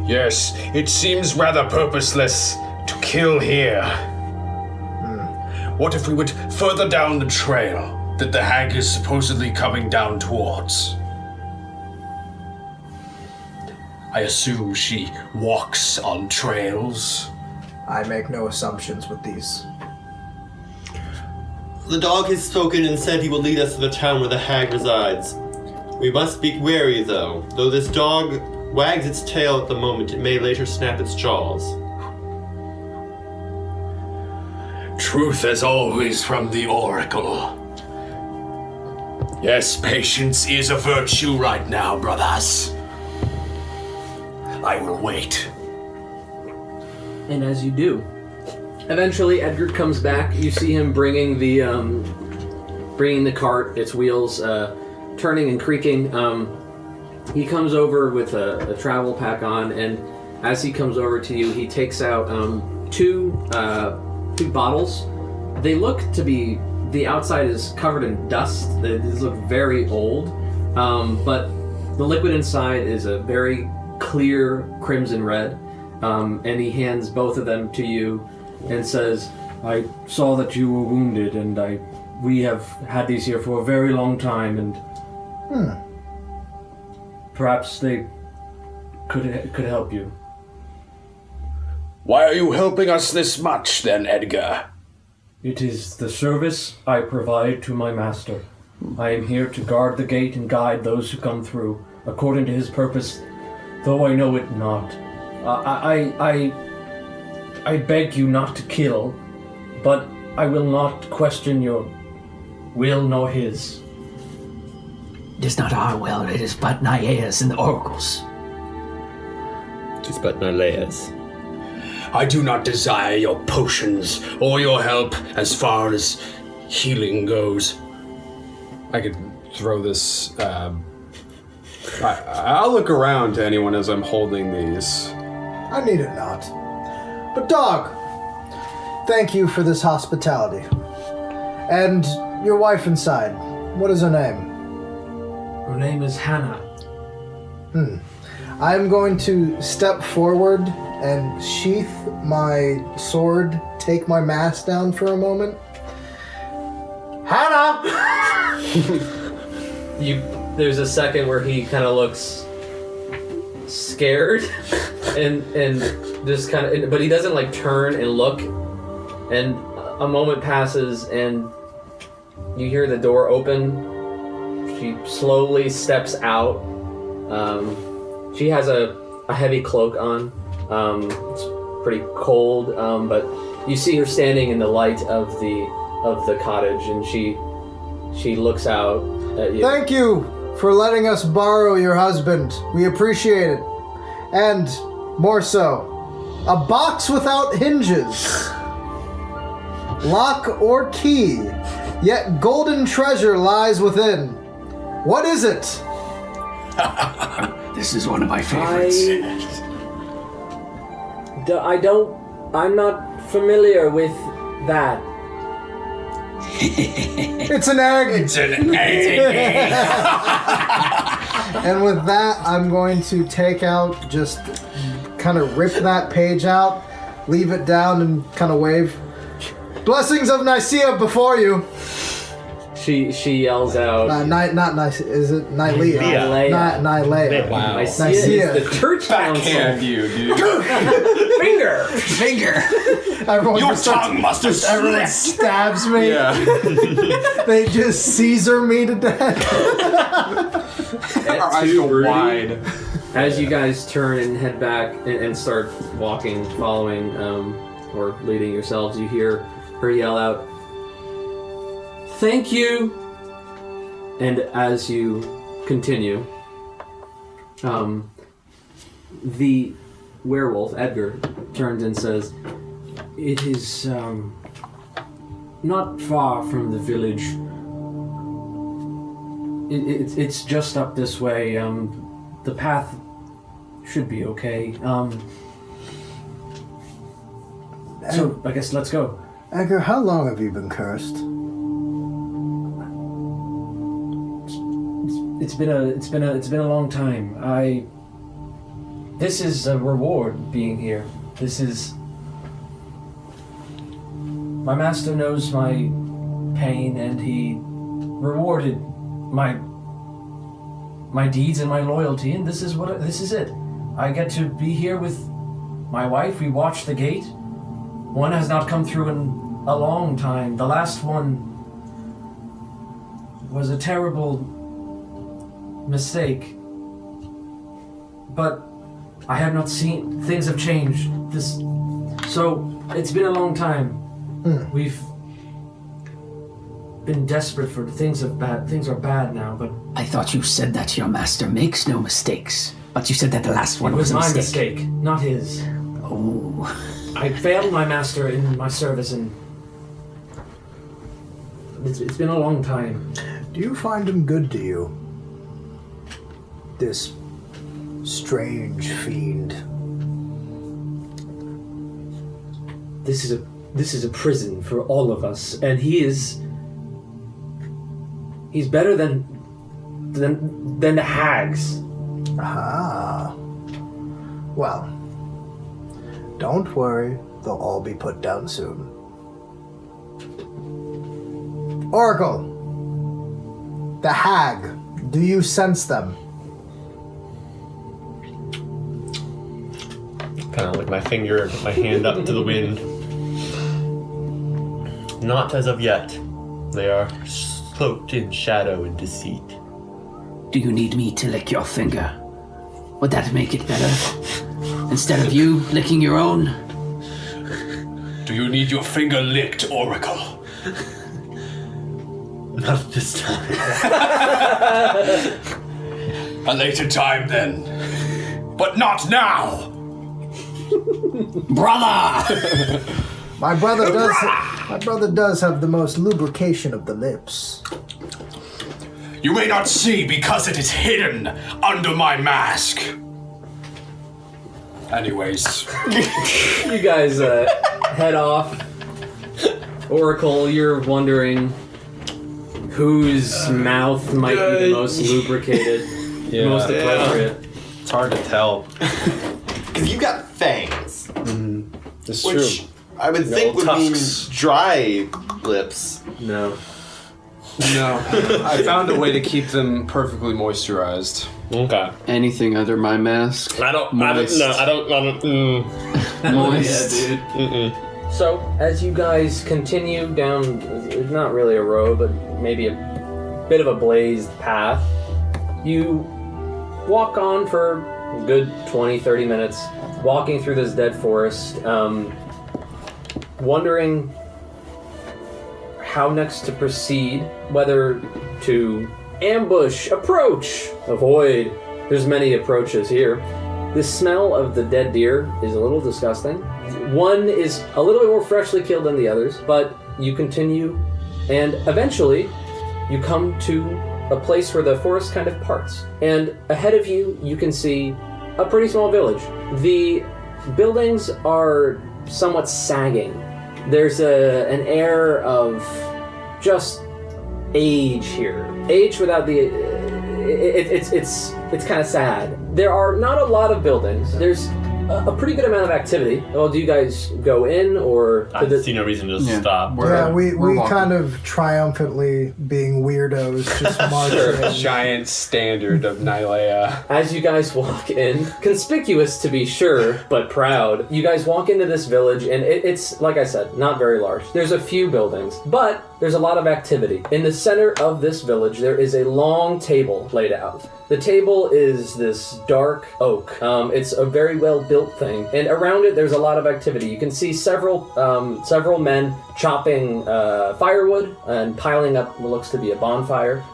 Yes, it seems rather purposeless to kill here. What if we went further down the trail that the hag is supposedly coming down towards? I assume she walks on trails. I make no assumptions with these. The dog has spoken and said he will lead us to the town where the hag resides. We must be wary, though. Though this dog wags its tail at the moment, it may later snap its jaws. Truth as always from the Oracle. Yes, patience is a virtue right now, brothers. I will wait. And as you do, eventually Edgar comes back. You see him bringing the cart, its wheels turning and creaking. He comes over with a travel pack on, and as he comes over to you, he takes out two bottles. They look to be, the outside is covered in dust. These look very old, but the liquid inside is a very clear crimson red, and he hands both of them to you and says, I saw that you were wounded, and we have had these here for a very long time, and perhaps they could help you. Why are you helping us this much, then, Edgar? It is the service I provide to my master. I am here to guard the gate and guide those who come through, according to his purpose, though I know it not. I beg you not to kill, but I will not question your will nor his. It is not our will, it is but Nylea's and the Oracle's. It is but Nylea's. I do not desire your potions or your help as far as healing goes. I could throw this. I'll look around to anyone as I'm holding these. I need it not. But dog, thank you for this hospitality. And your wife inside, what is her name? Her name is Hannah. I'm going to step forward and sheath my sword, take my mask down for a moment. Hannah! There's a second where he kind of looks scared, and just kind of, but he doesn't like turn and look. And a moment passes, and you hear the door open. She slowly steps out. She has a heavy cloak on. It's pretty cold, but you see her standing in the light of the cottage, and she looks out at you. Thank you for letting us borrow your husband. We appreciate it. And more so, a box without hinges, lock or key, yet golden treasure lies within. What is it? This is one of my favorites. I'm not familiar with that. It's an egg! It's an egg! And with that, I'm going to take out, just kind of rip that page out, leave it down and kind of wave. Blessings of Nicaea before you. She yells out. Not Nicaea. Is it Nylea? Nylea. Wow. Nicaea Nicaea. is the church Backhand council. you, dude. Finger. Everyone Your just starts- tongue must have Everyone slipped. stabs me. Yeah. They just Caesar me to death. Our eyes go wide. As you guys turn and head back and start walking, following, or leading yourselves, you hear her yell out, "Thank you!" And as you continue, the werewolf, Edgar, turns and says, "It is not far from the village. It's just up this way. The path should be okay. So I guess let's go." Edgar, how long have you been cursed? It's been a long time. This is a reward being here. This is. My master knows my pain, and he rewarded my deeds and my loyalty, and this is it. I get to be here with my wife. We watch the gate. One has not come through in a long time. The last one was a terrible mistake. But I have not seen, things have changed. So it's been a long time. We've been desperate for things are bad now, but I thought you said that your master makes no mistakes. But you said that the last one it was a my mistake. mistake, not his. Oh. I failed my master in my service, and it's been a long time. Do you find him good to you? This strange fiend. This is a prison for all of us, and he's better than the hags. Ah. Well, don't worry. They'll all be put down soon. Oracle. The hag. Do you sense them? Kind of like my hand up to the wind. Not as of yet. They are cloaked in shadow and deceit. Do you need me to lick your finger? Would that make it better? Instead of you licking your own? Do you need your finger licked, Oracle? Not this time. A later time, then. But not now! Brother! My brother does have the most lubrication of the lips. You may not see because it is hidden under my mask. Anyways. You guys head off. Oracle, you're wondering whose mouth might be the most lubricated, most appropriate. It's hard to tell. Because you got fangs. It's Which true. I would think would tusks. mean dry lips. No. No. I found a way to keep them perfectly moisturized. Okay. Anything under my mask? I don't. Moist. Yeah, dude. So, as you guys continue down, not really a road, but maybe a bit of a blazed path, you walk on for a good 20-30 minutes, walking through this dead forest, wondering how next to proceed, whether to ambush, approach, avoid. There's many approaches here. The smell of the dead deer is a little disgusting. One is a little bit more freshly killed than the others, but you continue, and eventually you come to a place where the forest kind of parts. And ahead of you, you can see a pretty small village. The buildings are somewhat sagging. There's an air of just age here. Age without the... It's kind of sad. There are not a lot of buildings. There's a pretty good amount of activity. Well, do you guys go in, or... I see no reason to stop. We kind of triumphantly, being weirdos, just march in. Giant standard of Nylea. As you guys walk in, conspicuous to be sure, but proud, you guys walk into this village, and it's, like I said, not very large. There's a few buildings, but there's a lot of activity. In the center of this village, there is a long table laid out. The table is this dark oak. It's a very well-built thing, and around it, there's a lot of activity. You can see several men chopping firewood and piling up what looks to be a bonfire.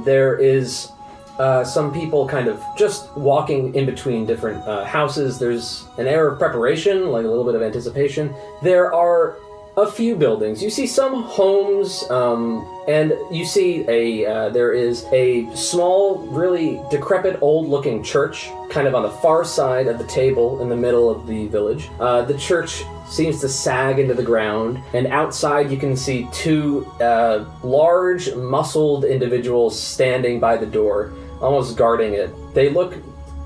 There is some people kind of just walking in between different houses. There's an air of preparation, like a little bit of anticipation. There are a few buildings. You see some homes, and you see there is a small, really decrepit, old-looking church, kind of on the far side of the table in the middle of the village. The church seems to sag into the ground, and outside you can see two large, muscled individuals standing by the door, almost guarding it. They look,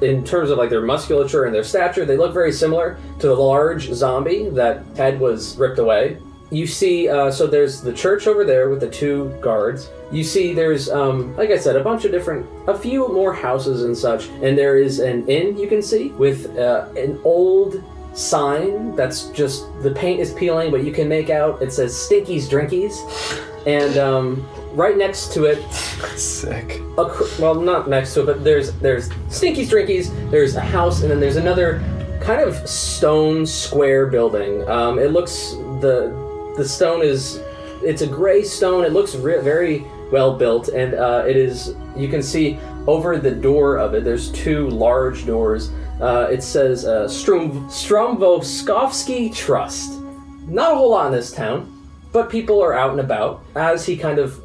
in terms of like their musculature and their stature, they look very similar to the large zombie that head was ripped away. You see, so there's the church over there with the two guards. You see there's, like I said, a few more houses and such, and there is an inn you can see with an old sign that's just, the paint is peeling, but you can make out, it says Stinky's Drinkies, and right next to it, sick. Well, not next to it, but there's Stinky's Drinkies, there's a house, and then there's another kind of stone square building. It looks, the stone is, it's a gray stone, it looks very well built, and it is, you can see over the door of it, there's two large doors. It says Stromvoskovsky Trust. Not a whole lot in this town, but people are out and about. As he kind of,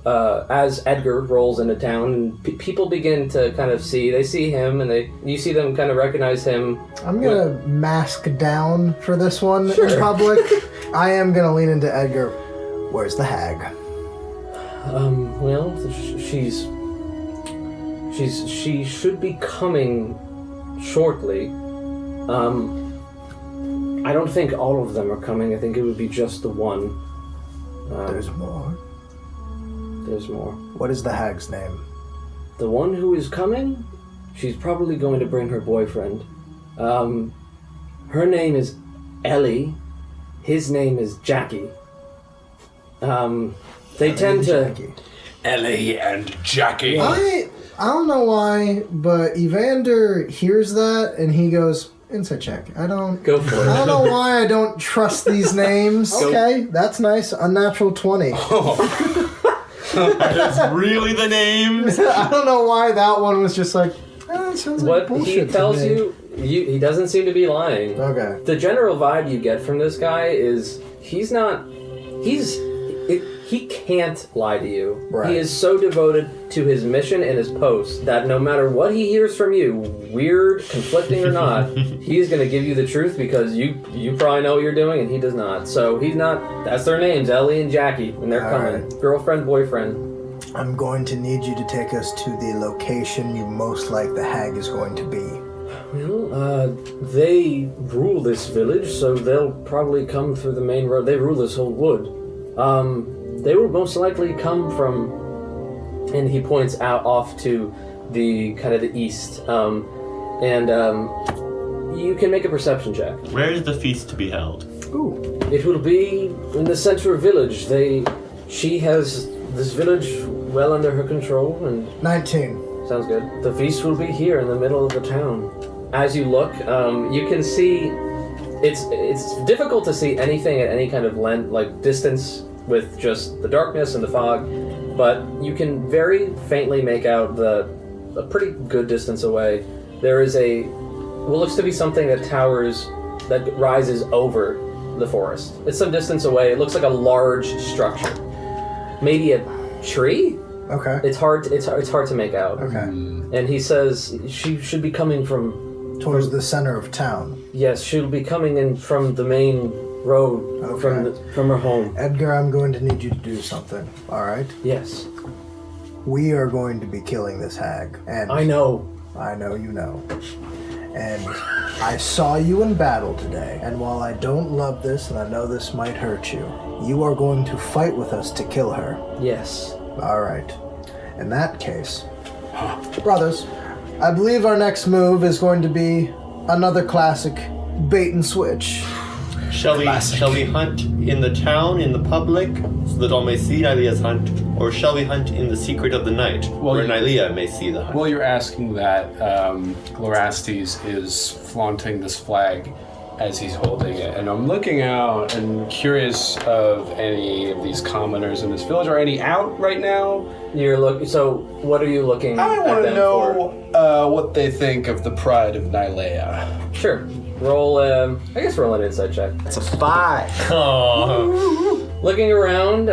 as Edgar rolls into town, and people begin to kind of they see him, and you see them kind of recognize him. I'm gonna mask down for this one Sure. in public. I am gonna lean into Edgar. Where's the hag? Well, she should be coming shortly. I don't think all of them are coming. I think it would be just the one. There's more. There's more. What is the hag's name? The one who is coming? She's probably going to bring her boyfriend. Her name is Ellie. His name is Jackie. They tend to... Jackie. Ellie and Jackie. I don't know why, but Evander hears that and he goes, insight check. Go for it. I don't know why I don't trust these names. Okay, that's nice. Unnatural 20. That's really the names? I don't know why that one was just like, that sounds like What bullshit he tells to me. he doesn't seem to be lying. Okay. The general vibe you get from this guy is he can't lie to you. Right. He is so devoted to his mission and his post that no matter what he hears from you, weird, conflicting or not, he's going to give you the truth because you probably know what you're doing and he does not. So he's not, that's their names, Ellie and Jackie, and they're coming. Right. Girlfriend, boyfriend. I'm going to need you to take us to the location you most like the hag is going to be. Well, they rule this village, so they'll probably come through the main road. They rule this whole wood. They will most likely come from, and he points out off to the kind of the east. You can make a perception check. Where is the feast to be held? Ooh. It will be in the center village. She has this village well under her control, and 19. sounds good. The feast will be here in the middle of the town. As you look, you can see. It's difficult to see anything at any kind of distance with just the darkness and the fog, but you can very faintly make out a pretty good distance away. There is what looks to be something that rises over the forest. It's some distance away. It looks like a large structure, maybe a tree. Okay. It's hard to make out. Okay. And he says she should be coming Towards the center of town. Yes, she'll be coming in from the main road, Okay. from her home. Edgar, I'm going to need you to do something, alright? Yes. We are going to be killing this hag. And I know. I know you know. And I saw you in battle today, and while I don't love this and I know this might hurt you, you are going to fight with us to kill her. Yes. All right. In that case, brothers, I believe our next move is going to be another classic bait and switch. Shall we hunt in the town, in the public, so that all may see Nylea's hunt, or shall we hunt in the secret of the night, where Nylea may see the hunt? While you're asking that, Glorastes is flaunting this flag as he's holding it, and I'm looking out and curious of any of these commoners in this village. Are any out right now? You're looking. So, what are you looking? I want to them know what they think of the pride of Nylea. for? Sure. Roll. I guess roll an insight check. It's a 5. Oh. Looking around,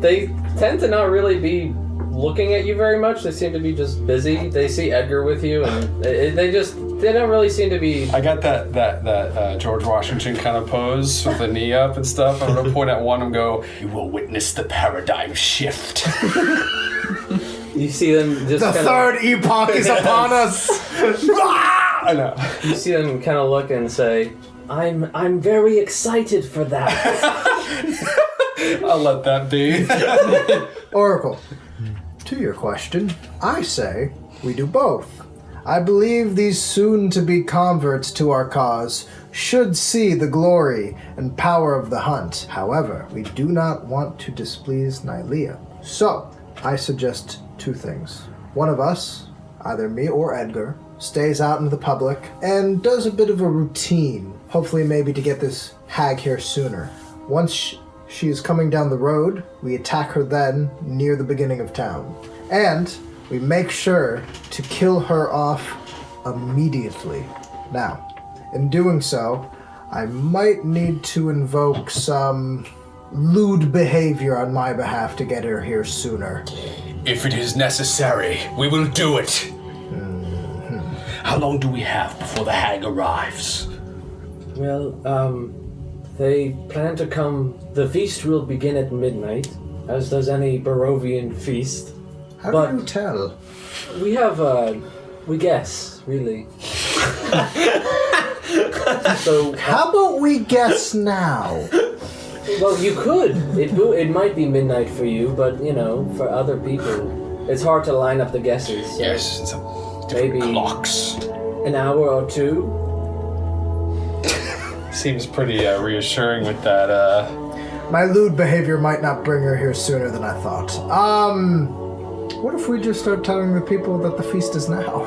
they tend to not really be looking at you very much. They seem to be just busy. They see Edgar with you, and they don't really seem to be. I got that George Washington kind of pose with the knee up and stuff. I'm gonna point at one and go, "You will witness the paradigm shift." You see them just. The third epoch is upon us. I know. You see them kind of look and say, "I'm very excited for that." I'll let that be. Oracle, to your question, I say we do both. I believe these soon-to-be converts to our cause should see the glory and power of the hunt. However, we do not want to displease Nylea. So, I suggest 2 things. One of us, either me or Edgar, stays out into the public and does a bit of a routine, hopefully maybe to get this hag here sooner. Once she is coming down the road, we attack her then near the beginning of town. And we make sure to kill her off immediately. Now, in doing so, I might need to invoke some lewd behavior on my behalf to get her here sooner. If it is necessary, we will do it. How long do we have before the hag arrives? Well, they plan to come. The feast will begin at midnight, as does any Barovian feast. How But- do you tell? We have, we guess, really. So, How about we guess now? well, you could. It might be midnight for you, but, you know, for other people, it's hard to line up the guesses. So Yes, it's different Maybe- clocks. An hour or 2. Seems pretty reassuring with that. My lewd behavior might not bring her here sooner than I thought. What if we just start telling the people that the feast is now?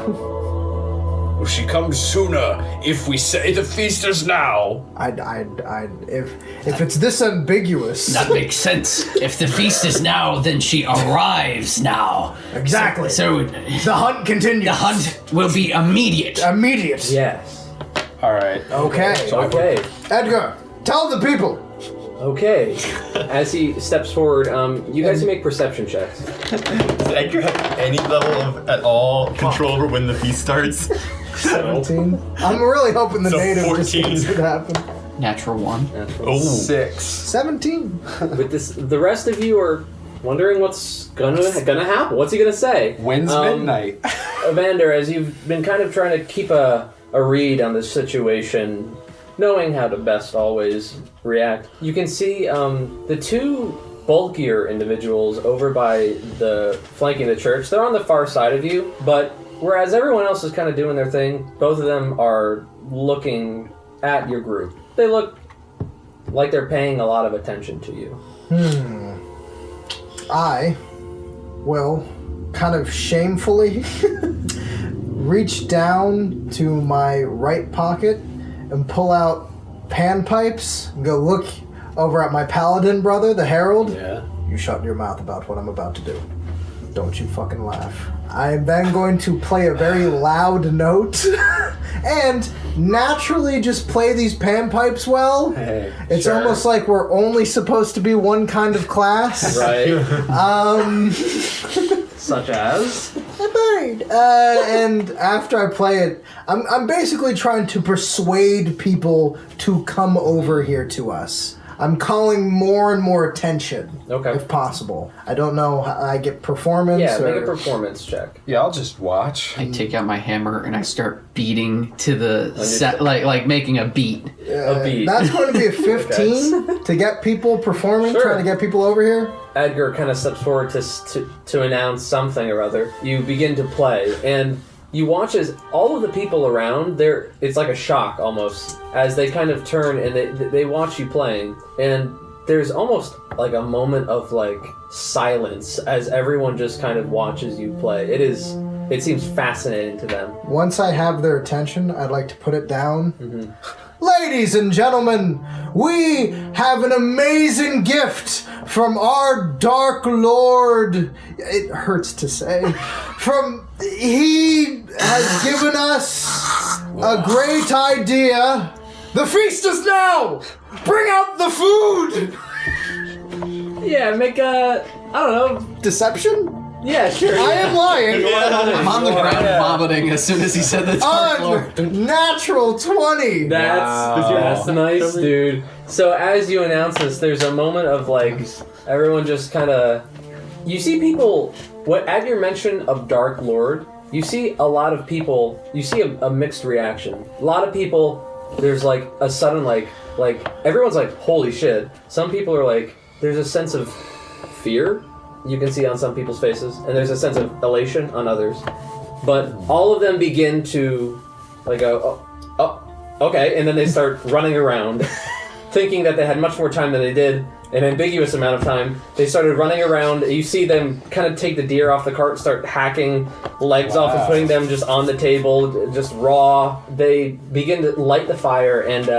Well, she comes sooner if we say the feast is now. If it's this ambiguous. That makes sense. If the feast is now, then she arrives now. Exactly. So The hunt continues. the hunt will be immediate. Immediate. Yes. All right. Okay. Okay. Edgar, tell the people. Okay. As he steps forward, you guys can make perception checks. Does Edgar have any level of at all control over when the feast starts? 17. I'm really hoping the So native 14. just gets it happen. Natural 1. Oh. 6. 17. With this, the rest of you are wondering what's gonna happen. What's he gonna say? When's midnight? Evander, as you've been kind of trying to keep a read on this situation, knowing how to best always react, you can see the 2 bulkier individuals over by the flanking the church. They're on the far side of you, but whereas everyone else is kind of doing their thing, both of them are looking at your group. They look like they're paying a lot of attention to you. I will kind of shamefully reach down to my right pocket and pull out panpipes and go look over at my paladin brother, the herald. Yeah. You shut your mouth about what I'm about to do. Don't you fucking laugh. I'm then going to play a very loud note and naturally just play these panpipes well. Hey, It's sure. almost like we're only supposed to be one kind of class. Right. Such as? A bird. And after I play it, I'm basically trying to persuade people to come over here to us. I'm calling more and more attention. Okay. If possible. I don't know how I get performance. Yeah, or... make a performance check. Yeah, I'll just watch. I take out my hammer and I start beating to the set, like making a beat. A beat. That's going to be a 15 to get people performing, Sure. trying to get people over here. Edgar kind of steps forward to announce something or other. You begin to play, and you watch as all of the people around, it's like a shock almost, as they kind of turn and they watch you playing, and there's almost like a moment of like silence as everyone just kind of watches you play. It seems fascinating to them. Once I have their attention, I'd like to put it down. Mm-hmm. Ladies and gentlemen, we have an amazing gift from our Dark Lord. It hurts to say. He has given us a great idea. The feast is now! Bring out the food! Yeah, make a, I don't know. Deception? Yeah, sure. I am lying. I'm on the ground vomiting as soon as he said the Dark Lord. Natural 20. That's nice, dude. So as you announce this, there's a moment of like, everyone just kind of, you see people, at your mention of Dark Lord, you see a lot of people, you see a mixed reaction. A lot of people, there's like a sudden like everyone's like, holy shit. Some people are like, there's a sense of fear you can see on some people's faces, and there's a sense of elation on others. But all of them begin to like go, oh, okay, and then they start running around, thinking that they had much more time than they did, an ambiguous amount of time. They started running around. You see them kind of take the deer off the cart, start hacking legs off and putting them just on the table, just raw. They begin to light the fire, and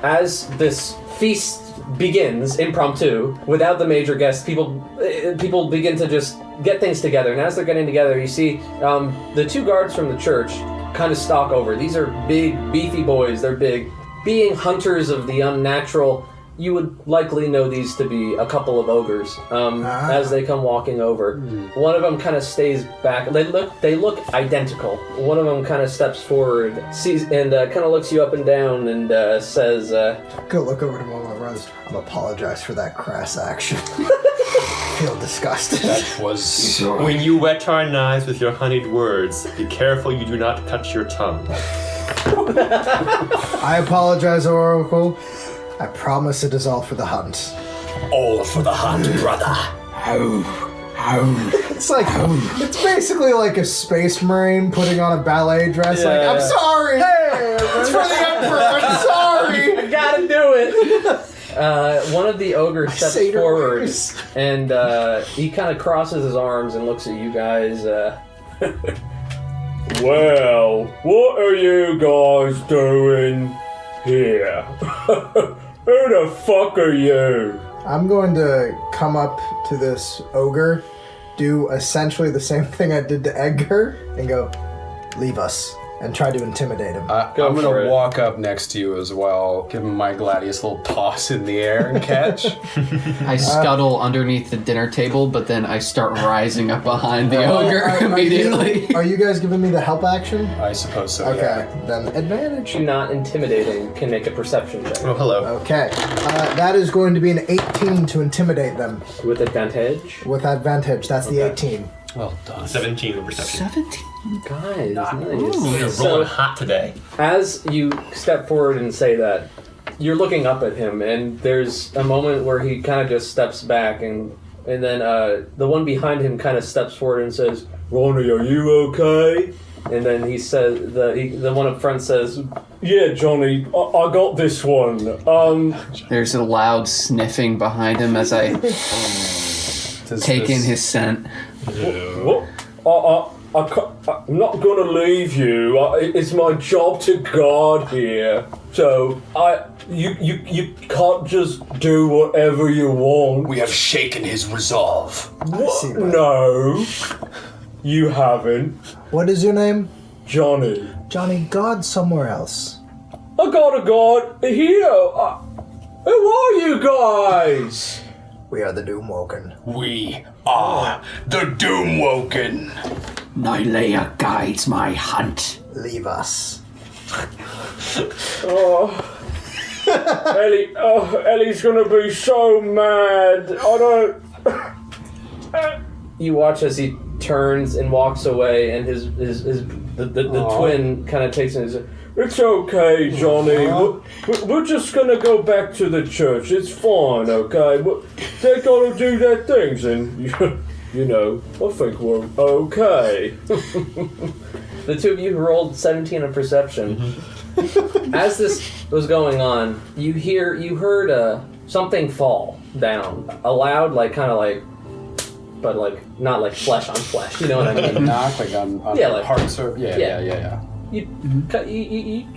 as this feast begins impromptu without the major guests, people begin to just get things together, and as they're getting together, you see the two guards from the church kind of stalk over. These are big beefy boys. They're big. Being hunters of the unnatural, you would likely know these to be a couple of ogres as they come walking over. One of them kind of stays back. They look identical. One of them kind of steps forward, sees, and kind of looks you up and down, and says, Go look over to one of my brothers. I'm apologize for that crass action. I feel disgusted. That was... When you wet our knives with your honeyed words, be careful you do not cut your tongue. I apologize, Oracle. I promise it is all for the hunt. All for the hunt, brother. It's like, it's basically like a space marine putting on a ballet dress. I'm sorry. Hey, it's for the Emperor. I'm sorry. I gotta do it. One of the ogres steps forward, and he kind of crosses his arms and looks at you guys. Well, what are you guys doing here? Who the fuck are you? I'm going to come up to this ogre, do essentially the same thing I did to Edgar, and go, leave us, and try to intimidate him. I'm going to walk up next to you as well, give him my gladius little toss in the air and catch. I scuttle underneath the dinner table, but then I start rising up behind the ogre immediately. Are you guys giving me the help action? I suppose so, Okay, then advantage. Not intimidating can make a perception check. Oh, hello. Okay, that is going to be an 18 to intimidate them. With advantage? With advantage, that's the 18. Well done. 17 with perception. 17? Guys, nice. You're rolling hot today. As you step forward and say that, you're looking up at him, and there's a moment where he kind of just steps back, and then the one behind him kind of steps forward and says, "Ronnie, are you okay?" And then he says, the one up front says, "Yeah, Johnny, I got this one." There's a loud sniffing behind him as I take in his scent. What? I'm not gonna leave you. It's my job to guard here. So you can't just do whatever you want. We have shaken his resolve. What? No, you haven't. What is your name? Johnny. Johnny, guard somewhere else. I got a guard here. Who are you guys? We are the Doomwoken. We are the Doomwoken. Nylea guides my hunt. Leave us. Ellie's gonna be so mad. I don't. You watch as he turns and walks away, and the twin kind of takes him and says, "It's okay, Johnny. We're just gonna go back to the church. It's fine, okay? They gotta do their things, and you know, I think we're okay." The two of you who rolled 17 on perception. As this was going on, you heard something fall down, a loud, but not like flesh on flesh. You know what I mean? Knock like on like hard surface. Yeah. You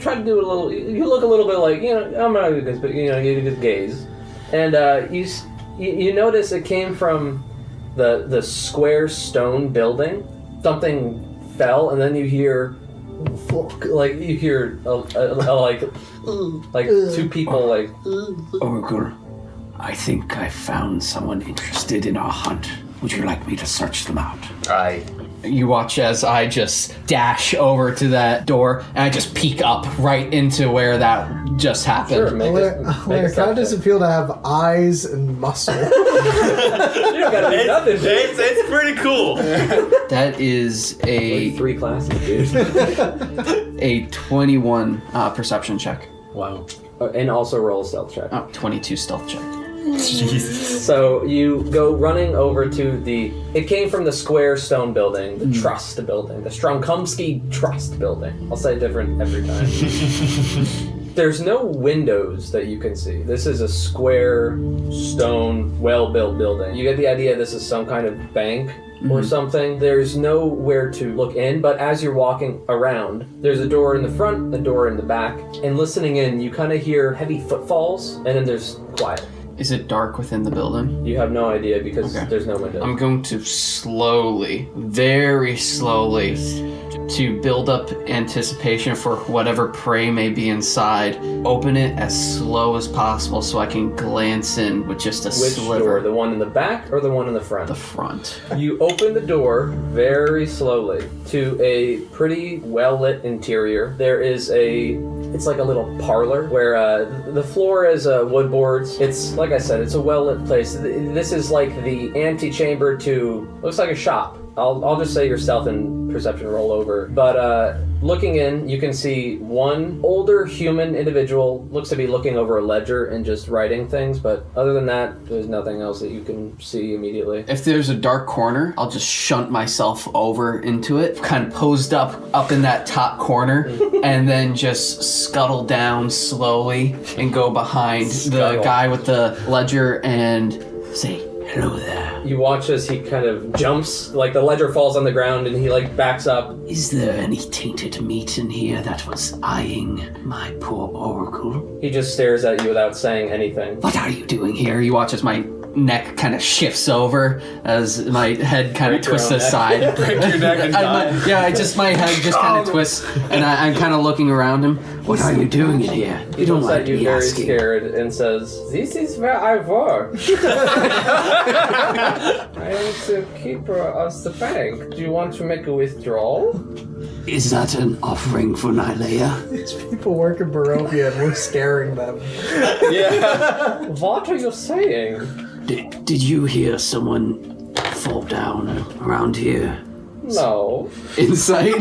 try to do a little. You look a little bit like, I'm not good, but you just gaze, and you notice it came from the square stone building. Something fell, and then you hear two people like. Oracle, I think I found someone interested in our hunt. Would you like me to search them out? You watch as I just dash over to that door, and I just peek up right into where that just happened. Sure, How does it feel to have eyes and muscle? You don't gotta do nothing. It's pretty cool. That is a 3 classes, dude. a 21 perception check. Wow. And also roll a stealth check. 22 stealth check. Jesus. So you go running over to it came from the square stone building, the Trust building, the Strongkomsky Trust building. I'll say it different every time. There's no windows that you can see. This is a square stone, well-built building. You get the idea this is some kind of bank or something. There's nowhere to look in, but as you're walking around, there's a door in the front, a door in the back, and listening in, you kind of hear heavy footfalls, and then there's quiet. Is it dark within the building? You have no idea because there's no window. I'm going to slowly, very slowly, to build up anticipation for whatever prey may be inside, open it as slow as possible so I can glance in with just a Which sliver. door? The one in the back or the one in the front? The front. You open the door very slowly to a pretty well-lit interior. There is it's like a little parlor where the floor is wood boards. It's, like I said, it's a well-lit place. This is like the antechamber to, looks like a shop. I'll just say your stealth and perception roll over. But looking in, you can see one older human individual looks to be looking over a ledger and just writing things, but other than that, there's nothing else that you can see immediately. If there's a dark corner, I'll just shunt myself over into it, kind of posed up in that top corner, and then just scuttle down slowly and go behind the guy with the ledger and say, "Hello there." You watch as he kind of jumps, like the ledger falls on the ground and he backs up. Is there any tainted meat in here that was eyeing my poor Oracle? He just stares at you without saying anything. What are you doing here? Here, you watch as my neck kind of shifts over as my head kind of twists aside. Break your neck and die. My head just kind of twists, and I'm kind of looking around him. What are you doing in here? He You don't looks like at you me very asking. scared and says, "This is where I work. I am the keeper of the bank. Do you want to make a withdrawal?" Is that an offering for Nylea? These people work in Barovia and we're scaring them. What are you saying? Did you hear someone fall down around here? No. Insight.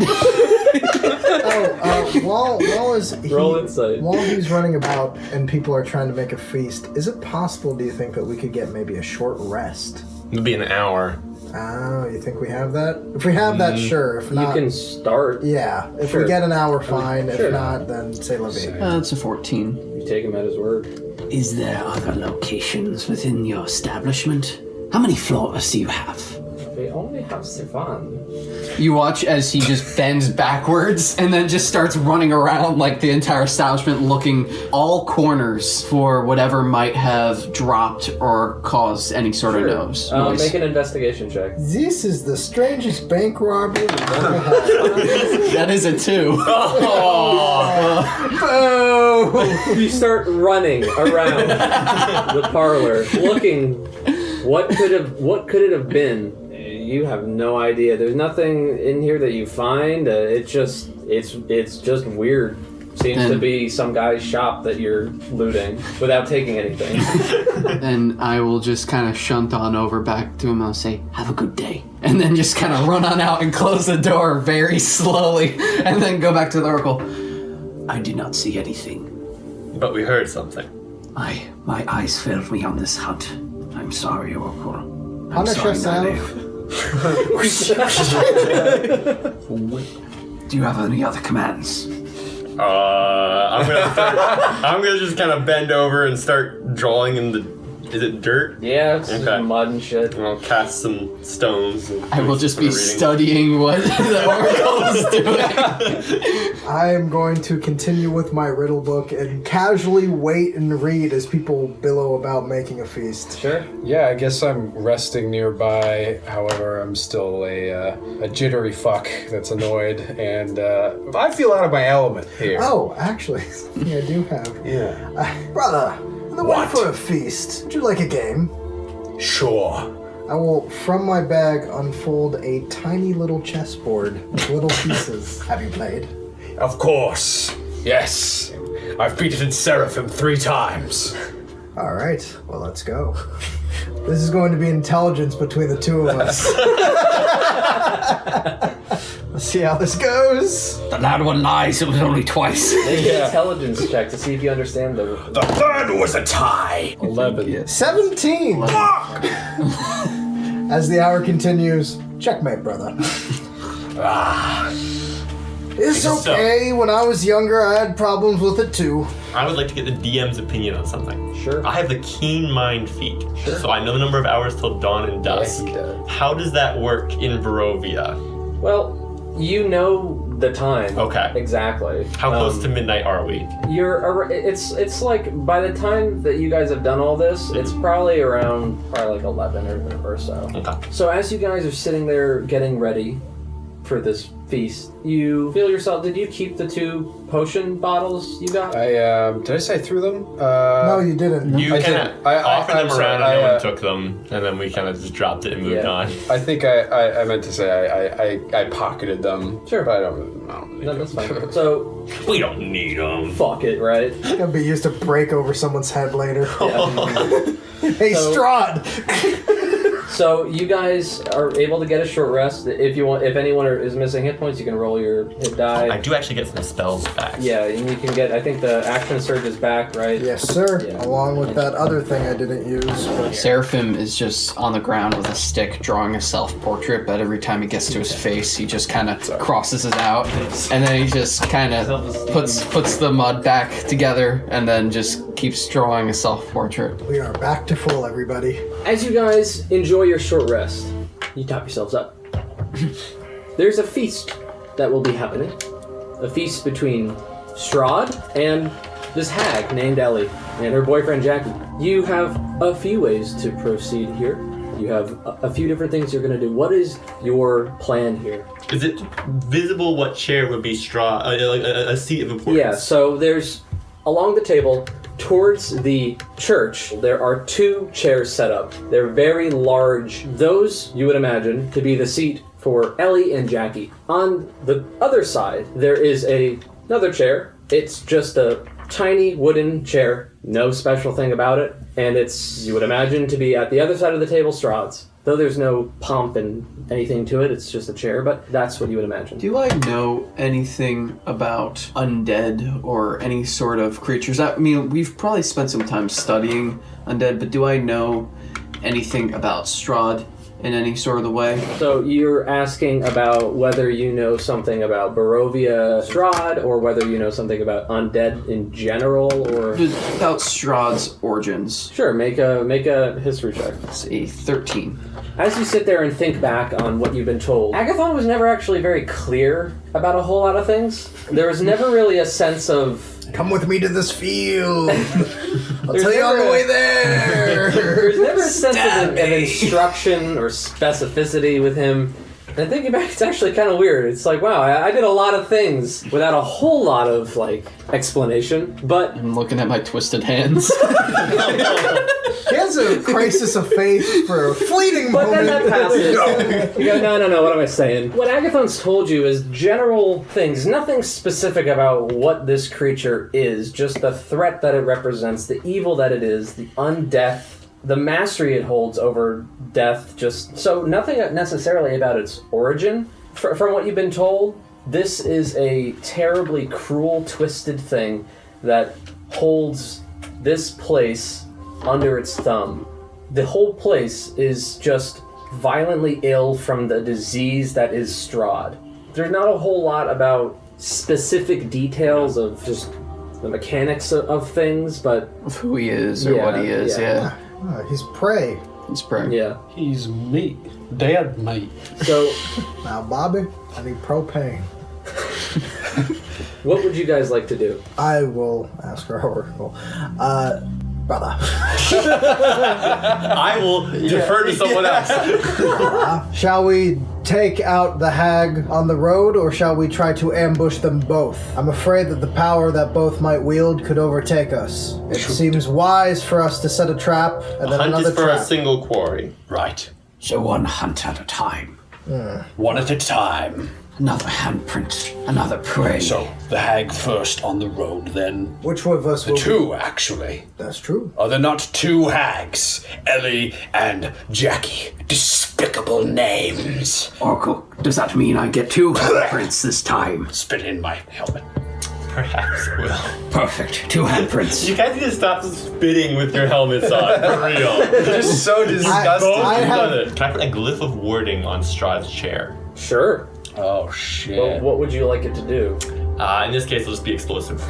Roll insight. While he's running about and people are trying to make a feast, is it possible, do you think, that we could get maybe a short rest? It'll be an hour. Oh, you think we have that? If we have that, sure. If not, You can start. yeah. If Sure. we get an hour, fine. sure. If not, then say la vie. It's a 14. You take him at his word. Is there other locations within your establishment? How many floors do you have? We only have Sivan. You watch as he just bends backwards and then just starts running around like the entire establishment, looking all corners for whatever might have dropped or caused any sort of noise. Make an investigation check. This is the strangest bank robbery we've ever had. That is a 2. You start running around the parlor, looking. What could it have been? You have no idea. There's nothing in here that you find. It's just weird. Seems to be some guy's shop that you're looting without taking anything. Then I will just kind of shunt on over back to him and I'll say, have a good day. And then just kind of run on out and close the door very slowly and then go back to the Oracle. I did not see anything. But we heard something. My eyes failed me on this hunt. I'm sorry, Oracle. I'm Punish sorry, yourself. Do you have any other commands? I'm gonna just kind of bend over and start drawing in the. Is it dirt? Yeah, it's mud and shit. And I'll cast some stones. I will just be studying what the Oracle is doing. I am going to continue with my riddle book and casually wait and read as people billow about making a feast. Sure. Yeah, I guess I'm resting nearby. However, I'm still a jittery fuck that's annoyed, and I feel out of my element here. Oh, actually, something I do have. Yeah. Brother, in the way for a feast, would you like a game? Sure. I will, from my bag, unfold a tiny little chessboard with little pieces. Have you played? Of course. Yes. I've beaten Seraphim 3 times. All right, well, let's go. This is going to be intelligence between the two of us. Let's see how this goes. The loud one lies, it was only twice. Make an intelligence check to see if you understand the... The third was a tie. 11. 17! As the hour continues, checkmate, brother. It's okay. When I was younger, I had problems with it too. I would like to get the DM's opinion on something. Sure. I have the keen mind feat, so I know the number of hours till dawn and dusk. he does. How does that work in Barovia? Well, you know the time. Okay. Exactly. How close to midnight are we? It's like by the time that you guys have done all this, it's probably like 11 or so. Okay. So as you guys are sitting there getting ready for this feast, you feel yourself. Did you keep the 2 potion bottles you got? Did I say I threw them? No, you didn't. You kind of offered them around and no one took them, and then we kind of just dropped it and moved on. I think I meant to say I pocketed them. Sure. But I don't know. No, that's fine. So We don't need them. fuck it, right? It's gonna be used to break over someone's head later. Hey, So- Strahd! So you guys are able to get a short rest. If you want, if anyone is missing hit points, you can roll your hit die. I do actually get some spells back. Yeah, and you can get. I think the action surge is back, right? Yes, sir. Yeah. Along with that other thing I didn't use. But Seraphim is just on the ground with a stick drawing a self-portrait, but every time he gets to his face, he just kind of crosses it out, and then he just kind of puts the mud back together, and then just keeps drawing a self-portrait. we are back to full, everybody. As you guys enjoy your short rest, you top yourselves up. There's a feast that will be happening. A feast between Strahd and this hag named Ellie and her boyfriend Jackie. You have a few ways to proceed here. You have a few different things you're going to do. What is your plan here? Is it visible what chair would be like a seat of importance? Yeah, so there's, along the table, towards the church, there are 2 chairs set up. They're very large. Those, you would imagine, to be the seat for Ellie and Jackie. On the other side, there is another chair. It's just a tiny wooden chair. No special thing about it. And it's, you would imagine, to be at the other side of the table, Strahd's. Though there's no pomp and anything to it, it's just a chair, but that's what you would imagine. Do I know anything about undead or any sort of creatures? I mean, we've probably spent some time studying undead, but do I know anything about Strahd in any sort of the way? So you're asking about whether you know something about Barovia Strahd, or whether you know something about undead in general, or About Strahd's origins. sure, make a history check. It's a 13. As you sit there and think back on what you've been told, Agathon was never actually very clear about a whole lot of things. There was never really a sense of, Come with me to this field. I'll There's tell you on never the a- way there. there's never a sense of instruction or specificity with him. And thinking back, it's actually kind of weird. It's like, wow, I did a lot of things without a whole lot of, explanation. But I'm looking at my twisted hands. He has has a crisis of faith for a fleeting But moment. then that passes. You go, no, what am I saying? What Agathon's told you is general things, nothing specific about what this creature is, just the threat that it represents, the evil that it is, the undeath, the mastery it holds over death, just so nothing necessarily about its origin. From what you've been told, this is a terribly cruel, twisted thing that holds this place under its thumb. The whole place is just violently ill from the disease that is Strahd. There's not a whole lot about specific details of just the mechanics of things, but... Of who he is or what he is, yeah. He's prey. He's prey. Yeah. He's meat. Dead meat. So... Now, Bobby, I need propane. What would you guys like to do? I will ask our oracle. Brother. I will defer to someone else. Shall we take out the hag on the road, or shall we try to ambush them both? I'm afraid that the power that both might wield could overtake us. It seems wise for us to set a trap and then Hunt another is for trap. a single quarry. Right. So one hunt at a time. One at a time. Another handprint, another prey. So, the hag first on the road, then... Which one of us will... Two, actually. That's true. Are there not two hags? Ellie and Jackie. Despicable names. Oracle, does that mean I get two handprints this time? Spit in my helmet. Perhaps it will. Perfect. Two handprints. You guys need to stop spitting with your helmets on, for real. Just so disgusting. I have- Can I put a glyph of warding on Strahd's chair? Sure. Oh, shit. Well, what would you like it to do? In this case, it'll just be explosive.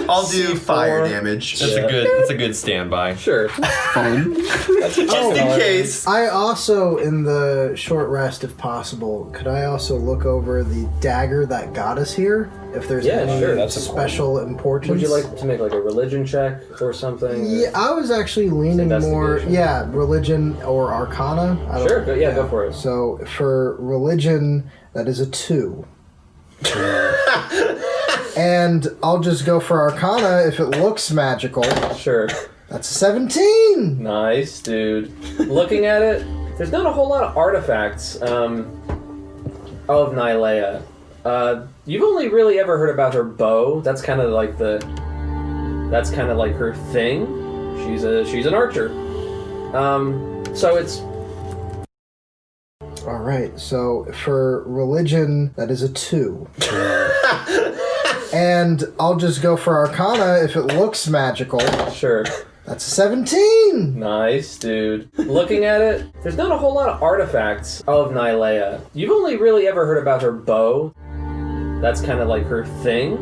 I'll do fire damage. That's a good standby. Sure. Fun. Just in case. I also, in the short rest, if possible, could I also look over the dagger that got us here? If there's any sure. That's special importance. Would you like to make like a religion check or something? Yeah, I was actually leaning more, Investigation. religion or arcana. I don't- Sure, go for it. So for religion, that is a 2. And I'll just go for arcana if it looks magical. Sure. That's a 17! Nice, dude. Looking at it, there's not a whole lot of artifacts of Nylea. You've only really ever heard about her bow. That's kind of like her thing. She's an archer. So it's... Alright, so for religion, that is a 2. And I'll just go for arcana if it looks magical. Sure. That's a 17! Nice, dude. Looking at it, there's not a whole lot of artifacts of Nylea. You've only really ever heard about her bow. That's kind of like her thing.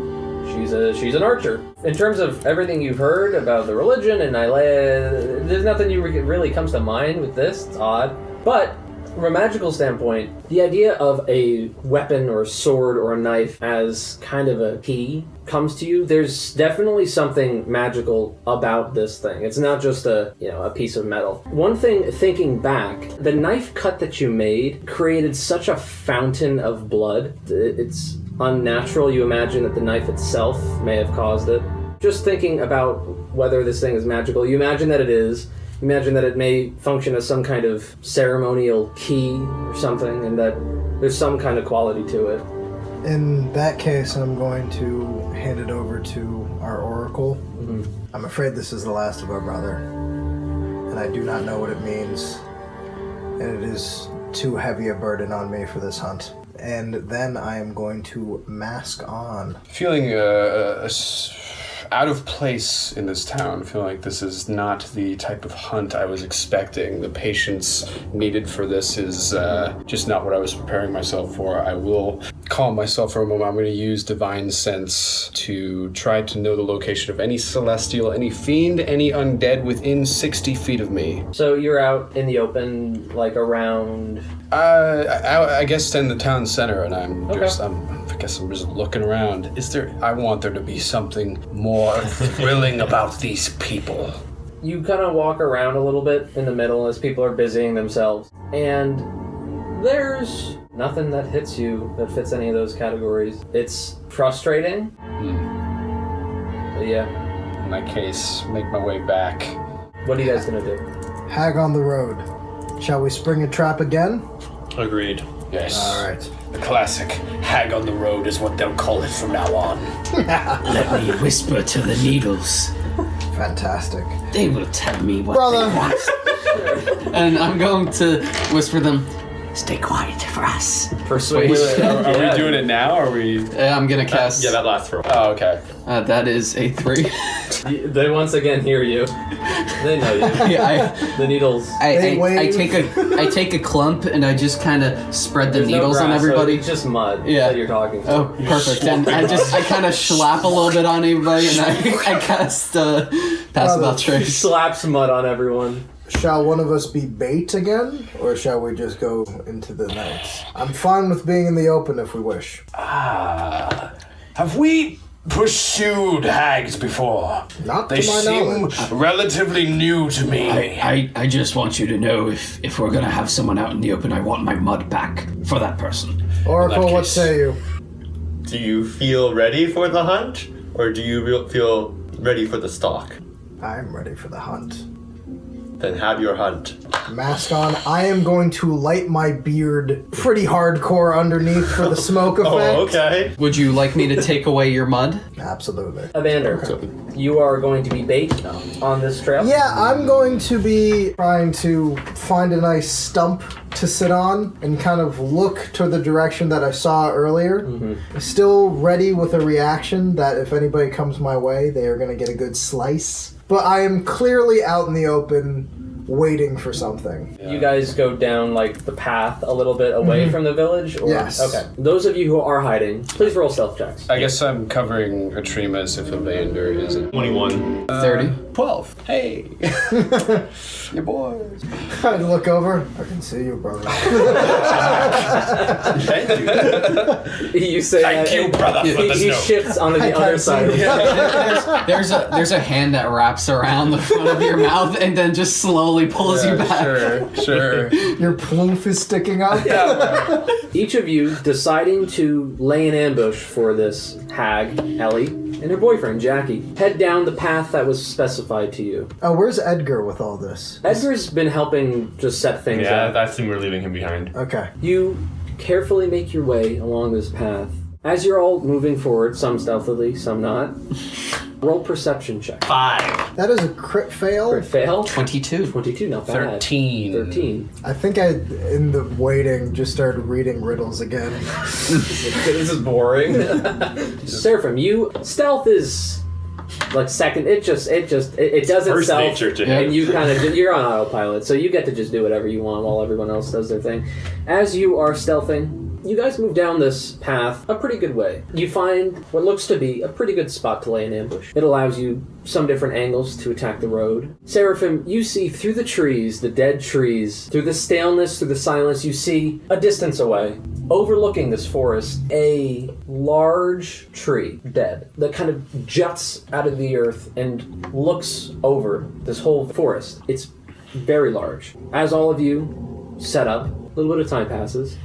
She's an archer. In terms of everything you've heard about the religion and Nylea, there's nothing really comes to mind with this. It's odd. But from a magical standpoint, the idea of a weapon or a sword or a knife as kind of a key comes to you. There's definitely something magical about this thing. It's not just a piece of metal. One thing, thinking back, the knife cut that you made created such a fountain of blood. It's unnatural. You imagine that the knife itself may have caused it. Just thinking about whether this thing is magical, you imagine that it is. Imagine that it may function as some kind of ceremonial key or something, and that there's some kind of quality to it. In that case, I'm going to hand it over to our oracle. Mm-hmm. I'm afraid this is the last of our brother, and I do not know what it means, and it is too heavy a burden on me for this hunt. And then I am going to mask on. Feeling out of place in this town. I feel like this is not the type of hunt I was expecting. The patience needed for this is just not what I was preparing myself for. I will calm myself for a moment. I'm going to use Divine Sense to try to know the location of any celestial, any fiend, any undead within 60 feet of me. So you're out in the open, like around... I guess in the town center, and I guess I'm just looking around. I want there to be something more thrilling about these people. You kind of walk around a little bit in the middle as people are busying themselves, and there's nothing that hits you that fits any of those categories. It's frustrating. But yeah. In that case, make my way back. What are you guys gonna do? Hag on the road. Shall we spring a trap again? Agreed. Yes. All right. The classic hag on the road is what they'll call it from now on. Let me whisper to the needles. Fantastic. They will tell me what Brother. they want. And I'm going to whisper them. Stay quiet for us. Persuasion. Are we doing it now? Or are we? I'm gonna cast. Yeah, that lasts for a while. Oh, okay. That is a 3. They once again hear you. They know you. Yeah, The needles. They I wave. take a clump and I just kind of spread the There's no needles on grass, so everybody. it's just mud Yeah. that you're talking to. Oh, perfect. And I kind of slap a little bit on everybody, and I cast Pass Without Trace. Slaps mud on everyone. Shall one of us be bait again, or shall we just go into the night? I'm fine with being in the open if we wish. Have we pursued hags before? Not They to my seem knowledge. relatively new to me. I just want you to know if we're gonna have someone out in the open, I want my mud back for that person. Oracle, In that what case. say you? Do you feel ready for the hunt, or do you feel ready for the stalk? I'm ready for the hunt. Then have your hunt. Mask on. I am going to light my beard pretty hardcore underneath for the smoke effect. Oh, okay. Would you like me to take away your mud? Absolutely. Evander, you are going to be bait on this trail? Yeah, I'm going to be trying to find a nice stump to sit on and kind of look to the direction that I saw earlier. Still ready with a reaction that if anybody comes my way, they are going to get a good slice. But I am clearly out in the open waiting for something. You guys go down like the path a little bit away from the village? Or? Yes. Okay. Those of you who are hiding, please roll stealth checks. I guess I'm covering Atrimas if Evander isn't. 21. 30. 12. Hey. Your boys. I look over. I can see you, brother. Thank you. You say Thank that, you, and brother, for the he snow. shifts onto the I other can't side. see. There's a hand that wraps around the front of your mouth and then just slowly pulls you back. Sure. Your ploof is sticking up. Each of you deciding to lay an ambush for this hag, Ellie, and her boyfriend, Jackie. Head down the path that was specified to you. Oh, where's Edgar with all this? Edgar's been helping just set things up. I assume we're leaving him behind. Okay. You carefully make your way along this path. As you're all moving forward, some stealthily, some not, roll perception check. 5. That is a crit fail. Crit fail. 22. 22, not bad. 13. 13. I think I, in the waiting, just started reading riddles again. This is boring. Seraphim, stealth is like second. It does First itself, nature to him. and you kind of you're on autopilot, so you get to just do whatever you want while everyone else does their thing. As you are stealthing, you guys move down this path a pretty good way. You find what looks to be a pretty good spot to lay an ambush. It allows you some different angles to attack the road. Seraphim, you see through the trees, the dead trees, through the staleness, through the silence, you see a distance away, overlooking this forest, a large tree, dead, that kind of juts out of the earth and looks over this whole forest. It's very large. As all of you set up, a little bit of time passes,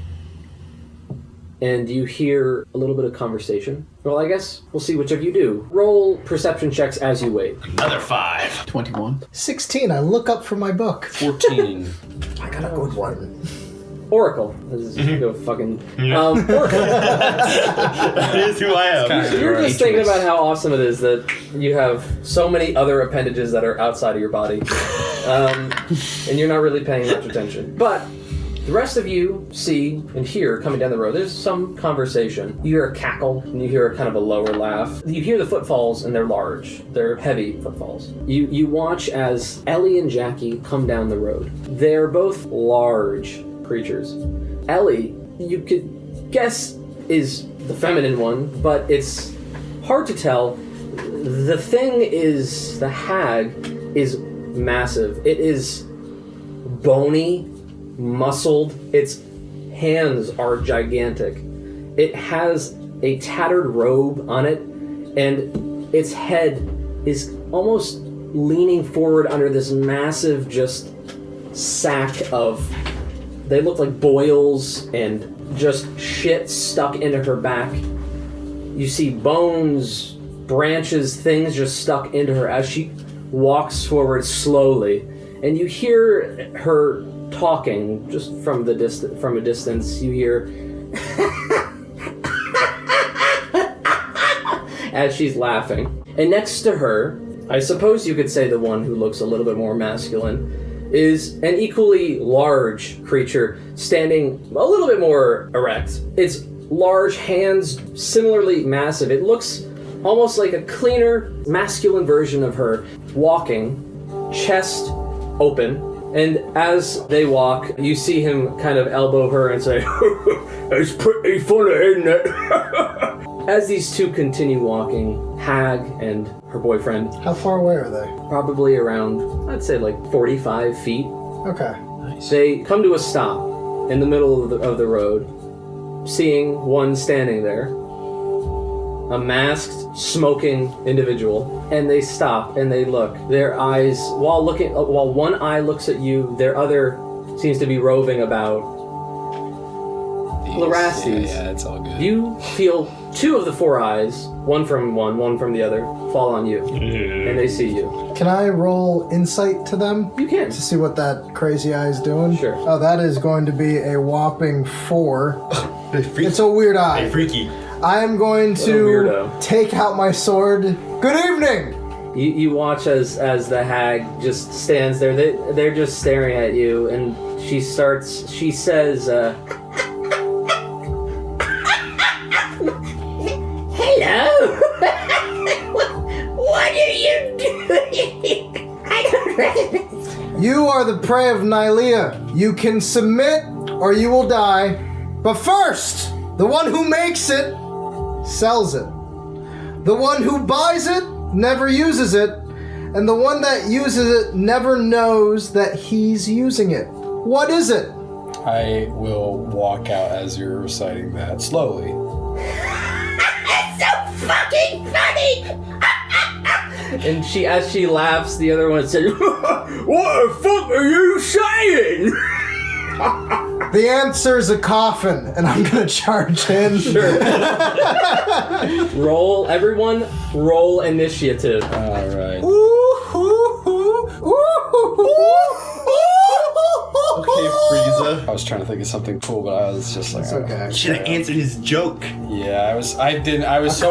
and you hear a little bit of conversation. Well, I guess we'll see which of you do. Roll perception checks as you wait. Another 5. 21. 16, I look up from my book. 14. I got a good one. Oracle. This is go fucking... Oracle. That is who I am. You're just thinking about how awesome it is that you have so many other appendages that are outside of your body. And you're not really paying much attention. But the rest of you see and hear coming down the road, there's some conversation. You hear a cackle, and you hear kind of a lower laugh. You hear the footfalls, and they're large. They're heavy footfalls. You watch as Ellie and Jackie come down the road. They're both large creatures. Ellie, you could guess, is the feminine one, but it's hard to tell. The hag is massive. It is bony, muscled. Its hands are gigantic. It has a tattered robe on it, and its head is almost leaning forward under this massive just sack of, they look like boils and just shit stuck into her back. You see bones, branches, things just stuck into her as she walks forward slowly, and you hear her talking just from a distance. You hear as she's laughing. And next to her, I suppose you could say the one who looks a little bit more masculine, is an equally large creature standing a little bit more erect. Its large hands similarly massive. It looks almost like a cleaner, masculine version of her, walking, chest open. And as they walk, you see him kind of elbow her and say, "It's pretty funny, isn't it?" As these two continue walking, Hag and her boyfriend. How far away are they? Probably around, I'd say like 45 feet. Okay. They come to a stop in the middle of the road, seeing one standing there, a masked, smoking individual, and they stop and they look. Their eyes, while one eye looks at you, their other seems to be roving about. Lerastes, yeah, it's all good. you feel two of the four eyes, one from the other, fall on you, and they see you. Can I roll insight to them? You can. To see what that crazy eye is doing? Sure. Oh, that is going to be a whopping 4. It's a weird eye. Hey, freaky. I am going What a to weirdo. take out my sword. Good evening! You watch as the hag just stands there. They're just staring at you, and she says, Hello? What are you doing? I don't recognize. You are the prey of Nylea. You can submit or you will die. But first, the one who makes it sells it. The one who buys it never uses it. And the one that uses it never knows that he's using it. What is it? I will walk out as you're reciting that slowly. It's so fucking funny! and as she laughs, the other one says, "What the fuck are you saying?" The answer's a coffin, and I'm gonna charge in. Sure. Everyone roll initiative. All right. Okay, Frieza. I was trying to think of something cool, but I was just like, It's okay. Should have answered his joke. Yeah, I was so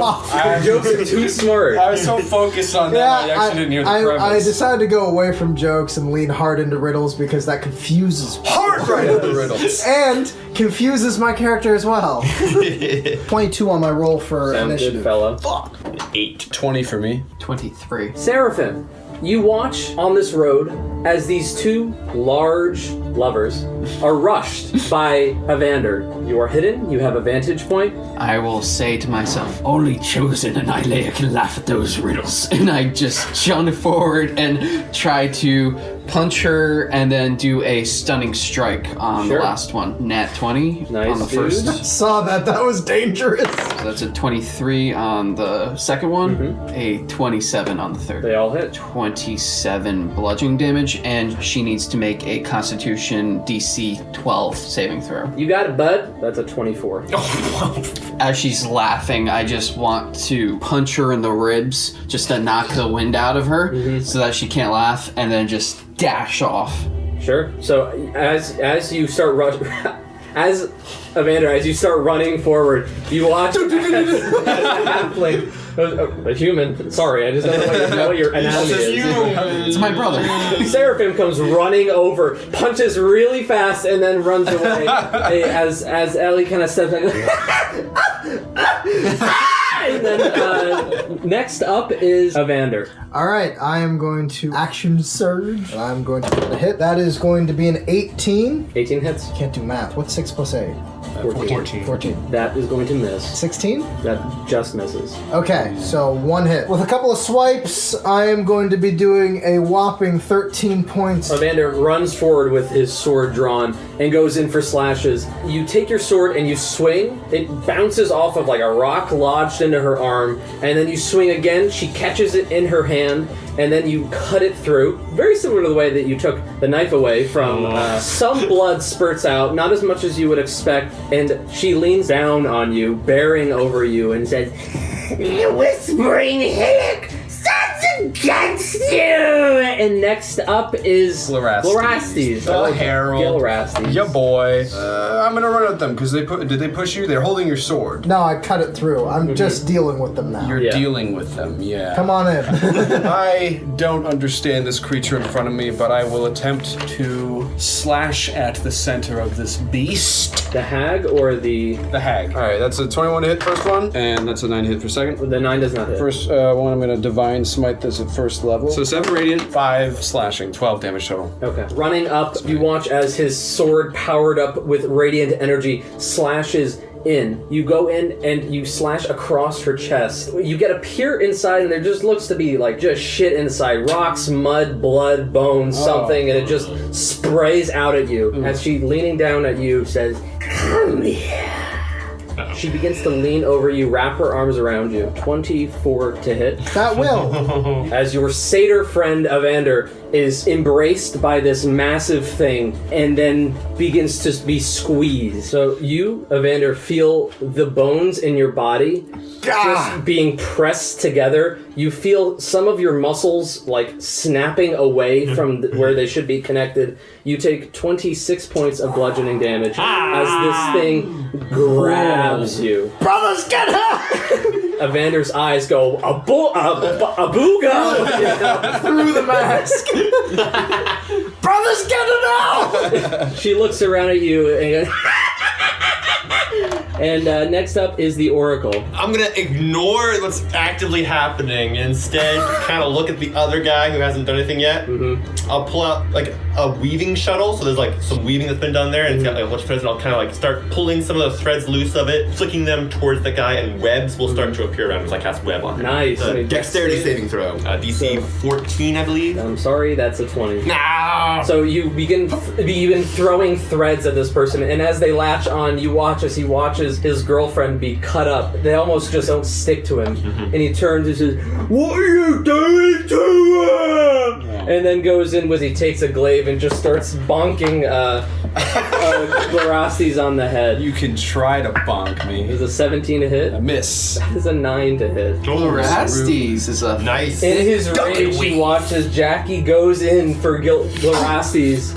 Jokes are too smart. I was so focused on that, I actually didn't hear the premise. I decided to go away from jokes and lean hard into riddles because that confuses me. hard right into riddles. And confuses my character as well. 22 on my roll for Sound initiative. good, fella. 20 for me. 23. Seraphim, you watch on this road as these two large lovers are rushed by Evander. You are hidden, you have a vantage point. I will say to myself, only Chosen and Nylea can laugh at those riddles. And I just jump forward and try to punch her and then do a stunning strike on the last one. Nat 20 Nice, on the dude. first. Saw that. That was dangerous. So that's a 23 on the second one, a 27 on the third. They all hit. 27 bludgeoning damage, and she needs to make a Constitution DC 12 saving throw. You got it, bud. That's a 24. As she's laughing, I just want to punch her in the ribs just to knock the wind out of her so that she can't laugh, and then just dash off. Sure. So as you start as Evander, as you start running forward, you watch as a halfling, a human. Sorry, I just don't know what your anatomy is. It's my brother. Seraphim comes running over, punches really fast, and then runs away. as Ellie kind of steps back. And then next up is Evander. All right, I am going to action surge. And I'm going to get a hit. That is going to be an 18. 18 hits. Can't do math. What's 6 plus 8? 14. That is going to miss. 16? That just misses. Okay, so one hit. With a couple of swipes, I am going to be doing a whopping 13 points. Evander runs forward with his sword drawn and goes in for slashes. You take your sword and you swing. It bounces off of like a rock lodged into her arm, and then you swing again. She catches it in her hand, and then you cut it through. Very similar to the way that you took the knife away from. Some blood spurts out, not as much as you would expect, and she leans down on you, bearing over you, and says, "You whispering hillock, sons against you! And next up is Glorastes. Oh, Herald. Glorastes. Yeah, boy. I'm gonna run at them because did they push you? They're holding your sword. No, I cut it through. I'm just dealing with them now. You're dealing with them, yeah. Come on in. I don't understand this creature in front of me, but I will attempt to slash at the center of this beast. The hag or the hag. All right, that's a 21 to hit first one, and that's a 9 to hit for second. The 9 does not hit. First one, I'm gonna divine smite this at first level. So 7 radiant, 5 slashing, 12 damage total. Okay. Running up, you watch as his sword, powered up with radiant energy, slashes in. You go in and you slash across her chest. You get a peer inside, and there just looks to be like just shit inside. Rocks, mud, blood, bones, something, and it just sprays out at you. As she, leaning down at you, says, "Come here." She begins to lean over you, wrap her arms around you. 24 to hit. That will. As your satyr friend Evander is embraced by this massive thing and then begins to be squeezed. So you, Evander, feel the bones in your body just being pressed together. You feel some of your muscles like snapping away from where they should be connected. You take 26 points of bludgeoning damage as this thing grabs you. Brothers, get her! Evander's eyes go a booga through the mask. Brothers, get it out! She looks around at you and and next up is the Oracle. I'm gonna ignore what's actively happening and instead kind of look at the other guy who hasn't done anything yet. I'll pull out like a weaving shuttle, so there's like some weaving that's been done there, and it's got like a bunch of threads, and I'll kind of like start pulling some of the threads loose of it, flicking them towards the guy, and webs will start to appear around him as I cast web on him. Nice. Dexterity saving throw. DC 14, I believe. I'm sorry, that's a 20. No! So you begin throwing threads at this person, and as they latch on, you watch as he watches his girlfriend be cut up. They almost just don't stick to him. And he turns and says, "What are you doing to him?" And then goes in, he takes a glaive and just starts bonking Glorastes on the head. You can try to bonk me. Is a 17 to hit? A miss. That is a 9 to hit. Glorastes is a nice. In his rage, you watch as Jackie goes in for Glorastes.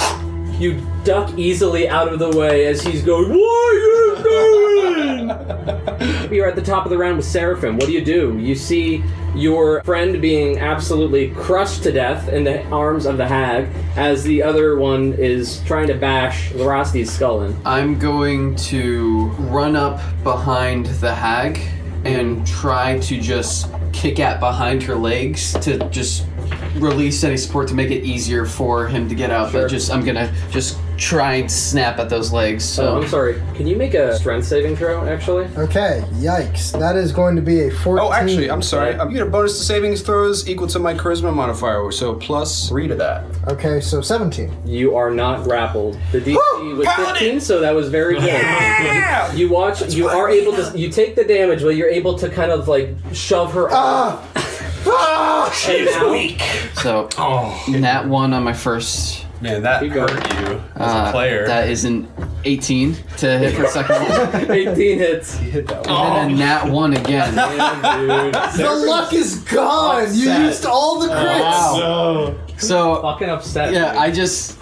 You duck easily out of the way as he's going, "What are you doing?" You're at the top of the round with Seraphim. What do? You see your friend being absolutely crushed to death in the arms of the hag as the other one is trying to bash Glorastes' skull in. I'm going to run up behind the hag and try to just kick at behind her legs to just release any support to make it easier for him to get out. Sure. But I'm gonna just try and snap at those legs. So I'm sorry. Can you make a strength saving throw, actually? Okay, yikes. That is going to be a 14. Oh, actually, I'm sorry. You get a bonus to savings throws equal to my charisma modifier, so plus 3 to that. Okay, so 17. You are not grappled. The DC was 15, so that was very good. Yeah! You watch. You are able to. You take the damage, but you're able to kind of like shove her off. She's weak. So, that one on my first. Man, that hurt you as a player. That is an 18 to hit for second one. 18 hits. You hit that one. And then a nat 1 again. Damn, dude. The luck is gone! You used all the crits! Wow. So, fucking upset. Yeah,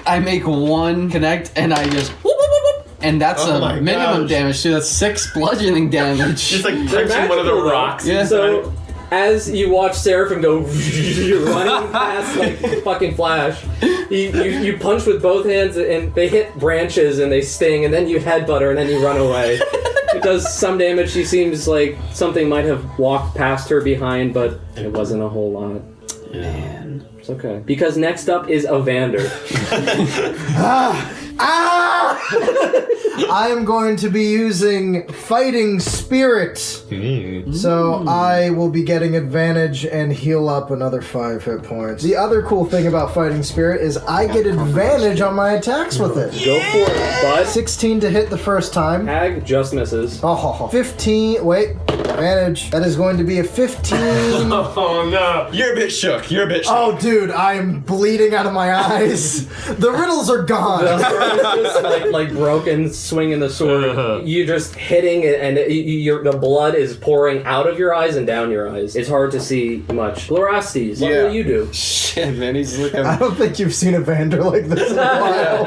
I make one connect and I just whoop, whoop, whoop, whoop, and that's a minimum damage too. That's 6 bludgeoning damage. Just like touching one of the rocks. Yeah. So, as you watch Seraphim go running past like fucking Flash, you punch with both hands and they hit branches and they sting, and then you headbutt her and then you run away. It does some damage. She seems like something might have walked past her behind, but it wasn't a whole lot. Man. It's okay. Because next up is Evander. I am going to be using Fighting Spirit. So I will be getting advantage and heal up another 5 hit points. The other cool thing about Fighting Spirit is I get advantage on my attacks with it. Go for it, bud. 16 to hit the first time. Hag just misses. 15, wait, advantage. That is going to be a 15. Oh no. You're a bit shook. Oh dude, I am bleeding out of my eyes. The riddles are gone. It's just like broken swinging the sword. You're just hitting it, and the blood is pouring out of your eyes and down your eyes. It's hard to see much. Hlorastes, what will you do? Shit, man, he's looking... I don't think you've seen Evander like this in a while.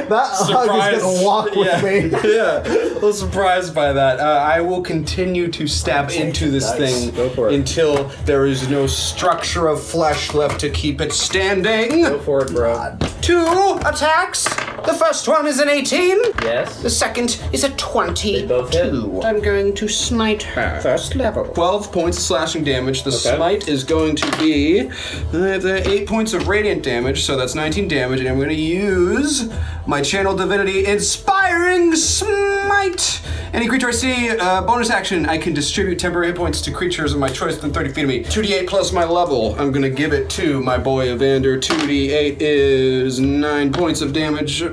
That hug is gonna walk with me. Yeah, a little surprised by that. I will continue to stab into this thing until there is no structure of flesh left to keep it standing. Go for it, bro. 2 attacks. The first one is an 18. Yes. The second is a 22. They both hit. I'm going to smite her. First level. 12 points of slashing damage. The smite is going to be the 8 points of radiant damage, so that's 19 damage, and I'm going to use my channel divinity inspiring smite. Any creature I see, bonus action, I can distribute temporary hit points to creatures of my choice within 30 feet of me. 2d8 plus my level. I'm gonna give it to my boy Evander. 2d8 is 9 points of damage.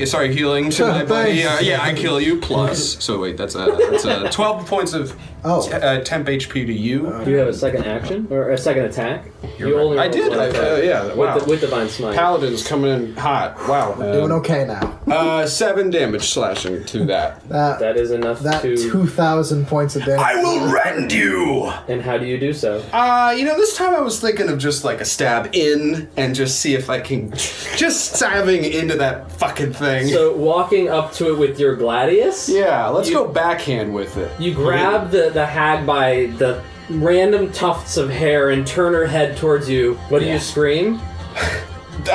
Sorry, healing to my buddy. Yeah, I kill you. Plus. So wait, that's 12 points of temp HP to you. Do you have a second action or a second attack? You only I did. Yeah. Wow. With Divine Smite. Paladin's coming in hot. Wow. Doing okay now. 7 damage slashing to that. That is enough that to... 2,000 points of damage. I will rend you! And how do you do so? This time I was thinking of just like a stab in and just see if I can... Just stabbing into that fucking thing. So walking up to it with your gladius? Yeah, let's go backhand with it. You grab the hag by the random tufts of hair and turn her head towards you. What do you scream? For the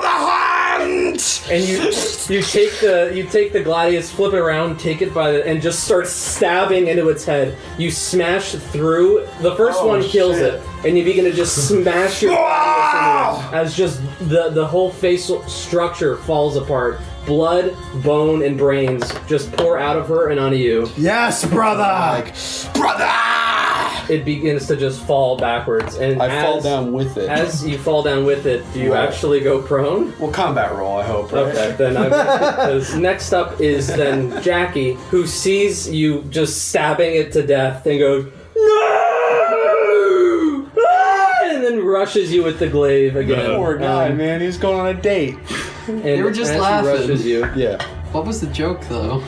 hunt! And you take the gladius, flip it around, take it by and just start stabbing into its head. You smash through. The first one kills it, and you begin to just smash your gladius into it as just the whole facial structure falls apart. Blood, bone, and brains just pour out of her and onto you. Yes, brother! Brother! It begins to just fall backwards, and I fall down with it. As you fall down with it, do you actually go prone? Well, combat roll, I hope. Right? Okay, then because next up is then Jackie, who sees you just stabbing it to death and goes, "No!" And then rushes you with the glaive again. Poor guy, man. He's going on a date. And they were just as laughing. He rushes you. Yeah. What was the joke, though?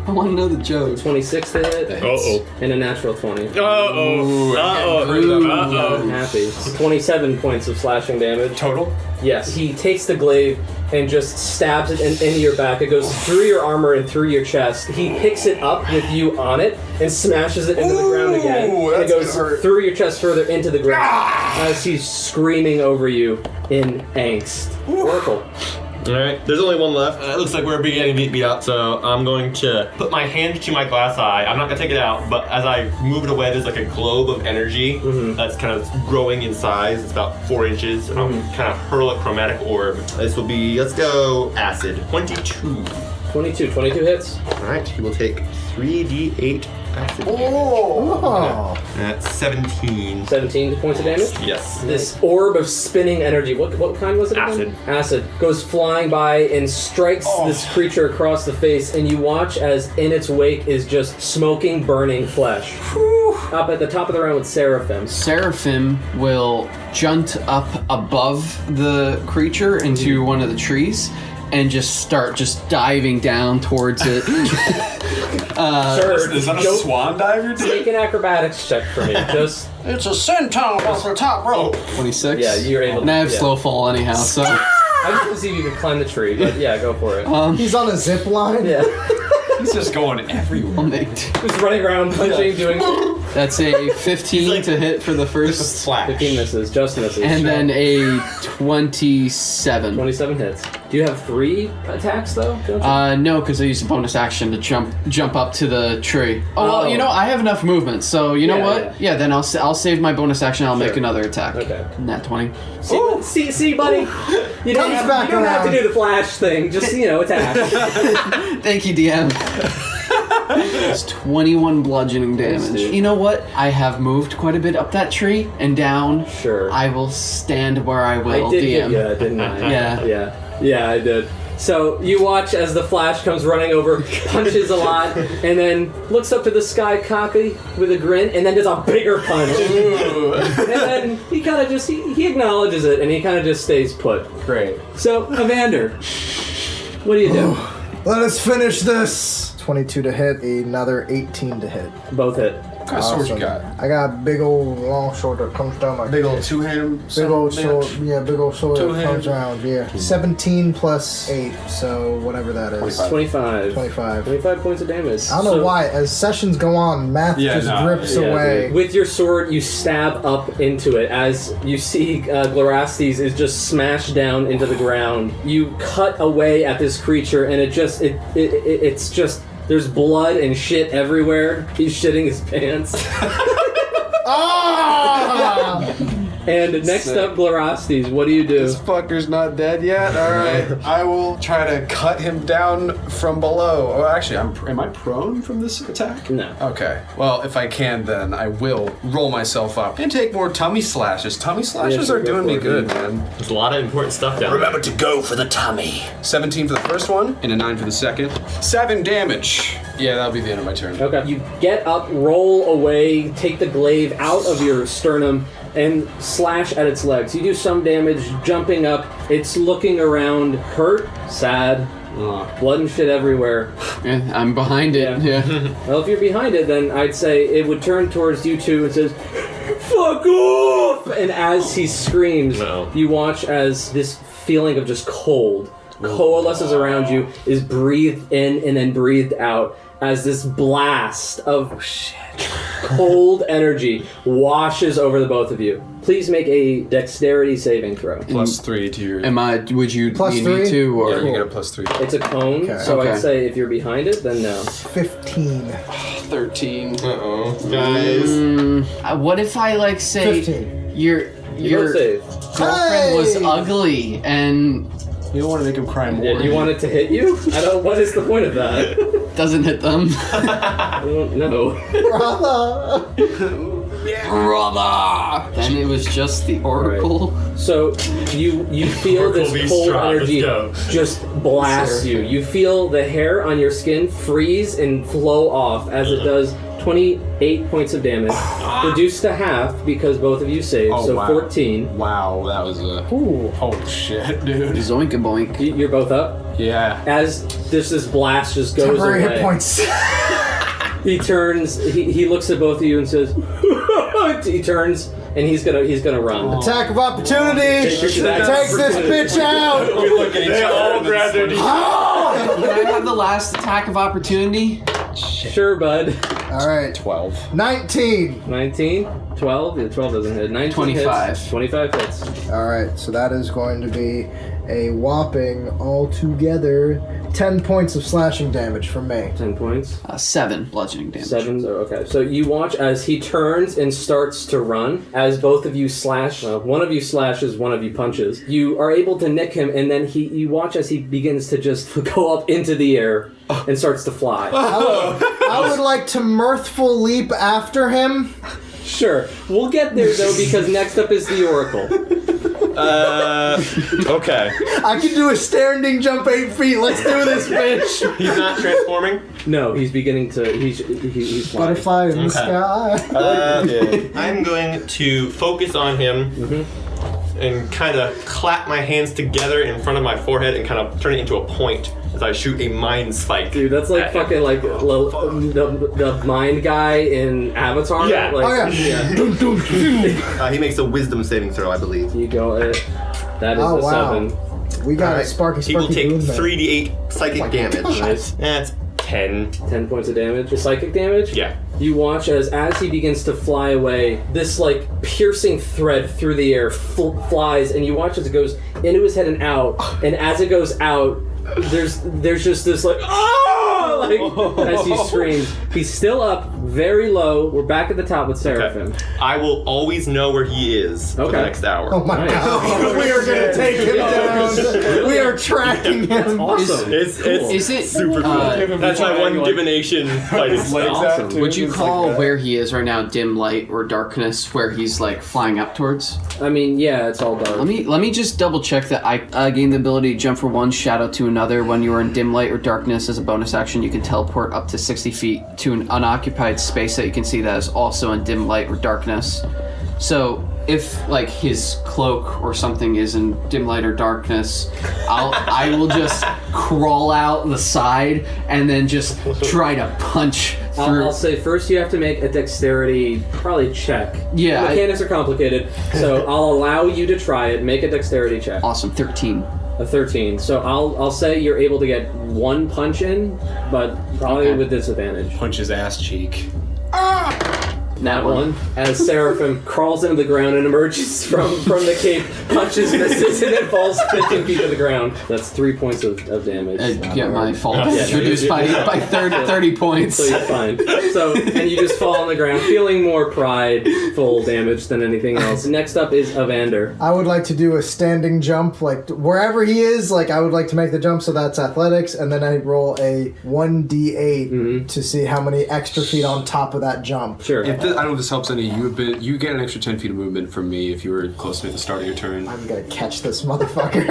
I want to know the joke. 26 to hit. Uh-oh. And a natural 20. Uh-oh. Uh-oh. I'm happy. 27 points of slashing damage. Total? Yes. He takes the glaive and just stabs it into your back. It goes through your armor and through your chest. He picks it up with you on it and smashes it into the ground again. And it goes through your chest further into the ground as he's screaming over you in angst. Oracle. Alright, there's only one left. It looks like we're getting beat up, so I'm going to put my hand to my glass eye. I'm not going to take it out, but as I move it away, there's like a globe of energy that's kind of growing in size. It's about 4 inches, and I'll kind of hurl a chromatic orb. This will be, let's go, acid. 22. 22 hits. Alright, he will take 3d8 acid. Oh! That's 17. 17 points of damage? Yes. This orb of spinning energy, what kind was it again? Acid. Goes flying by and strikes this creature across the face, and you watch as in its wake is just smoking, burning flesh. Up at the top of the round with Seraphim. Seraphim will junt up above the creature into one of the trees and just start diving down towards it. Is that a swan dive you're doing? Make an acrobatics check for me. Just It's a senton off the top rope. 26? Yeah, you're able to. And I have slow fall anyhow, so... I just want to see if you can climb the tree, but yeah, go for it. He's on a zip line? Yeah. He's just going everywhere. Just running around, punching, doing... That's a 15 to hit for the first. 15 misses, just misses. And then a 27. 27 hits. Do you have 3 attacks though? Don't you? No, because I used a bonus action to jump up to the tree. Oh, well, I have enough movement, so you know what? Yeah, then I'll save my bonus action. I'll make another attack. Okay. Nat 20. See, buddy. You don't have to do the flash thing. Just attack. Thank you, DM. It's 21 bludgeoning damage. You know what? I have moved quite a bit up that tree and down. Sure. I will stand where I will, I did DM. give you that, didn't I? Yeah, I did. So you watch as the Flash comes running over, punches a lot, and then looks up to the sky cocky with a grin, and then does a bigger punch. And then he kind of he acknowledges it, and he kind of just stays put. Great. So, Evander, What do you do? Let us finish this. 22 to hit, another 18 to hit. Both hit. What kind of sword you got? I got a big old long sword that comes down like Big old two-hand. big old sword. Yeah, big old sword that Two-hand. comes around. Yeah. 17 plus 8, so whatever that is. 25. 25. 25 points of damage. I don't know why. As sessions go on, math just drips away. Dude. With your sword, you stab up into it as you see 𝐅𝐓𝐷 is just smashed down into the ground. You cut away at this creature, and it's just there's blood and shit everywhere. He's shitting his pants. And next up, 𝐅𝐓𝐷, what do you do? This fucker's not dead yet. All right, I will try to cut him down from below. Oh, actually, am I prone from this attack? No. Okay. Well, if I can, then I will roll myself up and take more tummy slashes. Tummy slashes are doing me good, man. There's a lot of important stuff down there. Remember to go for the tummy. 17 for the first one and a 9 for the second. 7 damage. Yeah, that'll be the end of my turn. Okay. You get up, roll away, take the glaive out of your sternum, and slash at its legs. You do some damage, jumping up. It's looking around, hurt, sad, blood and shit everywhere. Yeah, I'm behind it. Yeah. Well, if you're behind it, then I'd say it would turn towards you two and says, "Fuck off!" And as he screams, you watch as this feeling of just cold coalesces around you, is breathed in and then breathed out as this blast of cold energy washes over the both of you. Please make a dexterity saving throw. +3 to your... Would you Plus need 3? me to, or... Yeah, you get a +3. It's a cone, so Okay. I'd say if you're behind it, then no. 15. 13. Uh-oh. Guys. What if I, say... 15. Your don't save. girlfriend was ugly, and... You don't want to make him cry more. Yeah, you want it to hit you? What is the point of that? Doesn't hit them. I don't know. Brother! Then it was just the Oracle. Right. So you feel Oracle this v. cold Strahd, energy let's go. just blast you. You feel the hair on your skin freeze and flow off as it does 28 points of damage. Reduced to half because both of you saved, so wow. 14. Wow, that was a... Ooh. Holy shit, dude. Zoink a boink. You're both up? Yeah. As this blast just goes Temporary away. hit points. He turns, he looks at both of you and says, he turns, and he's gonna run. Attack of opportunity. Take your attack of Take this bitch out. We look at each other. all grabbed their Can I have the last attack of opportunity? Sure, bud. All right. 12. 19. 19, 12, yeah, 12 doesn't hit. 19 25. hits. 25 hits. All right. So that is going to be a whopping altogether 10 points of slashing damage from me. 10 points. 7 bludgeoning damage. 7, okay. So you watch as he turns and starts to run, as both of you slash, one of you slashes, one of you punches. You are able to nick him, and then you watch as he begins to just go up into the air and starts to fly. I would like to mirthful leap after him. Sure. We'll get there, though, because next up is the Oracle. Okay. I can do a standing jump 8 feet. Let's do this, bitch. He's not transforming? No, he's beginning to, he's flying. Butterfly in the sky. I'm going to focus on him and kind of clap my hands together in front of my forehead and kind of turn it into a point as I shoot a mind spike. Dude, that's like fucking like the mind guy in Avatar. Yeah. Like, Oh, yeah. He makes a wisdom saving throw, I believe. You go, that is Oh, a wow. 7. We got a Alright. sparky He will take boom there. 3d8 psychic damage. Nice. That's 10. 10 points of damage. The psychic damage? Yeah. You watch as he begins to fly away, this like piercing thread through the air flies, and you watch as it goes into his head and out, and as it goes out, there's just this like like as he screams. He's still up very low. We're back at the top with Seraphim. Okay. I will always know where he is for the next hour. Oh my Nice. god. We are going to take him down. We are tracking him. Awesome. It's Is it super cool. That's my one divination fighting style. Awesome. Would you call where he is right now dim light or darkness, where he's like flying up towards? I mean, yeah, it's all dark. Let me just double check that I gain the ability to jump from one shadow to another. When you are in dim light or darkness, as a bonus action, you can teleport up to 60 feet to an unoccupied space that you can see that is also in dim light or darkness. So if like his cloak or something is in dim light or darkness, I will just crawl out the side and then just try to punch through. I'll say first you have to make a dexterity probably check. Yeah, the mechanics are complicated, so I'll allow you to try it. Make a dexterity check. Awesome, 13. A 13. So I'll say you're able to get one punch in, but probably with disadvantage. Punch his ass cheek. That one. As Seraphim crawls into the ground and emerges from the cape, punches, misses, and then falls 15 feet to the ground. That's 3 points of damage. My fault. Reduced by 30 points. So you're fine. And you just fall on the ground, feeling more prideful damage than anything else. Next up is Evander. I would like to do a standing jump, like wherever he is. Like I would like to make the jump, so that's athletics, and then I roll a 1d8 to see how many extra feet on top of that jump. Sure. I don't know if this helps any. You get an extra 10 feet of movement from me if you were close to me at the start of your turn. I'm gonna catch this motherfucker.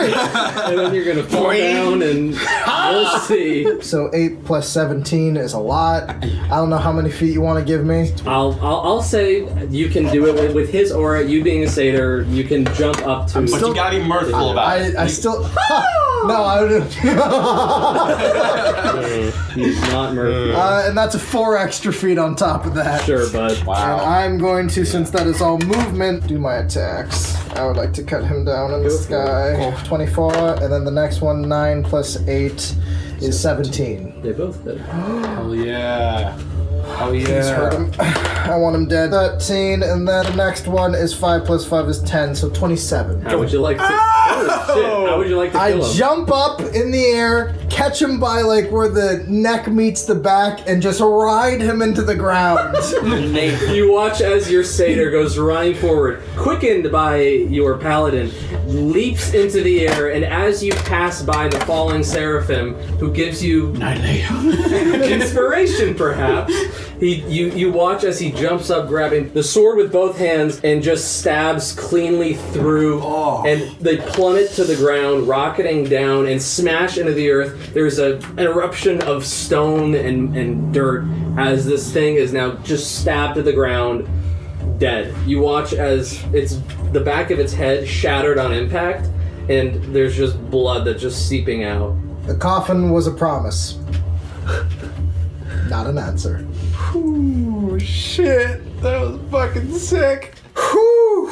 And then you're gonna fall down and we'll see. So 8 plus 17 is a lot. I don't know how many feet you want to give me. I'll say you can do it with his aura. You being a satyr, you can jump up to. But you gotta be mirthful about it. I still. No, I would. He's not mercy. And that's 4 extra feet on top of that. Sure, bud. And I'm going to, since that is all movement, do my attacks. I would like to cut him down in the sky. 24, and then the next one, 9 plus 8 is 17. They both did. Hell yeah. Oh Please hurt him. I want him dead. 13, and then the next one is 5 plus 5 is 10, so 27. How would you like to? Oh, shit. How would you like to kill him? I jump up in the air, catch him by like where the neck meets the back, and just ride him into the ground. You watch as your satyr goes running forward, quickened by your paladin, leaps into the air, and as you pass by the falling seraphim, who gives you inspiration, perhaps. You watch as he jumps up, grabbing the sword with both hands, and just stabs cleanly through, and they plummet to the ground, rocketing down and smash into the earth. There's an eruption of stone and dirt as this thing is now just stabbed to the ground, dead. You watch as the back of its head shattered on impact, and there's just blood that's just seeping out. The coffin was a promise, not an answer. Ooh, shit. That was fucking sick. Whew.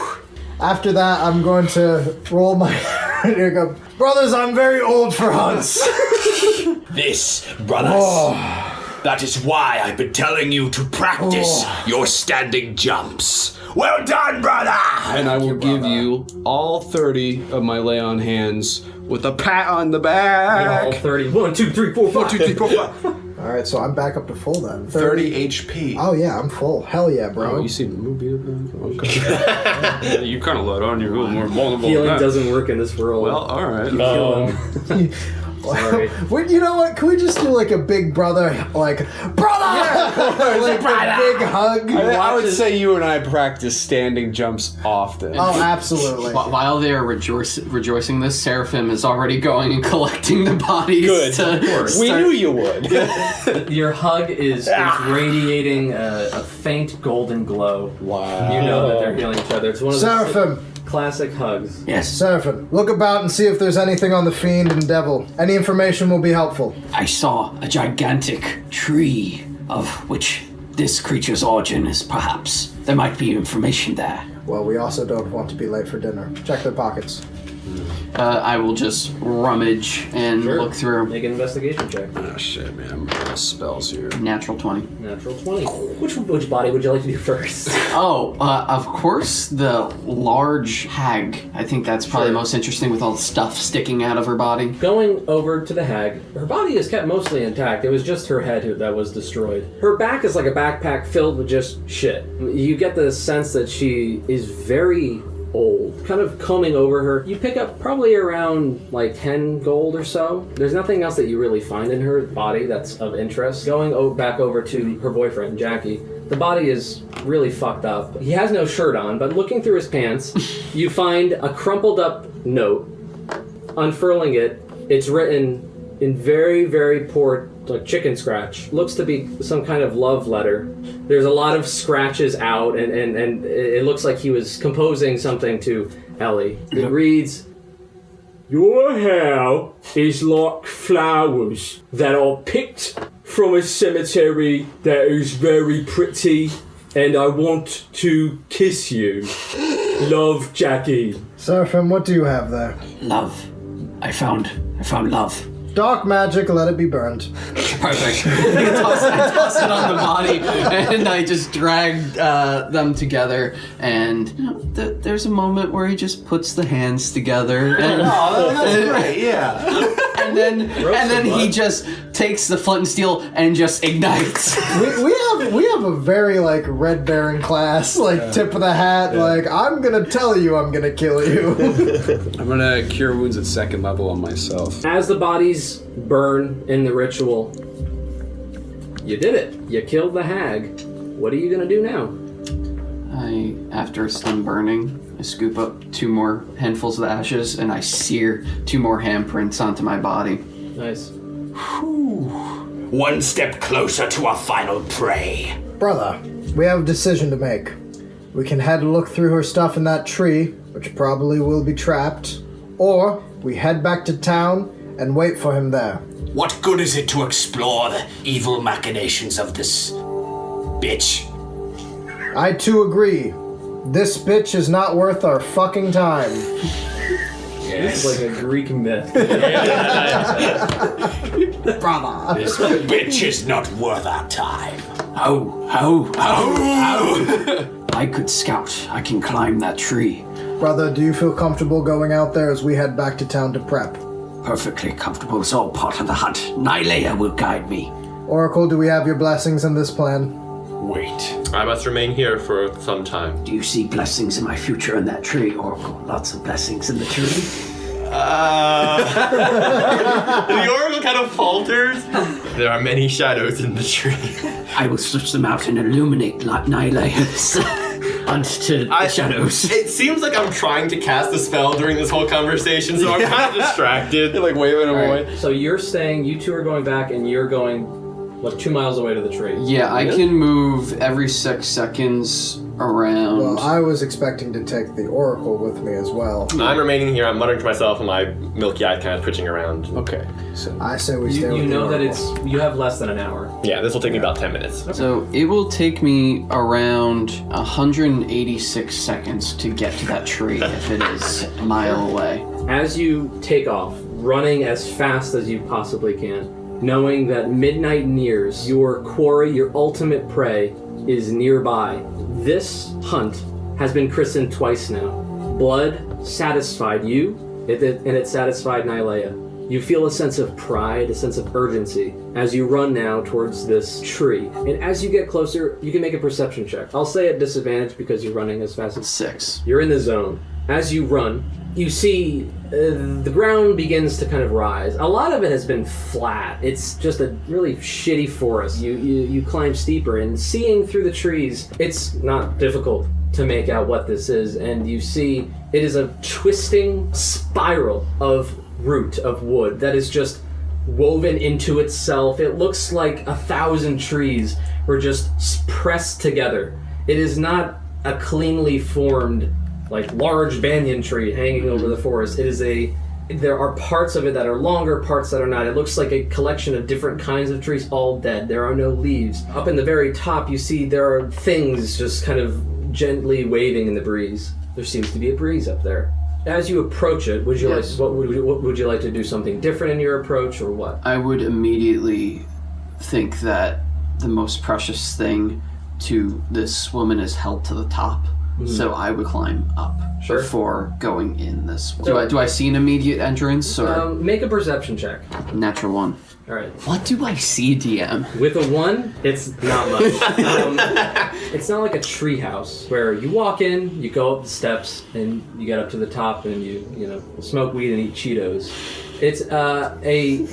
After that, I'm going to roll my... Here go. Brothers, I'm very old for hunts. This, brothers. That is why I've been telling you to practice your standing jumps. Well done, brother! And I will give you all 30 of my lay on hands with a pat on the back. All 30. 1, 2, 3, 4, 5. 1, 2, 3, 4, 5. Alright, so I'm back up to full then. 30 HP. Oh yeah, I'm full. Hell yeah, bro. Oh, you see the movie? Okay. You kind of let on. You're a little more vulnerable. Healing doesn't work in this world. Well, all right. You kill him. Sorry. You know what? Can we just do like a big brother, like brother, like a big hug? I would say you and I practice standing jumps often. Oh, absolutely. While they're rejoicing this, Seraphim is already going and collecting the bodies. Good. We knew you would. Your hug is radiating a faint golden glow. Wow. You know that they're healing each other. It's one of Seraphim. Classic hugs. Yes. Seraphim, look about and see if there's anything on the fiend and devil. Any information will be helpful. I saw a gigantic tree of which this creature's origin is perhaps. There might be information there. Well, we also don't want to be late for dinner. Check their pockets. I will just rummage and look through. Make an investigation check. Oh shit, man! I'm out of spells here. Natural 20. Natural 20. Which body would you like to do first? Of course, the large hag. I think that's probably most interesting with all the stuff sticking out of her body. Going over to the hag, her body is kept mostly intact. It was just her head that was destroyed. Her back is like a backpack filled with just shit. You get the sense that she is very old. Kind of combing over her, you pick up probably around like 10 gold or so. There's nothing else that you really find in her body that's of interest. Going back over to her boyfriend, Jackie, the body is really fucked up. He has no shirt on, but looking through his pants, you find a crumpled up note. Unfurling it, it's written in very, very poor like chicken scratch. Looks to be some kind of love letter. There's a lot of scratches out, and it looks like he was composing something to Ellie. It reads, "Your hair is like flowers that are picked from a cemetery that is very pretty, and I want to kiss you. Love, Jackie." Seraphim, what do you have there? Love. I found love. Dark magic, let it be burned. Perfect. I toss it on the body, and I just drag them together. And there's a moment where he just puts the hands together. And, that's great, yeah. And then he just takes the flint and steel and just ignites. We have a very like Red Baron class, like tip of the hat, like I'm gonna tell you I'm gonna kill you. I'm gonna cure wounds at 2nd level on myself. As the bodies burn in the ritual, you did it. You killed the hag. What are you gonna do now? After it's done burning, I scoop up 2 more handfuls of the ashes and I sear 2 more handprints onto my body. Nice. One step closer to our final prey. Brother, we have a decision to make. We can head look through her stuff in that tree, which probably will be trapped, or we head back to town and wait for him there. What good is it to explore the evil machinations of this bitch? I too agree. This bitch is not worth our fucking time. This is like a Greek myth. Brother. This bitch is not worth our time. How? I could scout. I can climb that tree. Brother, do you feel comfortable going out there as we head back to town to prep? Perfectly comfortable. It's all part of the hunt. Nylea will guide me. Oracle, do we have your blessings in this plan? Wait. I must remain here for some time. Do you see blessings in my future in that tree, Oracle? Lots of blessings in the tree. The oracle kind of falters. There are many shadows in the tree. I will switch them out and illuminate Nylea's onto the shadows. It seems like I'm trying to cast a spell during this whole conversation, so I'm kind of distracted. You're like waving them away. Right. So you're staying, you two are going back, and you're going, like, 2 miles away to the tree. Yeah, I can move every 6 seconds around. Well, I was expecting to take the Oracle with me as well. I'm remaining here. I'm muttering to myself, and my milky eye kind of twitching around. Okay, so I say we stay with You the know that Oracle. you have less than an hour. Yeah, this will take me about 10 minutes. So it will take me around 186 seconds to get to that tree if it is a mile away. As you take off, running as fast as you possibly can, knowing that midnight nears, your quarry, your ultimate prey, is nearby. This hunt has been christened twice now. Blood satisfied you, and it satisfied Nylea. You feel a sense of pride, a sense of urgency, as you run now towards this tree. And as you get closer, you can make a perception check. I'll say at disadvantage because you're running as fast as 6. You're in the zone. As you run, you see the ground begins to kind of rise. A lot of it has been flat. It's just a really shitty forest. You climb steeper, and seeing through the trees, it's not difficult to make out what this is. And you see it is a twisting spiral of root of wood that is just woven into itself. It looks like 1,000 trees were just pressed together. It is not a cleanly formed, like, large banyan tree hanging over the forest. There are parts of it that are longer, parts that are not. It looks like a collection of different kinds of trees, all dead. There are no leaves. Up in the very top, you see there are things just kind of gently waving in the breeze. There seems to be a breeze up there. As you approach it, would you what would you like to do? Something different in your approach, or what? I would immediately think that the most precious thing to this woman is held to the top. So I would climb up before going in this one. Do I see an immediate entrance, or Make a perception check. natural 1? All right. What do I see, DM? With a 1, it's not much. It's not like a tree house where you walk in, you go up the steps, and you get up to the top, and you smoke weed and eat Cheetos. It's a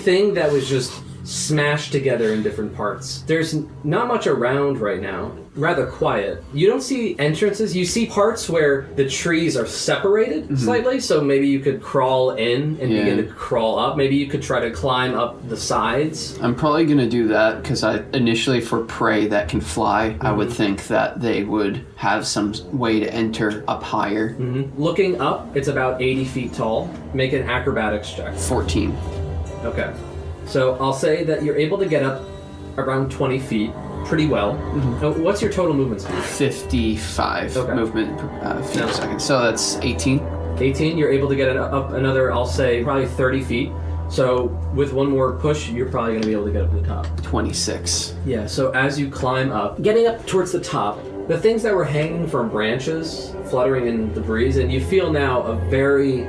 thing that was just smashed together in different parts. There's not much around right now, rather quiet. You don't see entrances. You see parts where the trees are separated slightly, so maybe you could crawl in and begin to crawl up. Maybe you could try to climb up the sides. I'm probably going to do that because initially for prey that can fly, I would think that they would have some way to enter up higher. Looking up, it's about 80 feet tall. Make an acrobatics check. 14. Okay. So I'll say that you're able to get up around 20 feet pretty well. Now, what's your total movement speed? 55 movement feet per second. So that's 18. 18, you're able to get it up another, I'll say, probably 30 feet. So with one more push, you're probably going to be able to get up to the top. 26. Yeah, so as you climb up, getting up towards the top, the things that were hanging from branches, fluttering in the breeze, and you feel now a very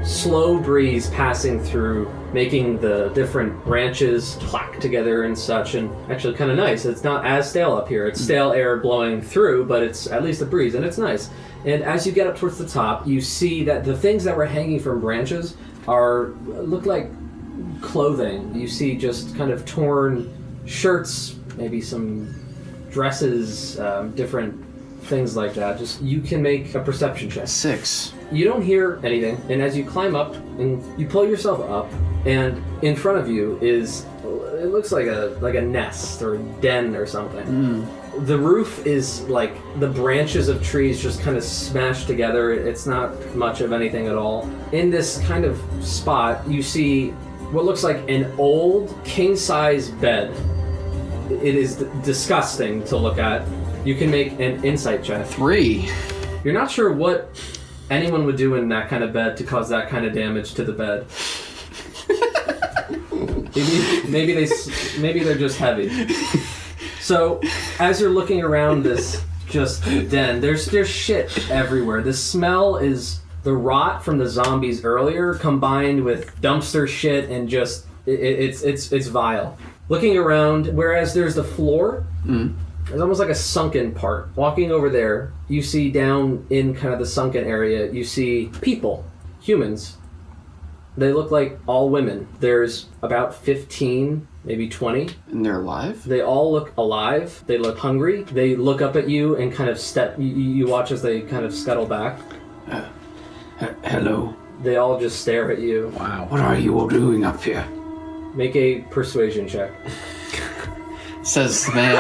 slow breeze passing through, making the different branches clack together and such, and actually kind of nice. It's not as stale up here. It's stale air blowing through, but it's at least a breeze, and it's nice. And as you get up towards the top, you see that the things that were hanging from branches look like clothing. You see just kind of torn shirts, maybe some dresses, different things like that. Just, you can make a perception check. 6. You don't hear anything, and as you climb up and you pull yourself up, and in front of you is, it looks like a nest or a den or something. The roof is like the branches of trees just kind of smashed together. It's not much of anything at all. In this kind of spot, you see what looks like an old king-size bed. It is disgusting to look at. You can make an insight check. 3. You're not sure what anyone would do in that kind of bed to cause that kind of damage to the bed. maybe they're just heavy. So, as you're looking around this just den, there's shit everywhere. The smell is the rot from the zombies earlier combined with dumpster shit, and just it's vile. Looking around, whereas there's the floor, there's almost like a sunken part. Walking over there, you see down in kind of the sunken area, you see people, humans. They look like all women. There's about 15, maybe 20. And they're alive? They all look alive. They look hungry. They look up at you and kind of you watch as they kind of scuttle back. Hello. They all just stare at you. Wow. What are you all doing up here? Make a persuasion check. Says the man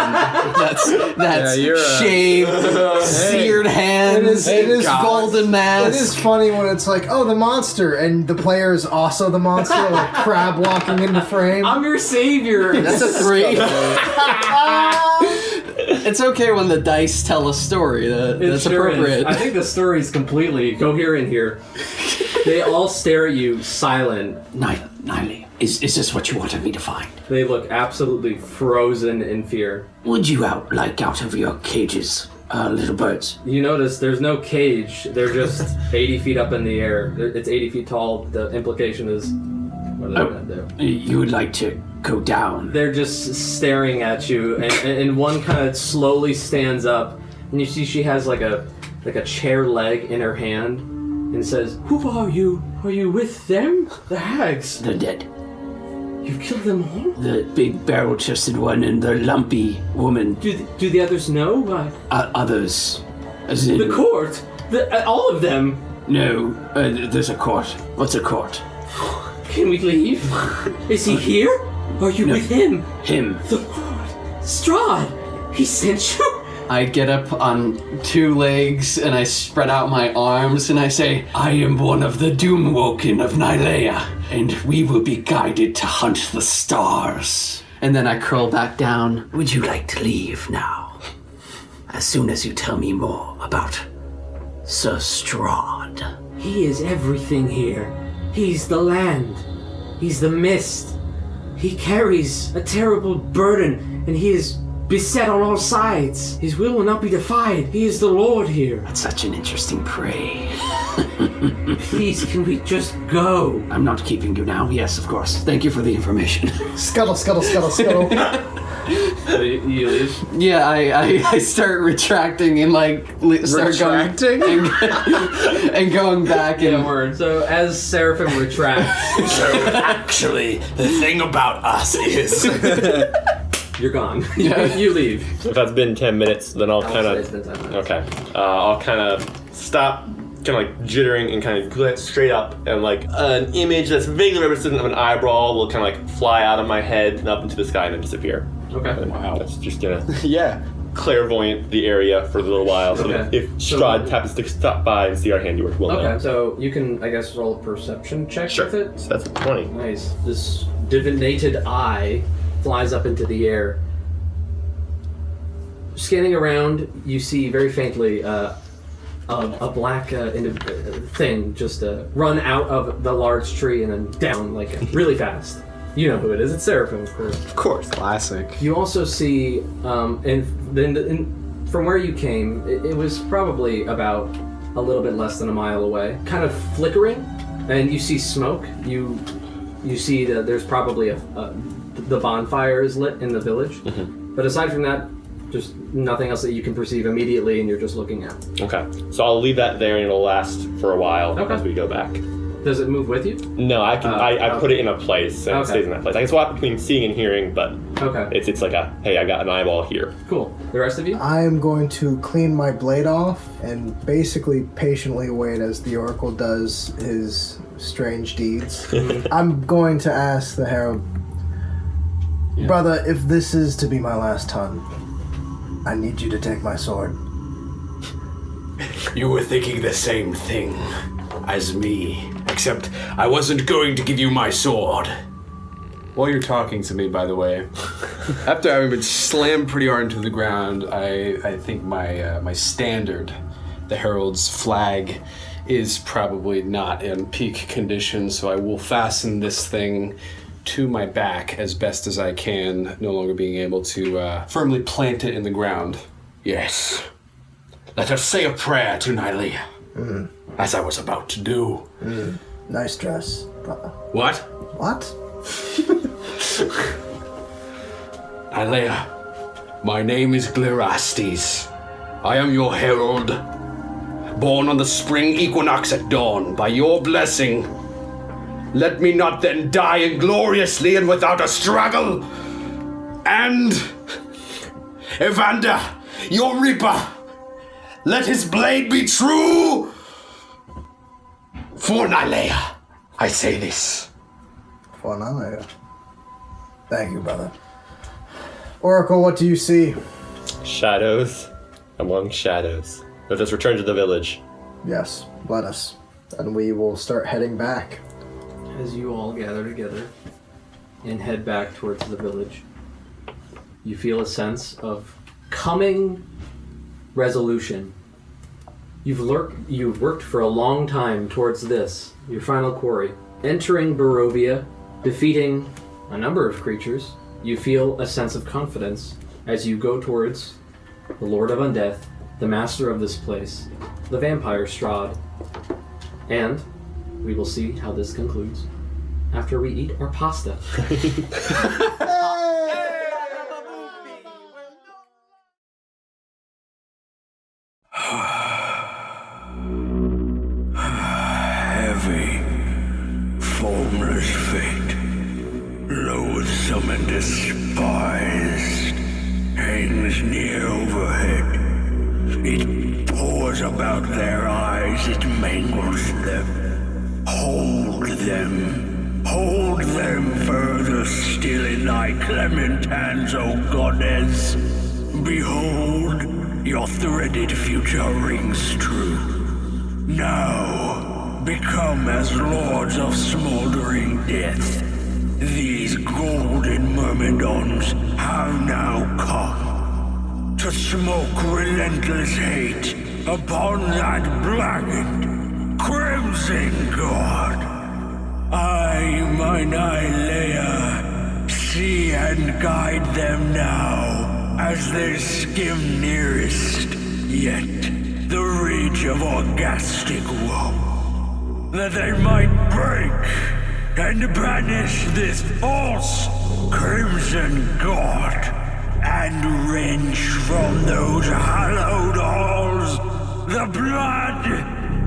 that's shaved, seared hands, it is golden mask. It is funny when it's like, oh, the monster, and the player is also the monster, like crab walking into frame. I'm your savior. That's a 3. It's okay when the dice tell a story. That's sure appropriate. Is. I think the story is completely coherent here. They all stare at you, silent. Nylea, is this what you wanted me to find? They look absolutely frozen in fear. Would you out of your cages, little birds? You notice there's no cage. They're just 80 feet up in the air. It's 80 feet tall. The implication is, what are they going to do? You would like to go down? They're just staring at you, and one kind of slowly stands up, and you see she has like a chair leg in her hand, and says, "Who are you? Are you with them? The hags? They're dead. You killed them all? The big barrel-chested one and the lumpy woman. Do the others know? Others. As in... The court? All of them? No, there's a court. What's a court? Can we leave? Is he here? Are you with him? Him. The Lord. Strahd! He sent you? I get up on 2 legs and I spread out my arms and I say, I am one of the Doomwoken of Nylea, and we will be guided to hunt the stars. And then I curl back down. Would you like to leave now? As soon as you tell me more about Sir Strahd. He is everything here. He's the land. He's the mist. He carries a terrible burden, and he is beset on all sides. His will not be defied. He is the Lord here. That's such an interesting prey. Please, can we just go? I'm not keeping you now. Yes, of course. Thank you for the information. Scuttle, scuttle, scuttle, scuttle. So you leave? Yeah, I start retracting and start Retracting? going and going back and word. So as Seraphim retracts, So actually, the thing about us is you're gone. You leave. If that's been 10 minutes, then I'll I'll kind say of... it's been 10 minutes. Okay. I'll kind of stop, kind of like jittering and kind of glance straight up, and like an image that's vaguely reminiscent of an eyeball will kind of like fly out of my head and up into the sky and then disappear. Okay. And Wow. That's just gonna Yeah. clairvoyant the area for a little while, so Okay. if Strahd happens to stop by and see our handiwork, we'll know. Okay, so you can, I guess, roll a perception check Sure. with it. So that's a 20. Nice. This divinated eye flies up into the air. Scanning around, you see very faintly a black thing just run out of the large tree and then down really fast. You know who it is. It's Seraphim, of course. Of course. Classic. You also see, and then from where you came, it was probably about a little bit less than a mile away, kind of flickering, and you see smoke. You see that there's probably the bonfire is lit in the village, but aside from that, just nothing else that you can perceive immediately, and you're just looking out. Okay. So I'll leave that there and it'll last for a while as we go back. Does it move with you? No, I can. I put it in a place and it stays in that place. I can swap between seeing and hearing, but it's like a hey, I got an eyeball here. Cool. The rest of you? I am going to clean my blade off and basically patiently wait as the Oracle does his strange deeds. I'm going to ask the Herald, brother, if this is to be my last hunt, I need you to take my sword. you were thinking the same thing as me, except I wasn't going to give you my sword. While you're talking to me, by the way, after having been slammed pretty hard into the ground, I think my standard, the Herald's flag, is probably not in peak condition, so I will fasten this thing to my back as best as I can, no longer being able to firmly plant it in the ground. Yes. Let us say a prayer to Nylea, as I was about to do. Nice dress, brother. What? What? Nylea, my name is Glirastes. I am your herald, born on the spring equinox at dawn. By your blessing, let me not then die ingloriously and without a struggle. And Evander, your reaper, let his blade be true. For Nylea, I say this. For Nylea. Thank you, brother. Oracle, what do you see? Shadows among shadows. Let us return to the village. Yes, let us. And we will start heading back. As you all gather together and head back towards the village, you feel a sense of coming resolution. You've worked for a long time towards this, your final quarry. Entering Barovia, defeating a number of creatures, you feel a sense of confidence as you go towards the Lord of Undeath, the master of this place, the vampire Strahd. And we will see how this concludes after we eat our pasta. Heavy, formless fate, loathsome and despised, hangs near overhead. It pours about their eyes, it mangles them. Hold them further still in thy clement hands, O goddess. Behold, your threaded future rings true. Now, become as lords of smoldering death. These golden myrmidons have now come to smoke relentless hate upon that blackened, crimson god. I, my Nylea, see and guide them now as they skim nearest, yet the reach of orgastic woe, that they might break and banish this false crimson god and wrench from those hallowed halls the blood,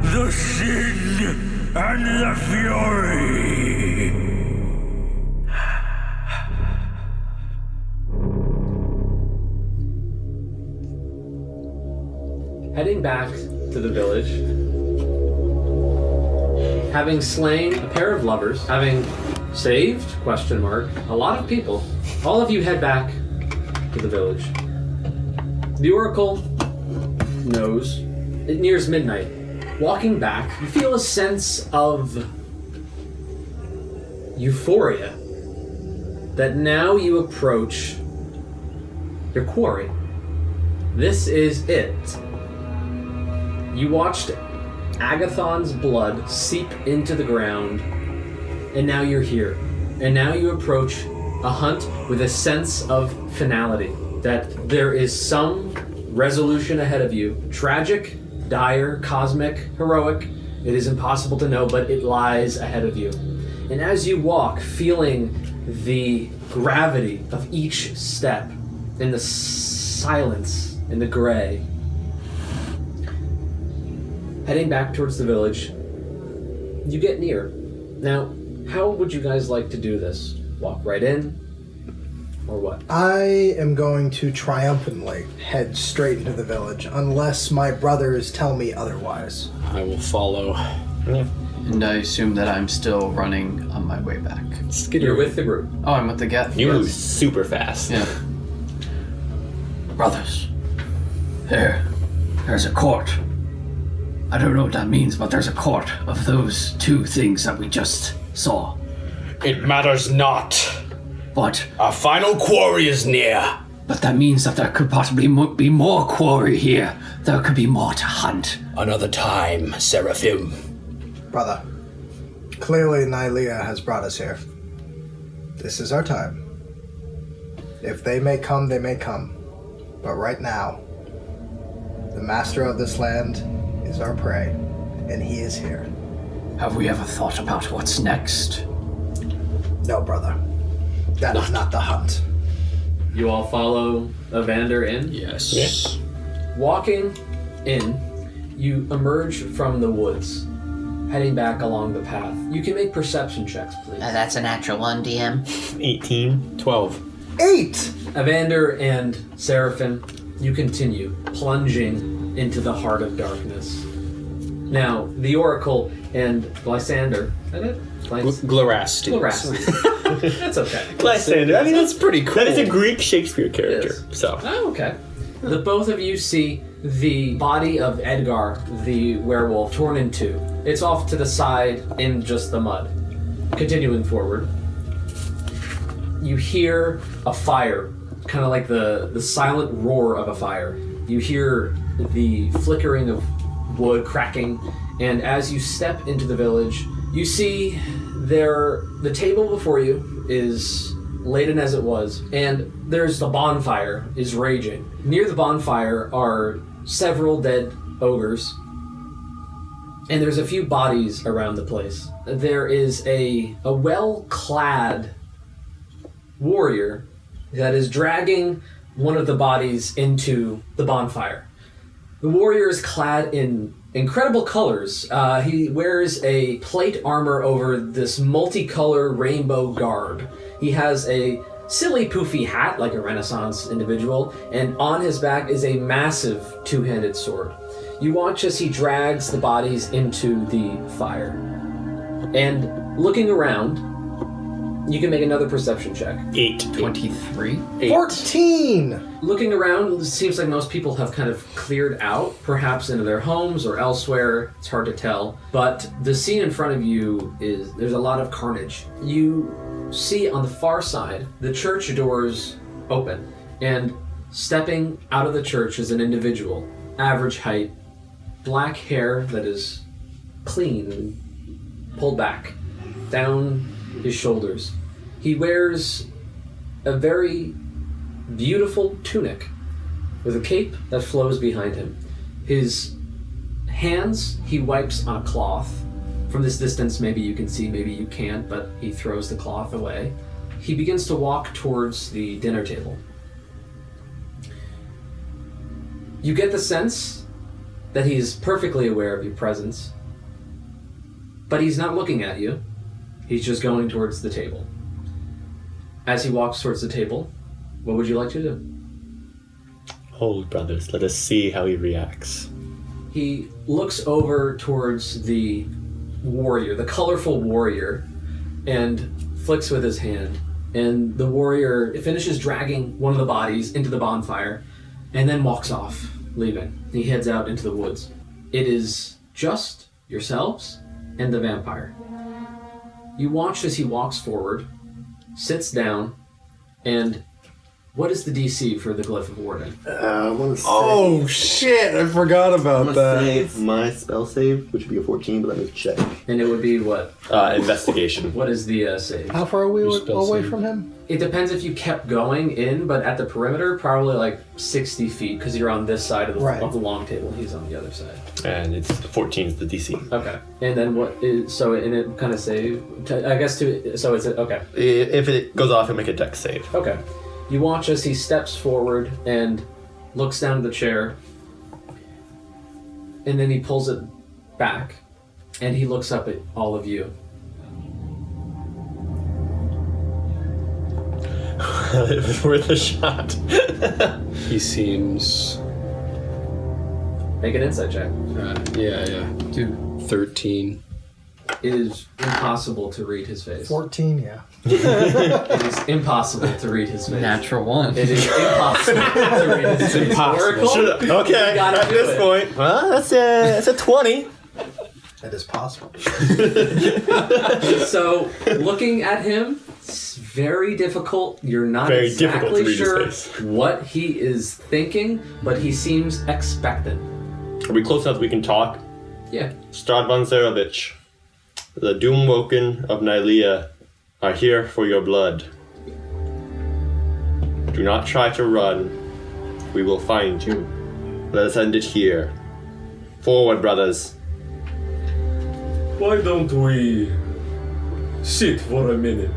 the sin, and the fury. Heading back to the village, having slain a pair of lovers, having saved, a lot of people, all of you head back to the village. The Oracle knows it nears midnight. Walking back, you feel a sense of euphoria that now you approach your quarry. This is it. You watched Agathon's blood seep into the ground, and now you're here. And now you approach a hunt with a sense of finality, that there is some resolution ahead of you. Tragic, dire, cosmic, heroic, it is impossible to know, but it lies ahead of you. And as you walk, feeling the gravity of each step, in the silence, in the gray, heading back towards the village, you get near. Now, how would you guys like to do this? Walk right in, or what? I am going to triumphantly head straight into the village, unless my brothers tell me otherwise. I will follow. Yeah. And I assume that I'm still running on my way back. You're with the group. Oh, I'm with the get. You move super fast. Yeah. Brothers, there's a court. I don't know what that means, but there's a court of those two things that we just saw. It matters not. But our final quarry is near. But that means that there could possibly be more quarry here. There could be more to hunt. Another time, Seraphim. Brother, clearly Nylea has brought us here. This is our time. If they may come, they may come. But right now, the master of this land is our prey, and he is here. Have we ever thought about what's next? No, brother. That is not the hunt. You all follow Evander in? Yes. Yes. Walking in, you emerge from the woods, heading back along the path. You can make perception checks, please. That's a natural one, DM. 18. 12. 8! Evander and Seraphim, you continue plunging into the heart of darkness. Now, the Oracle and Lysander, is that it? Glarastes. That's okay. Lysander. I mean, that's pretty cool. That is a Greek Shakespeare character. So. Oh, okay. The both of you see the body of Edgar, the werewolf, torn in two. It's off to the side in just the mud. Continuing forward, you hear a fire, kind of like the silent roar of a fire. You hear the flickering of wood cracking, and as you step into the village, you see the table before you is laden as it was, and there's the bonfire is raging. Near the bonfire are several dead ogres, and there's a few bodies around the place. There is a well-clad warrior that is dragging one of the bodies into the bonfire. The warrior is clad in incredible colors. He wears a plate armor over this multicolor rainbow garb. He has a silly poofy hat like a Renaissance individual, and on his back is a massive two-handed sword. You watch as he drags the bodies into the fire. And looking around, you can make another perception check. 8. 23. 14! Looking around, it seems like most people have kind of cleared out, perhaps into their homes or elsewhere. It's hard to tell. But the scene in front of you there's a lot of carnage. You see on the far side, the church doors open, and stepping out of the church is an individual, average height, black hair that is clean and pulled back, down his shoulders. He wears a very beautiful tunic with a cape that flows behind him. His hands he wipes on a cloth. From this distance, maybe you can see, maybe you can't, but he throws the cloth away. He begins to walk towards the dinner table. You get the sense that he's perfectly aware of your presence, but he's not looking at you. He's just going towards the table. As he walks towards the table, what would you like to do? Hold, brothers. Let us see how he reacts. He looks over towards the warrior, the colorful warrior, and flicks with his hand. And the warrior finishes dragging one of the bodies into the bonfire and then walks off, leaving. He heads out into the woods. It is just yourselves and the vampire. You watch as he walks forward, sits down, and what is the DC for the Glyph of Warden? I want to say... Oh shit! I forgot about that. Say it's my spell save, which would be a 14, but let me check. And it would be what? Investigation. What is the save? How far are we away from him? It depends if you kept going in, but at the perimeter, probably like 60 feet, because you're on this side of the long table. He's on the other side. And it's 14 is the DC. Okay. And then what is... So, and it kind of save... I guess to... So it's... Okay. If it goes off, he'll make a dex save. Okay. You watch as he steps forward and looks down at the chair, and then he pulls it back, and he looks up at all of you. It was worth a shot. He seems... Make an insight check. Yeah. Dude. 13. It is impossible to read his face. 14, yeah. It is impossible to read his face. Natural 1. It is impossible to read his face. Impossible. Okay, at this point. Well, that's a 20. That is possible. So, looking at him, it's very difficult. You're not Very difficult to exactly read his sure face. what he is thinking, but he seems expectant. Are we close enough we can talk? Yeah. Strahd Von Zarovich, the Doomwoken of Nylea are here for your blood. Do not try to run. We will find you. Let us end it here. Forward, brothers. Why don't we sit for a minute?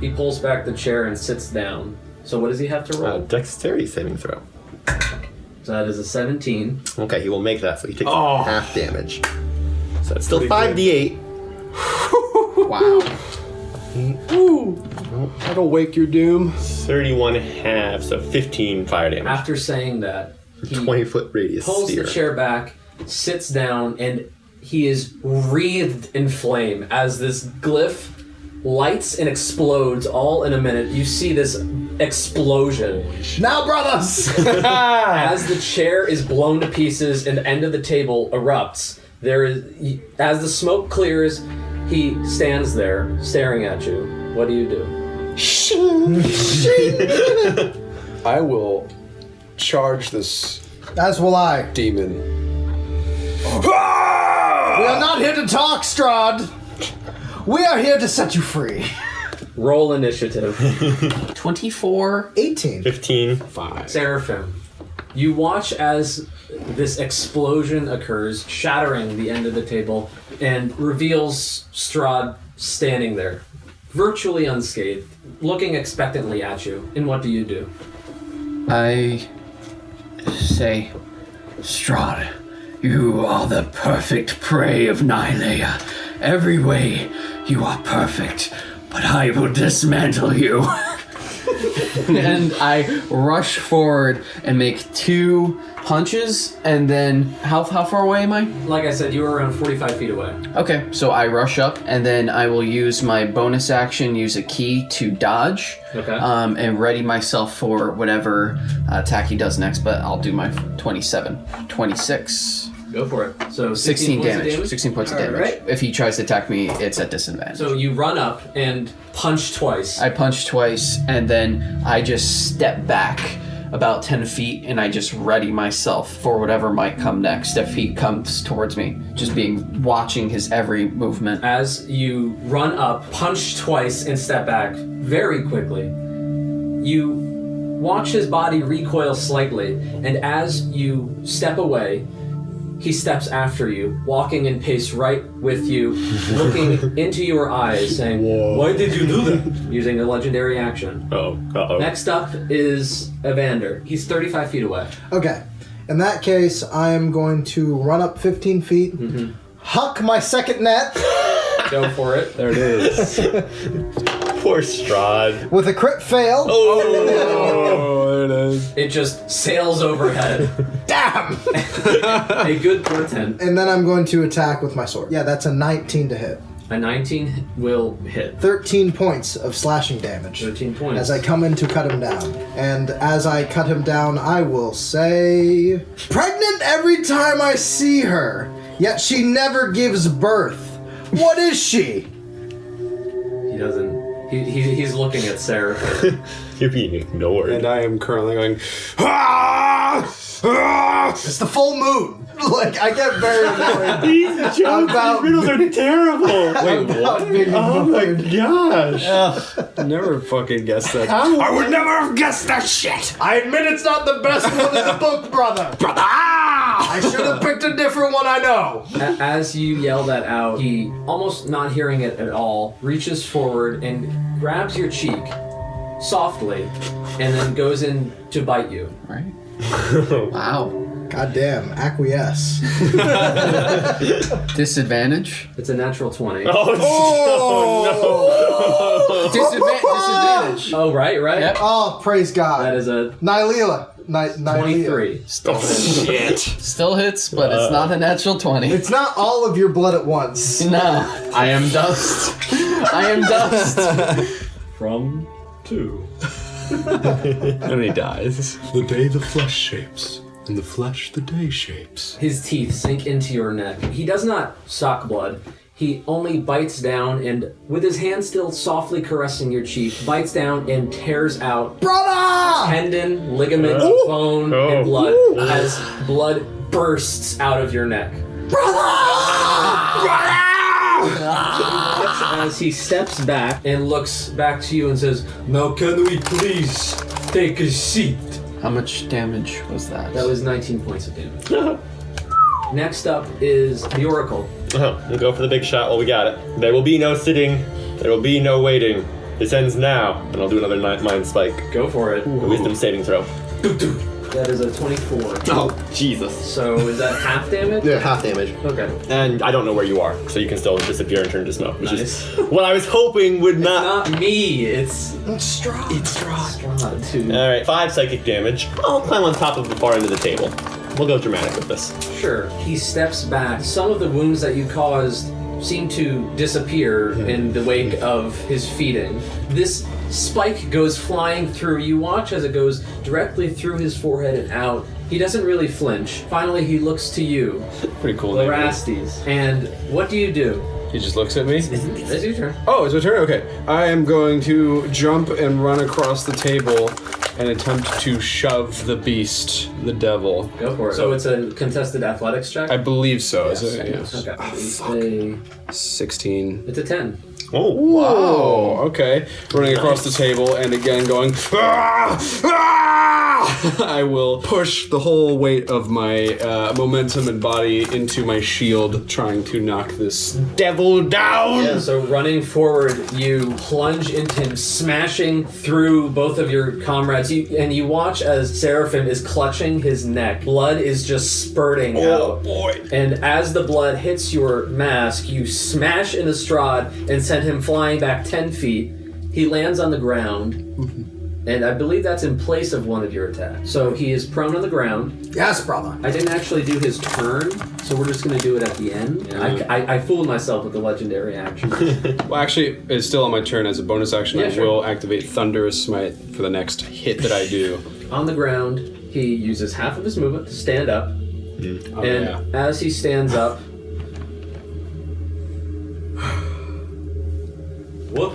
He pulls back the chair and sits down. So what does he have to roll? Dexterity saving throw. So that is a 17. Okay, he will make that, so he takes half damage. So it's still 5d8. Wow. That'll wake your doom. 31 half, so 15 fire damage. After saying that, he 20-foot radius pulls sphere. the chair back, sits down, and he is wreathed in flame as this glyph lights and explodes all in a minute. You see this explosion. Now, brothers! As the chair is blown to pieces and the end of the table erupts, as the smoke clears, he stands there staring at you. What do you do? I will charge this As will I. demon. We are not here to talk, Strahd. We are here to set you free. Roll initiative. 24. 18. 15. 5. Seraphim, you watch as this explosion occurs, shattering the end of the table, and reveals Strahd standing there, virtually unscathed, looking expectantly at you. And what do you do? I say, Strahd, you are the perfect prey of Nylea. Every way, you are perfect, but I will dismantle you. And I rush forward and make 2 punches, and then how far away am I? Like I said, you were around 45 feet away. Okay, so I rush up, and then I will use my bonus action, use a key to dodge, and ready myself for whatever attack he does next, but I'll do my 26. Go for it. So 16 points of damage. 16 points of damage. Right. If he tries to attack me, it's at disadvantage. So you run up and punch twice. I punch twice, and then I just step back about 10 feet, and I just ready myself for whatever might come next if he comes towards me. Just watching his every movement. As you run up, punch twice, and step back very quickly, you watch his body recoil slightly, and as you step away, he steps after you, walking in pace right with you, looking into your eyes, saying, "Why did you do that?" Using a legendary action. Uh-oh. Next up is Evander. He's 35 feet away. Okay. In that case, I am going to run up 15 feet, huck my second net. Go for it. There it is. Poor Strahd. With a crit fail. Oh, there it is. It just sails overhead. Damn! A good portent. And then I'm going to attack with my sword. Yeah, that's a 19 to hit. A 19 will hit. 13 points of slashing damage. 13 points. As I come in to cut him down. And as I cut him down, I will say... Pregnant every time I see her, yet she never gives birth. What is she? He doesn't... He's looking at Sarah. You're being ignored. And I am currently going, It's the full moon. Like, I get very annoyed. These jokes, these riddles are terrible. Wait, what? Oh my gosh. Never fucking guessed that. I would never have guessed that shit! I admit it's not the best one in the book, brother. Brother! Ah! I should have picked a different one, I know. As you yell that out, he, almost not hearing it at all, reaches forward and grabs your cheek softly and then goes in to bite you. Right. Wow. Goddamn, acquiesce. Disadvantage? It's a natural 20. Disadvantage. Oh, right. Yep. Oh, praise God. That is a Nylea. 23. Still hits, but it's not a natural 20. It's not all of your blood at once. No. I am dust. I am dust. From 2. And he dies. The day the flesh shapes, and the flesh the day shapes. His teeth sink into your neck. He does not suck blood. He only bites down and, with his hand still softly caressing your cheek, bites down and tears out Brother! tendon, ligament, bone, and blood as blood bursts out of your neck. As he steps back and looks back to you and says, Now can we please take a seat? How much damage was that? that was 19 points of damage. Next up is the Oracle. We'll go for the big shot while we got it. There will be no sitting. There will be no waiting. This ends now. And I'll do another mind spike. Go for it. A wisdom saving throw. That is a 24. Oh, Jesus. So is that half damage? Yeah, half damage. Okay. And I don't know where you are, so you can still disappear and turn to smoke. Which Nice. is what I was hoping would not... Not me, it's Strahd. Strahd too. Alright, 5 psychic damage. I'll climb on top of the far end of the table. We'll go dramatic with this. Sure. He steps back. Some of the wounds that you caused seem to disappear in the wake of his feeding. This spike goes flying through. You watch as it goes directly through his forehead and out. He doesn't really flinch. Finally, he looks to you, Pretty cool. 𝐿'rastes. And what do you do? He just looks at me. It's your turn. Oh, it's my turn? Okay. I am going to jump and run across the table and attempt to shove the beast, the devil. Go for it. So it's a contested athletics check? I believe so. Yes. Is it? Yes. Okay. It's 16. a 10. Oh. Whoa. Okay. Running across the table and again going, "Ah! Ah!" I will push the whole weight of my momentum and body into my shield, trying to knock this devil down. Yeah, so running forward, you plunge into him, smashing through both of your comrades. And you watch as Seraphim is clutching his neck. Blood is just spurting out. Boy. And as the blood hits your mask, you smash into Strahd and send him flying back 10 feet. He lands on the ground. And I believe that's in place of one of your attacks. So he is prone on the ground. Yes, brother. I didn't actually do his turn, so we're just going to do it at the end. I fooled myself with the legendary action. Well, actually, it's still on my turn as a bonus action. Yeah, I sure. will activate Thunderous Smite for the next hit that I do. On the ground, he uses half of his movement to stand up. Oh, And yeah. as he stands up, What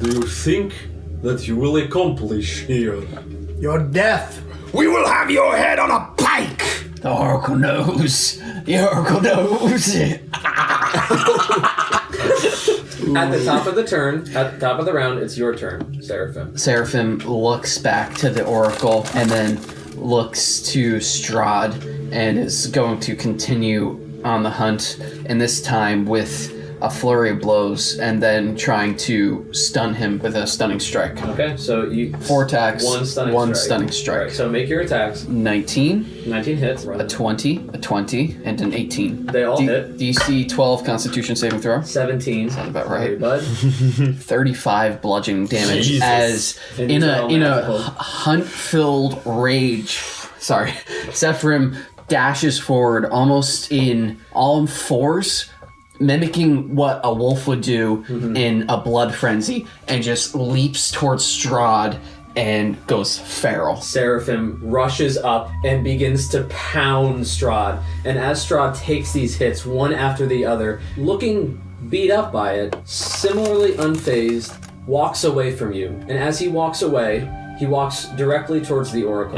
do you think that you will accomplish here? Your death. We will have your head on a pike! The Oracle knows. The Oracle knows. at the top of the turn, at the top of the round, it's your turn, Seraphim. Seraphim looks back to the Oracle and then looks to Strahd and is going to continue on the hunt, and this time with a flurry of blows and then trying to stun him with a stunning strike. Okay, so you 4 attacks, one stunning one strike. stunning strike. Alright, so make your attacks. 19, 19 hits. a 20, a 20, and an 18. They all hit. DC 12 Constitution saving throw. 17. Sounds about Sorry, right. bud. 35 bludgeoning damage Jesus. as And in these a are all in magical. a hunt-filled rage. Sorry, Zephyrim dashes forward almost in all fours, mimicking what a wolf would do in a blood frenzy, and just leaps towards Strahd and goes feral. Seraphim rushes up and begins to pound Strahd. And as Strahd takes these hits one after the other, looking beat up by it, similarly unfazed, walks away from you. And as he walks away, he walks directly towards the Oracle.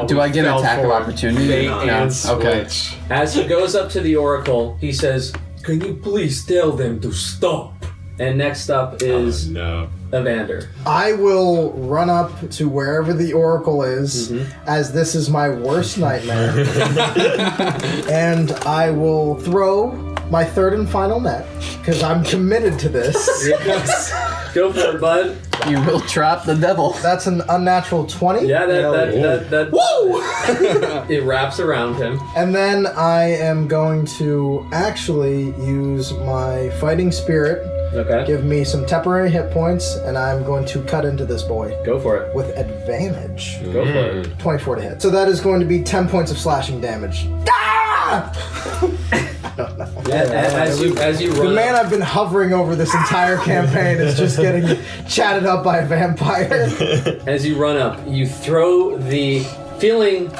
Do I get an attack of opportunity? No. Okay. As he goes up to the Oracle, he says, "Can you please tell them to stop?" And next up is Evander. I will run up to wherever the Oracle is, as this is my worst nightmare. And I will throw my third and final net, because I'm committed to this. Yes. Go for it, bud. You will trap the devil. That's an unnatural 20. Yeah, that Woo! It wraps around him. And then I am going to actually use my fighting spirit. Okay. Give me some temporary hit points, and I'm going to cut into this boy. Go for it. With advantage. Go for it. 24 to hit. So that is going to be 10 points of slashing damage. Ah! I don't know. As you The run man I've been hovering over this entire campaign is just getting chatted up by a vampire. As you run up, you throw the feeling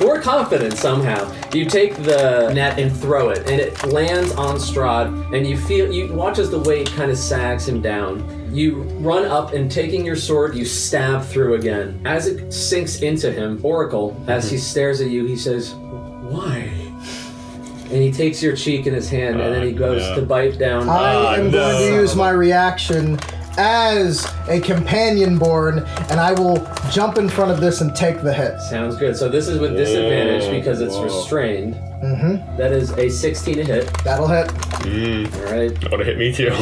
more confident somehow. You take the net and throw it, and it lands on Strahd, and you watch as the weight kind of sags him down. You run up and taking your sword, you stab through again. As it sinks into him, Oracle, as he stares at you, he says, "Why?" And he takes your cheek in his hand, and then he goes to bite down. I am going to use my reaction as a companion born, and I will jump in front of this and take the hit. Sounds good. So this is with disadvantage because it's restrained. Mm-hmm. That is a 16 to hit. That'll hit. All right. That would have hit me too.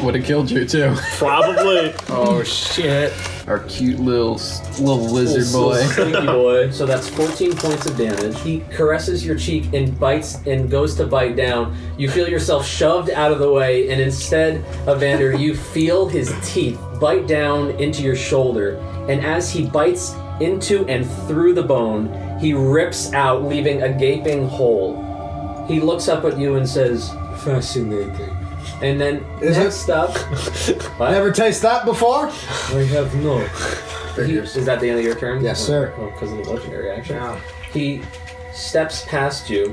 Would have killed you too. Probably. Oh shit. Our cute little lizard boy. Stinky boy. So that's 14 points of damage. He caresses your cheek and bites and goes to bite down. You feel yourself shoved out of the way, and instead, Evander, you feel his teeth bite down into your shoulder. And as he bites into and through the bone, he rips out, leaving a gaping hole. He looks up at you and says, "Fascinating." And then next up, what? Never taste that before? I have not. Is that the end of your turn? Yes, sir. Oh, because of the legendary action. Yeah. He steps past you,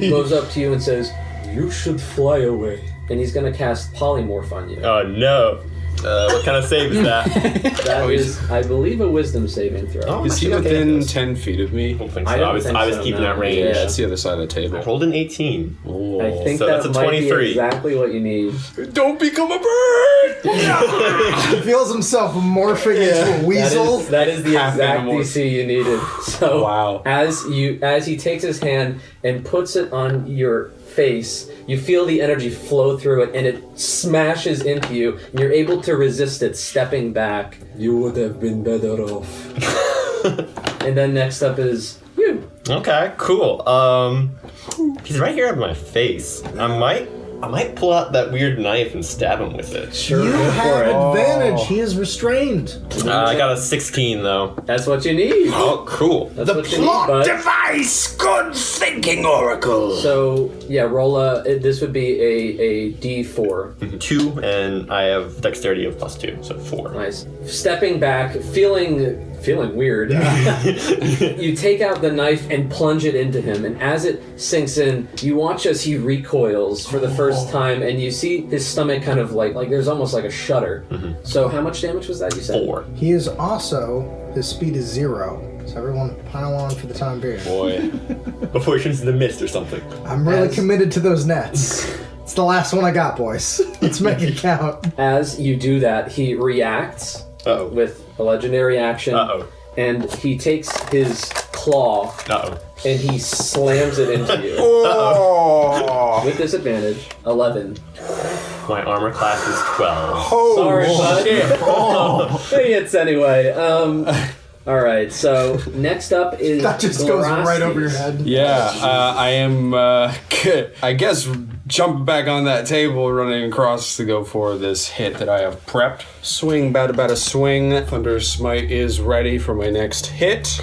goes up to you and says, "You should fly away." And he's going to cast Polymorph on you. Oh no. What kind of save is that? That is, I believe, a wisdom saving throw. Oh, Is he within 10 feet of me? I don't think so. I don't I was think keeping no. that range. Yeah. That's the other side of the table. I rolled an 18. I think So that that's a might 23. be exactly what you need. Don't become a bird! He feels himself morphing into a weasel. That is the Half exact animal. DC you needed. So Wow. as he takes his hand and puts it on your face, you feel the energy flow through it, and it smashes into you, and you're able to resist it, stepping back. You would have been better off. And then next up is you. Okay, cool. He's right here at my face. I might pull out that weird knife and stab him with it. Sure, You go have for it. advantage. He is restrained. I got a 16 though. That's what you need. Oh, cool. That's what you need, bud. device! Good thinking, Oracle! So yeah, roll this would be a D4. 2, and I have dexterity of +2, so 4. Nice. Stepping back, feeling weird. You take out the knife and plunge it into him, and as it sinks in, you watch as he recoils for the first time, and you see his stomach kind of like there's almost like a shudder. So how much damage was that, you said? 4. He is also, his speed is 0. So everyone pile on for the time being. Boy. Before he turns into mist or something. I'm really committed to those nets. It's the last one I got, boys. Let's make it count. As you do that, he reacts with a legendary action. And he takes his claw and he slams it into you. With disadvantage, 11. My armor class is 12. Sorry, bud. He hits anyway. Alright, so next up is That just goes right over your head. Yeah, I am, I guess, jumping back on that table, running across to go for this hit that I have prepped. Swing, about a swing. Thunder Smite is ready for my next hit.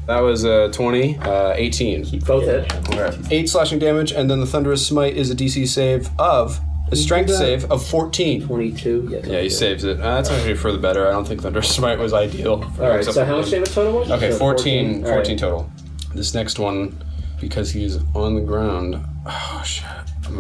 That was a 20, 18. Both hit. Okay. 8 slashing damage, and then the Thunderous Smite is a DC save of... A strength save of 14. 22. Yeah, he saves it. That's actually for the better. I don't think Thunder Smite was ideal. Alright, so how much damage total was it? Okay, So 14 right. total. This next one, because he's on the ground. Oh shit! I'm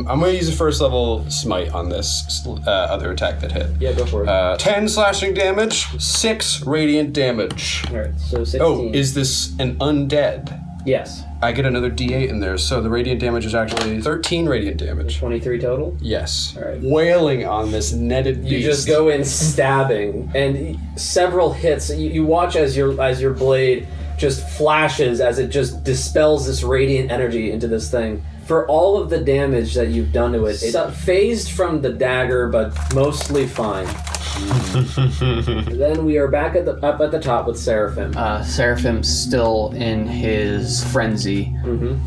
gonna use a first level smite on this other attack that hit. Yeah, go for it. 10 slashing damage, 6 radiant damage. Alright, so 16. Oh, is this an undead? Yes. I get another D8 in there, so the radiant damage is actually 13 radiant damage. 23 total? Yes. Alright. Wailing on this netted beast. You just go in stabbing, and several hits. You watch as your blade just flashes as it just dispels this radiant energy into this thing. For all of the damage that you've done to it, it's phased from the dagger, but mostly fine. Then we are back up at the top with Seraphim. Seraphim's still in his frenzy.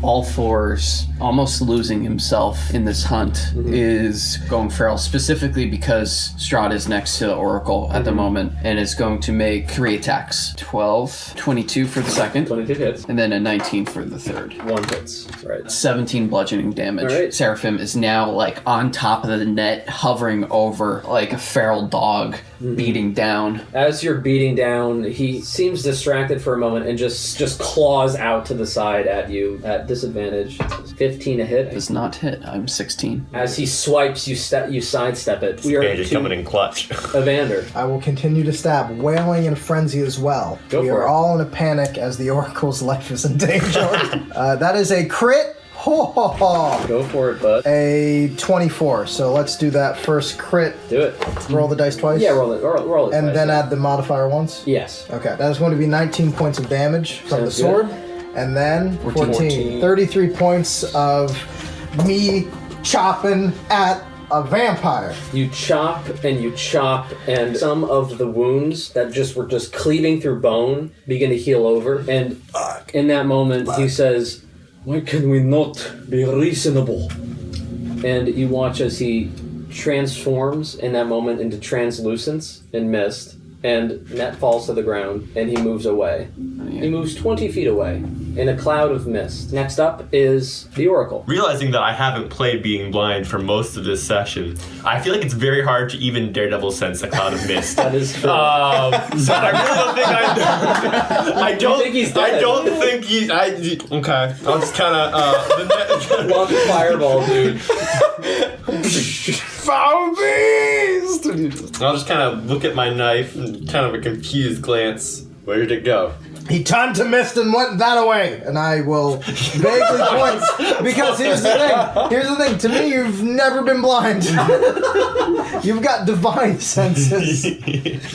All fours, almost losing himself in this hunt, is going feral, specifically because Strahd is next to the Oracle at the moment, and is going to make 3 attacks. 12, 22 for the second. 22 hits. And then a 19 for the third. 1 hits. Right. 17 bludgeoning damage. All right. Seraphim is now like on top of the net, hovering over like a feral dog, beating down. As you're beating down, he seems distracted for a moment and just claws out to the side at you at disadvantage. 15 a hit. Does not hit. I'm 16. As he swipes, you sidestep it. We are Andrew's coming in clutch. Evander. I will continue to stab, wailing in frenzy as well. Go we for are it. all in a panic as the Oracle's life is in danger. That is a crit. Ho, ho, ho. Go for it, bud. A 24. So let's do that first crit. Do it. Roll the dice twice. Yeah, roll it. And twice, then yeah. add the modifier once. Yes. Okay. That is going to be 19 points of damage from the Sounds sword. good. And then 14. 33 points of me chopping at a vampire. You chop, and some of the wounds that were just cleaving through bone begin to heal over. And in that moment, he says, "Why can we not be reasonable?" And you watch as he transforms in that moment into translucence and mist, and Net falls to the ground, and he moves away. He moves 20 feet away in a cloud of mist. Next up is the Oracle. Realizing that I haven't played Being Blind for most of this session, I feel like it's very hard to even Daredevil sense a cloud of mist. That is true. So I really don't think I don't think he's dead? I don't think he's. Okay. I'll just kind of. Launch a fireball, dude. Foul beast! I'll just kind of look at my knife and kind of a confused glance. Where did it go? He turned to mist and went that way. And I will vaguely point. Because here's the thing. To me, you've never been blind. You've got divine senses.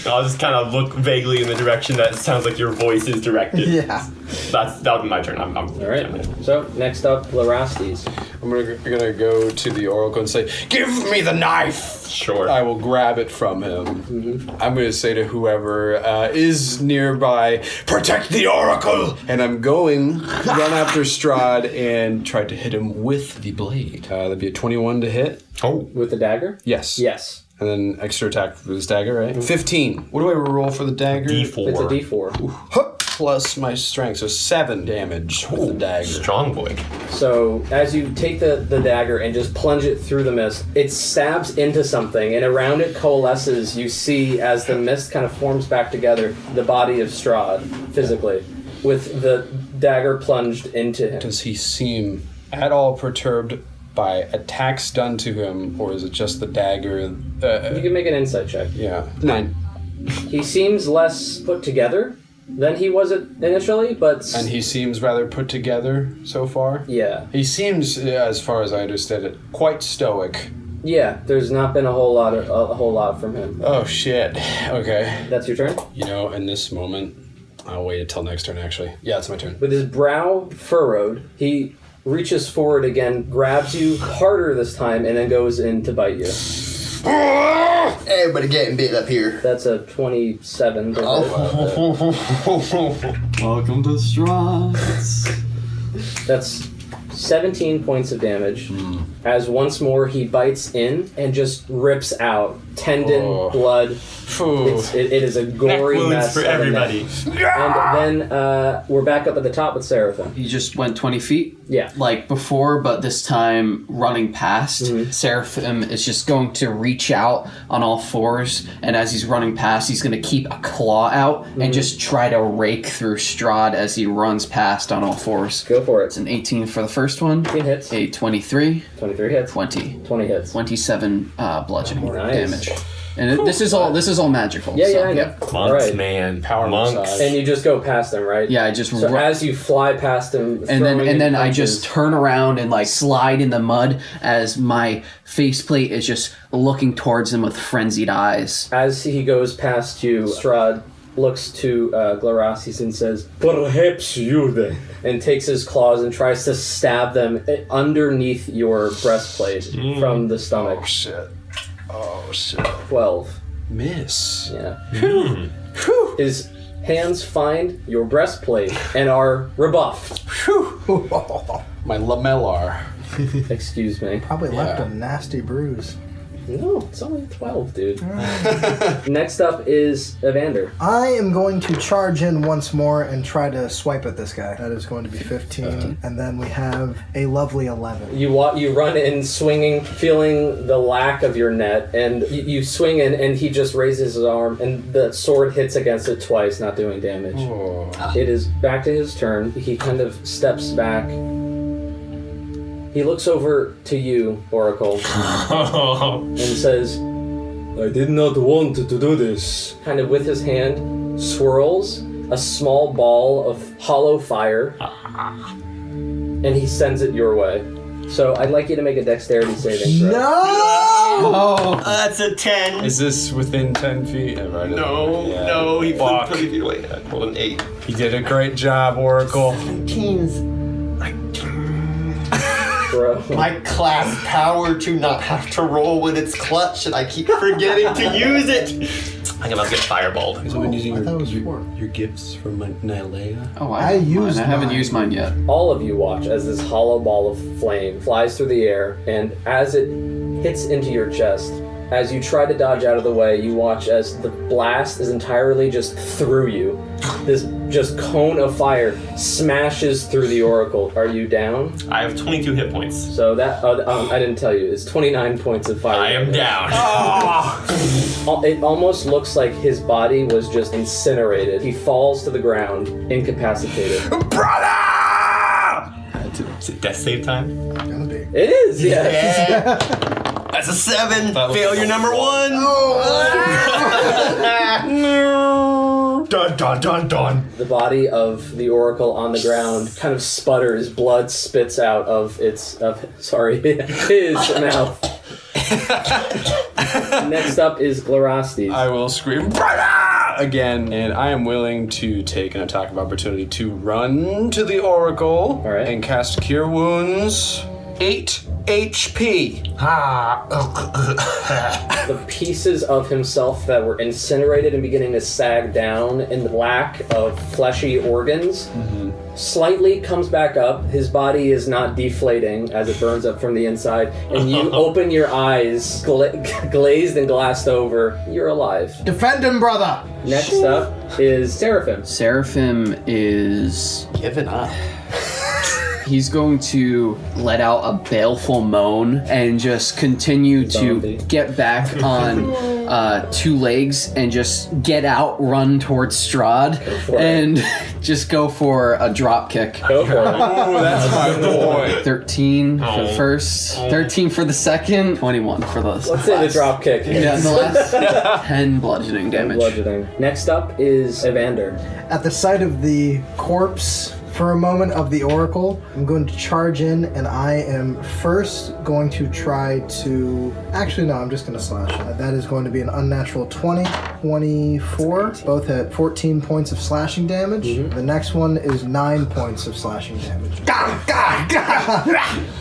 I'll just kind of look vaguely in the direction that sounds like your voice is directed. Yeah. That'll be my turn. I'm All right. So next up, Larastes. I'm gonna go to the Oracle and say, "Give me the knife!" Sure. I will grab it from him. I'm gonna say to whoever is nearby, "Protect the Oracle!" And I'm going run after Strahd and try to hit him with the blade. That'd be a 21 to hit. Oh. With the dagger? Yes. Yes. And then extra attack for this dagger, right? 15. What do I roll for the dagger? D4. It's a D4. Hup, plus my strength, so 7 damage with the dagger. Strong boy. So as you take the dagger and just plunge it through the mist, it stabs into something, and around it coalesces. You see as the mist kind of forms back together, the body of Strahd physically, with the dagger plunged into him. Does he seem at all perturbed by attacks done to him, or is it just the dagger? You can make an insight check. Yeah. 9. He seems less put together than he was initially, but... And he seems rather put together so far? Yeah. He seems, as far as I understand it, quite stoic. Yeah, there's not been a whole lot from him. Oh, shit. Okay. That's your turn? You know, in this moment, I'll wait until next turn, actually. Yeah, it's my turn. With his brow furrowed, he reaches forward again, grabs you harder this time, and then goes in to bite you. Everybody getting bit up here. That's a 27. Welcome to Strahd's. That's 17 points of damage. As once more he bites in and just rips out tendon, blood. It is a gory Neck wounds mess for of a everybody. neck. And then we're back up at the top with Seraphim. He just went 20 feet? Yeah. Like before, but this time running past. Seraphim is just going to reach out on all fours, and as he's running past, he's going to keep a claw out and just try to rake through Strahd as he runs past on all fours. Go for it. It's an 18 for the first one. 18 hits. A 23. 23 hits. 20. 20 hits. 27 bludgeoning Nice. damage. And this is all magical. Yeah, so. I know. Monks, Alright. Man, power Monks. And you just go past him, right? Yeah, I just So run. as you fly past him, And then throwing I punches- just turn around and like slide in the mud as my faceplate is just looking towards him with frenzied eyes. As he goes past you, Strahd looks to Glarasis and says, "Perhaps you then," and takes his claws and tries to stab them underneath your breastplate from the stomach. Oh shit. 12. Miss. Yeah. His hands find your breastplate and are rebuffed. My lamellar. Excuse me. Probably left a nasty bruise. No, it's only 12, dude. Next up is Evander. I am going to charge in once more and try to swipe at this guy. That is going to be 15. And then we have a lovely 11. You run in swinging, feeling the lack of your net, and you swing in, and he just raises his arm, and the sword hits against it twice, not doing damage. It is back to his turn. He kind of steps back. He looks over to you, Oracle, and says, "I did not want to do this." Kind of with his hand, swirls a small ball of hollow fire, and he sends it your way. So I'd like you to make a dexterity saving throw. No! Oh, That's a 10. Is this within 10 feet? No, he Fuck. put 20 feet away. I rolled an 8. You did a great job, Oracle. 17's Bro. my class power to not have to roll when it's clutch, and I keep forgetting to use it. I think I'm about to get fireballed. Has been using thought it was 4. your gifts from Nylea? oh! I have used mine. I haven't mine. used mine yet. All of you watch as this hollow ball of flame flies through the air, and as it hits into your chest, as you try to dodge out of the way, you watch as the blast is entirely just through you. This just cone of fire smashes through the Oracle. Are you down? I have 22 hit points. So that, I didn't tell you, it's 29 points of fire. I am down. It almost looks like his body was just incinerated. He falls to the ground, incapacitated. Is it death save time? Gonna be. It is, yes. Yeah. That's a 7. Failure number 1. Dun dun dun dun. The body of the Oracle on the ground kind of sputters. Blood spits out of his mouth. Next up is Glarasis. I will scream again, and I am willing to take an attack of opportunity to run to the Oracle and cast Cure Wounds. 8 HP. The pieces of himself that were incinerated and beginning to sag down in the lack of fleshy organs slightly comes back up. His body is not deflating as it burns up from the inside, and you open your eyes, glazed and glassed over. You're alive. Defend him, brother! Next up is Seraphim. Seraphim is Giving up. He's going to let out a baleful moan and just continue to get back on 2 legs and just get out, run towards Strahd, and just go for a drop kick. Go for it. Oh, that's my boy. 13 for the first, 13 for the second, 21 for the Let's say the drop kick. Yeah, the last 10 bludgeoning damage. Bludgeoning. Next up is Evander. At the sight of the corpse For a moment of the Oracle, I'm going to charge in, and I am first going to try to... Actually, no, I'm just going to slash. That is going to be an unnatural 20, 24. Both hit 14 points of slashing damage. The next one is 9 points of slashing damage.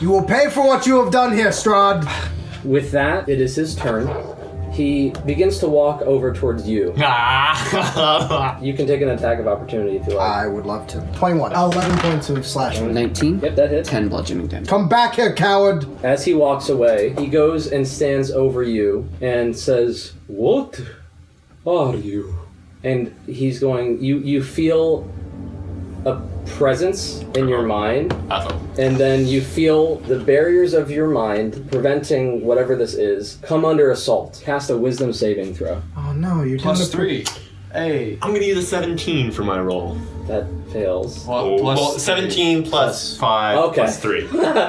You will pay for what you have done here, Strahd. With that, it is his turn. He begins to walk over towards you. You can take an attack of opportunity if you like. I would love to. 21. 11 points of slashing. 19. Yep, that hits. 10 bludgeoning damage. Come back here, coward. As he walks away, he goes and stands over you and says, "What are you?" And he's going, you feel a presence in your mind, and then you feel the barriers of your mind preventing whatever this is come under assault. Cast a wisdom saving throw. Oh no, you're Plus doing 3. Hey. I'm gonna use a 17 for my roll. That fails. Well, 17 plus 5 Okay. plus 3. I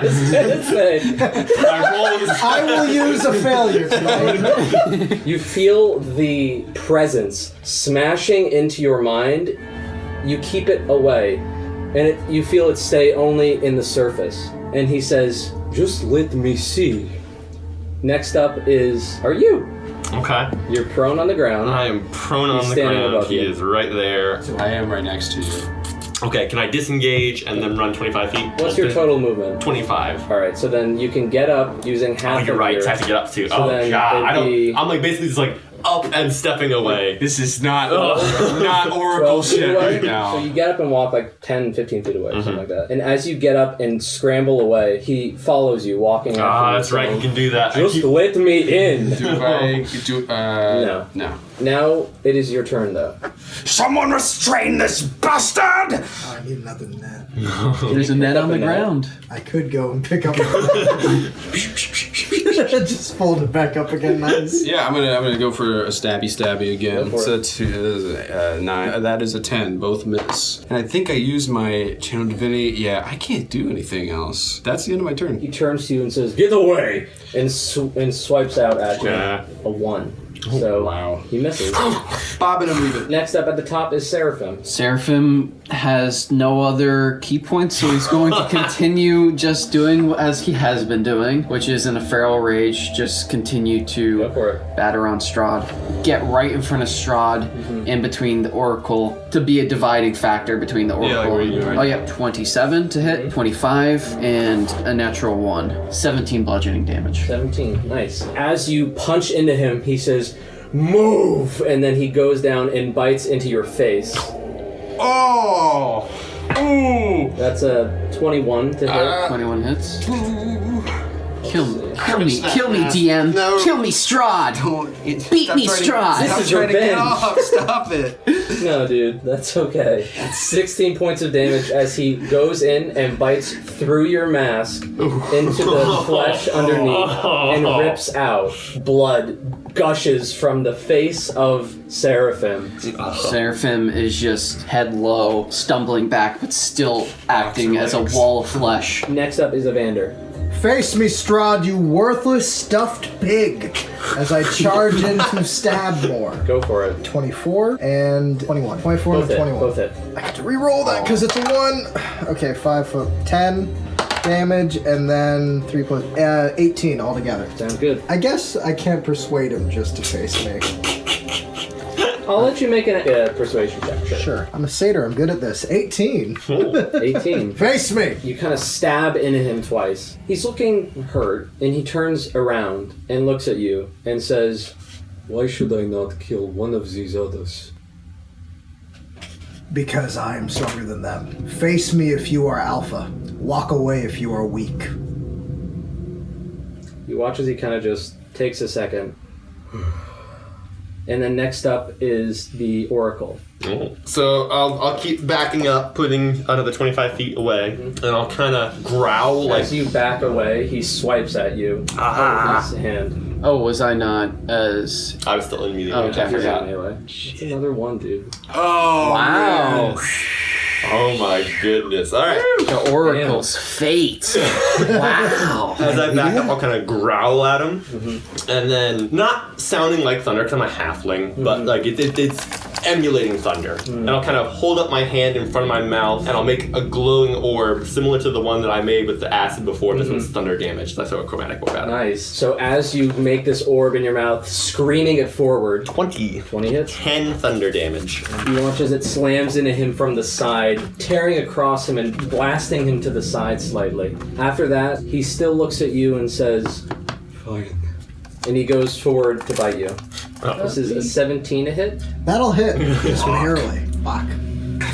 will use a failure tonight. You feel the presence smashing into your mind. You keep it away, and you feel it stay only in the surface. And he says, "Just let me see." Next up are you. Okay. You're prone on the ground. I am prone on He's the standing ground. above He you. is right there. I am right next to you. Okay, can I disengage and then run 25 feet? What's your total movement? 25. All right, so then you can get up using half. Oh, you're of right. your- I have to get up too. So Oh then god, it'd be- I'm like basically just like up and stepping away. This is not Oracle 12 feet shit away. right now. So you get up and walk like 10, 15 feet away, something like that. And as you get up and scramble away, he follows you, walking after you. That's right. You can do that. Just let me in. No. Now it is your turn, though. Someone restrain this bastard! I need another net. There's a net on the ground. I could go and pick up. Just fold it back up again, nice. Yeah, I'm gonna go for a stabby again. Go for So that's 9. That is a 10. Both miss. And I think I used my channel divinity. Yeah, I can't do anything else. That's the end of my turn. He turns to you and says, "Get away!" and swipes out at you Yeah. a 1. So wow. He misses. Bobbing and weaving. Next up at the top is Seraphim. Seraphim has no other key points, so he's going to continue just doing as he has been doing, which is in a feral rage, just continue to Go for it. batter on Strahd. Get right in front of Strahd, in between the Oracle, to be a dividing factor between the Oracle. like where you are. Oh, yeah, 27 to hit, 25, and a natural 1. 17 bludgeoning damage. 17, nice. As you punch into him, he says, "Move!" And then he goes down and bites into your face. Oh! Ooh! That's a 21 to hit. 21 hits. Kill me, DM. No. Kill me, Strahd. Beat me, Strahd. This is revenge. Stop it. No, dude, that's okay. 16 points of damage as he goes in and bites through your mask into the flesh underneath and rips out. Blood gushes from the face of Seraphim. Seraphim is just head low, stumbling back, but still acting as a wall of flesh. Next up is Evander. Face me, Strahd, you worthless stuffed pig, as I charge in to stab more. Go for it. 24 and 21. 24 Both and hit. 21. Both hit. I have to re-roll that because it's a 1. Okay, 5 foot 10 damage, and then 3 plus 18 altogether. Sounds good. I guess I can't persuade him just to face me. I'll let you make a persuasion check. Sure. I'm a satyr. I'm good at this. 18. 18. Face me! You kind of stab into him twice. He's looking hurt, and he turns around and looks at you and says, "Why should I not kill one of these others?" Because I am stronger than them. Face me if you are alpha. Walk away if you are weak. You watch as he kind of just takes a second. And then next up is the Oracle. So I'll keep backing up, putting another 25 feet away, and I'll kind of growl like. As you back away, he swipes at you with his hand. Oh, was I not as... I was still in melee. Oh, okay, I forgot. Anyway. It's another 1, dude. Oh, Wow. yes. Oh my goodness! All right. The Oracle's fate. Wow. As I back up, I'll kind of growl at him, and then not sounding like thunder because I'm a halfling, but like it's emulating thunder. And I'll kind of hold up my hand in front of my mouth, and I'll make a glowing orb similar to the one that I made with the acid before. This one's thunder damage. That's how a chromatic orb out. Nice. So as you make this orb in your mouth, screaming it forward. 20 hits. 10 thunder damage. You watch as it slams into him from the side, tearing across him and blasting him to the side slightly. After that, he still looks at you and says, "Fine." And he goes forward to bite you. This is a 17 to hit. That'll hit. Summarily. Fuck.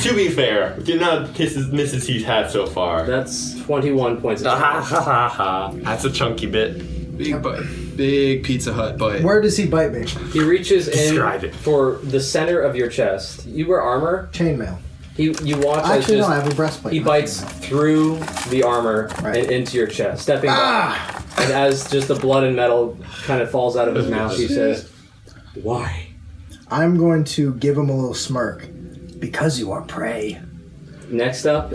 To be fair, the amount of misses he's had so far. That's 21 points of damage. That's a chunky bit. Big bite. Big Pizza Hut bite. Where does he bite me? He reaches in Describe it. for the center of your chest. You wear armor. Chainmail. You watch as Actually, no, just, I have a breastplate. he bites through the armor Right. and into your chest, stepping back. And as just the blood and metal kind of falls out of his mouth, he says, "Why?" I'm going to give him a little smirk. Because you are prey. Next up,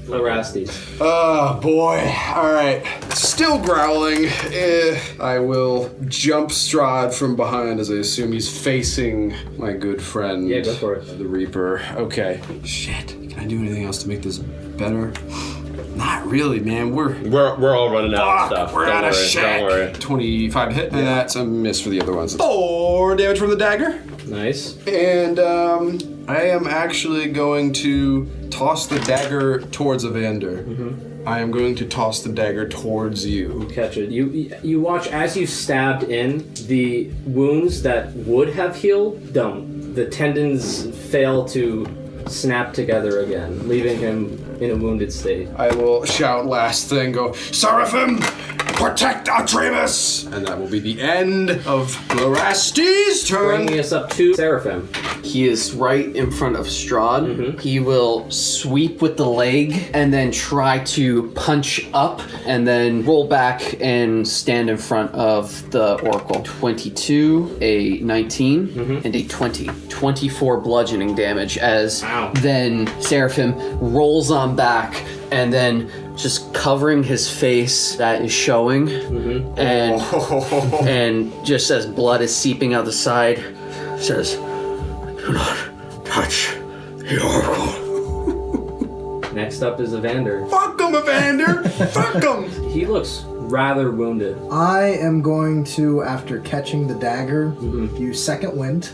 Lerastes. Oh boy. Alright. Still growling. I will jump Strahd from behind as I assume he's facing my good friend. Yeah, go for it. The Reaper. Okay. Shit. Can I do anything else to make this better? Not really, man. We're all running out of stuff. We're out of shit. Don't worry. 25 to hit. And that's a miss for the other ones. 4 damage from the dagger. Nice. And I am actually going to toss the dagger towards Evander. I am going to toss the dagger towards you. Catch it. You watch as you stabbed in, the wounds that would have healed don't. The tendons fail to snap together again, leaving him in a wounded state. I will shout last thing, go, Seraphim, protect Atreus! And that will be the end of Lerastes' turn. Bringing us up to Seraphim. He is right in front of Strahd. He will sweep with the leg and then try to punch up and then roll back and stand in front of the Oracle. 22, a 19, and a 20. 24 bludgeoning damage as then Seraphim rolls on back and then just covering his face that is showing and just as blood is seeping out the side says, "Do not touch the Oracle." Next up is Evander. Fuck him, Evander! Fuck him! He looks rather wounded. I am going to, after catching the dagger, use second wind.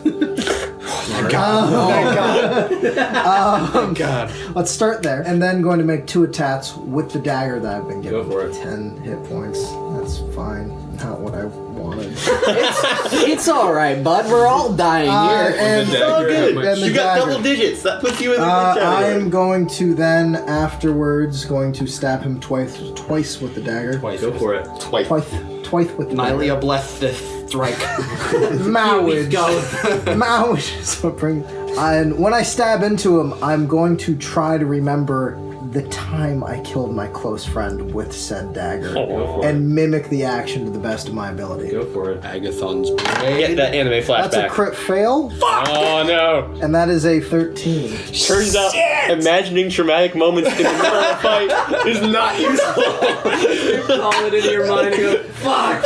God. Let's start there. And then going to make 2 attacks with the dagger that I've been given. Go for it. 10 hit points. That's fine. Not what I wanted. It's alright, bud. We're all dying here. And You got dagger. double digits. That puts you in the good I category. am going to then, afterwards, going to stab him twice with the dagger. Go for it. Twice with the dagger. Nylea bless the strike. Mowage. Mowage. So bring. And when I stab into him, I'm going to try to remember the time I killed my close friend with said dagger and mimic the action to the best of my ability. Go for it. Agathon's Get that anime flashback. That's a crit fail. Oh no! And that is a 13. Turns out, imagining traumatic moments in the middle of a fight is not useful. Call it into your mind and go, fuck!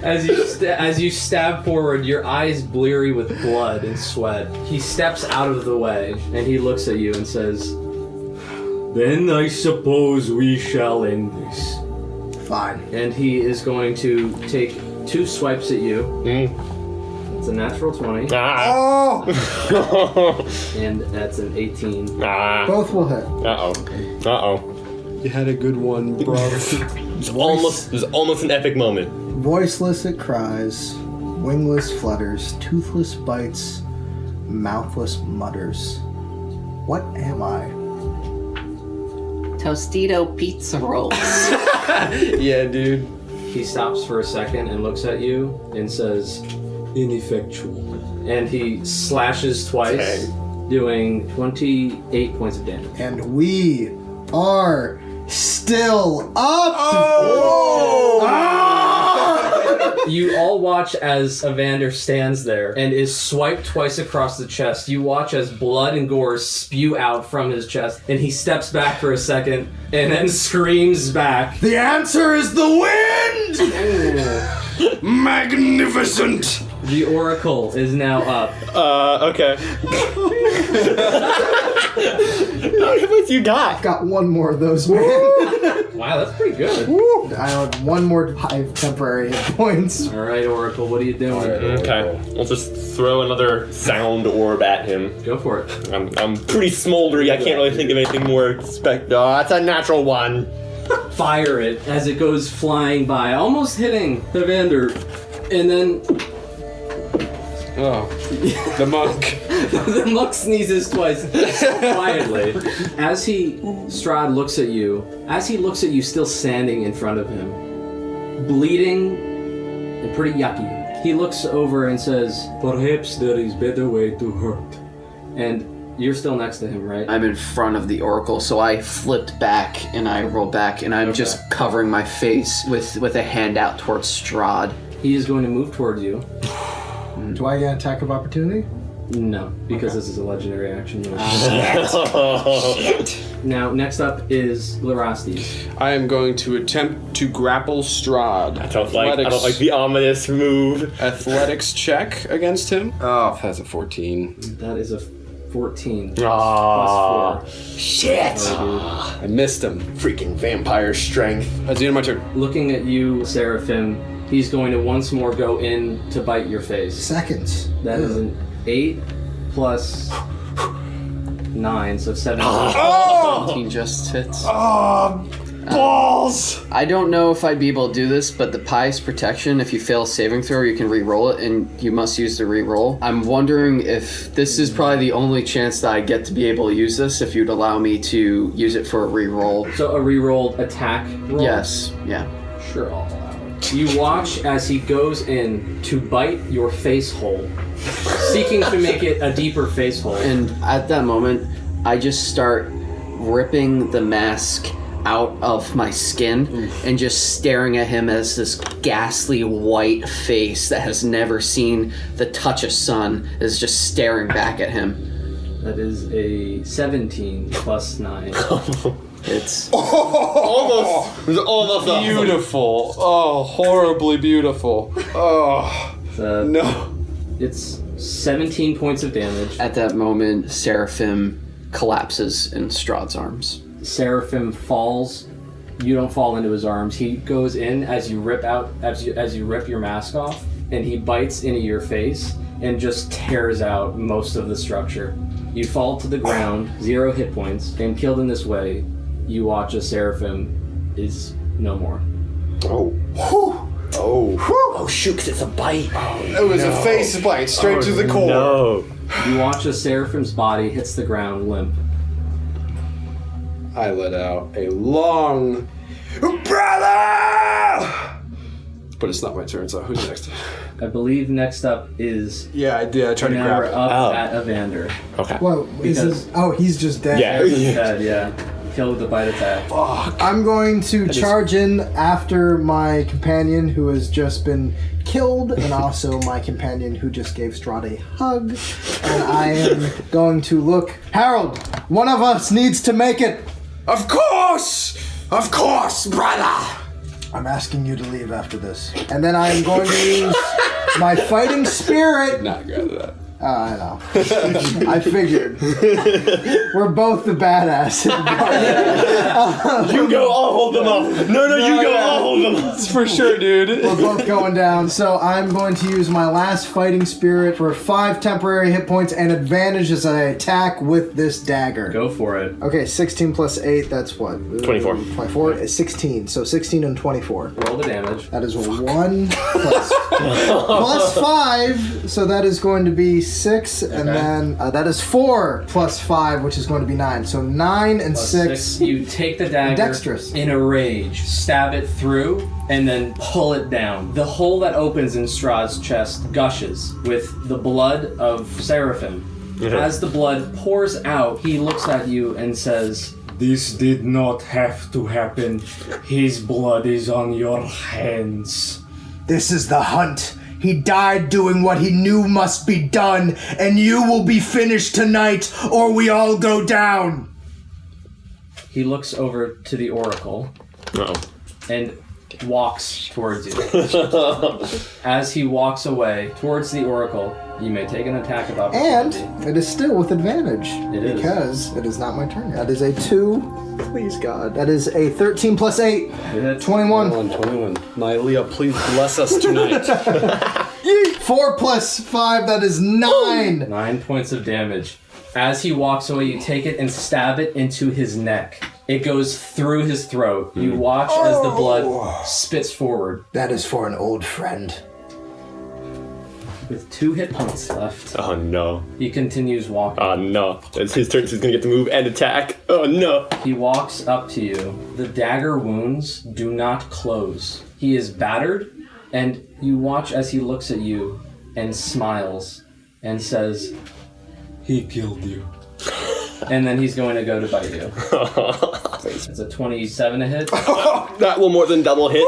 As you stab forward, your eyes bleary with blood and sweat. He steps out of the way and he looks at you and says, "Then I suppose we shall end this." Fine. And he is going to take 2 swipes at you. It's a natural 20. Oh! And that's an 18. Both will hit. Uh-oh. You had a good one, bro. It was almost an epic moment. Voiceless it cries, wingless flutters, toothless bites, mouthless mutters. What am I? Tostito pizza rolls. Yeah, dude. He stops for a second and looks at you and says, "Ineffectual." And he slashes twice, doing 28 points of damage. And we are still up! You all watch as Evander stands there and is swiped twice across the chest. You watch as blood and gore spew out from his chest, and he steps back for a second and then screams back. The answer is the wind! Magnificent! The Oracle is now up. Okay. How many points you got? I've got one more of those, man. Wow, that's pretty good. I have one more 5 temporary hit points. All right, Oracle, what are you doing? Okay, we'll just throw another sound orb at him. Go for it. I'm pretty smoldery. I can't really think of anything more Oh, that's a natural 1. Fire it as it goes flying by, almost hitting Evander, and then the monk. the monk sneezes twice quietly. As Strahd looks at you, still standing in front of him, bleeding and pretty yucky, he looks over and says, "Perhaps there is better way to hurt." And you're still next to him, right? I'm in front of the Oracle, so I flipped back and I roll back, and I'm just covering my face with a hand out towards Strahd. He is going to move towards you. Do I get an attack of opportunity? No, because this is a legendary action. Now, next up is Glirastes. I am going to attempt to grapple Strahd. I don't like the ominous move. Athletics check against him. Oh, that's a 14. That is a 14. Ah, Plus 4. shit! I missed him. Freaking vampire strength. That's the end of my turn. Looking at you, Seraphim, he's going to once more go in to bite your face. Seconds. That is an 8 plus 9, so 17. 17 just hits. Balls! I don't know if I'd be able to do this, but the Pie's protection, if you fail a saving throw, you can re-roll it, and you must use the re-roll. I'm wondering if this is probably the only chance that I get to be able to use this, if you'd allow me to use it for a re-roll. So a re-rolled attack roll? Yes, yeah. Sure, I'll allow it. You watch as he goes in to bite your face hole, seeking to make it a deeper face hole. And at that moment, I just start ripping the mask out of my skin and just staring at him as this ghastly white face that has never seen the touch of sun is just staring back at him. That is a 17 plus 9. It's almost beautiful. Oh, horribly beautiful. Oh, no. It's 17 points of damage. At that moment, Seraphim collapses in Strahd's arms. Seraphim falls. You don't fall into his arms. He goes in as you rip your mask off, and he bites into your face and just tears out most of the structure. You fall to the ground, 0 hit points, and killed in this way, you watch as Seraphim is no more. Oh. Oh shoot, 'cause it's a bite. It was a face bite straight to the core. No. You watch as Seraphim's body hits the ground limp. I let out a long brother! But it's not my turn, so who's next? I believe next up is... Yeah, I did. I tried to now grab we're it. up at Evander. Okay. Whoa, he's just dead. He's dead, yeah. Killed with the bite attack. I'm going to charge in after my companion who has just been killed, and also my companion who just gave Strahd a hug. And I am going to look. Harold, one of us needs to make it. Of course, brother. I'm asking you to leave after this. And then I am going to use my fighting spirit. Not grab that. I know. I figured. We're both the badass. You go, I'll hold them up. No, you go, I'll hold them up. It's for sure, dude. We're both going down. So I'm going to use my last fighting spirit for 5 temporary hit points and advantage as I attack with this dagger. Go for it. Okay, 16 plus 8, that's what? 24. 24 is 16. So 16 and 24. Roll the damage. That is 1 plus 5. So that is going to be 6, and then that is 4 plus 5, which is going to be 9. So 9 and Plus 6. You take the dagger Dexterous. in a rage, stab it through, and then pull it down. The hole that opens in Strahd's chest gushes with the blood of Seraphim. As the blood pours out, he looks at you and says, This did not have to happen. His blood is on your hands. This is the hunt. He died doing what he knew must be done, and you will be finished tonight, or we all go down. He looks over to the Oracle, Uh-oh. and walks towards you. As he walks away towards the Oracle, you may take an attack of opportunity. And it is still with advantage. It is. Because it is not my turn. That is a 2. Please, God. That is a 13 plus 8. 21. 21. Nylea, please bless us tonight. 4 plus 5, that is 9. 9 points of damage. As he walks away, you take it and stab it into his neck. It goes through his throat. You watch as the blood spits forward. That is for an old friend. With 2 hit points left, Oh no. he continues walking. Oh no. It's his turn, so he's gonna get to move and attack. Oh no. He walks up to you. The dagger wounds do not close. He is battered, and you watch as he looks at you and smiles and says, He killed you. and then he's going to go to bite you. It's a 27 to hit That will more than double hit.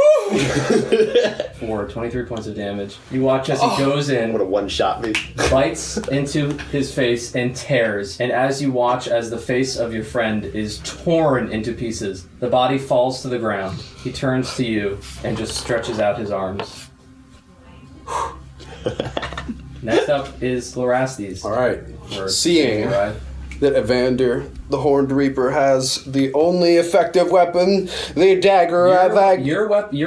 for 23 points of damage. You watch as he goes in, What a one-shot me. bites into his face and tears. And as you watch as the face of your friend is torn into pieces, the body falls to the ground. He turns to you and just stretches out his arms. Next up is Glorastes. All right. Or Seeing Samurai. that Evander, the Horned Reaper, has the only effective weapon, the dagger Your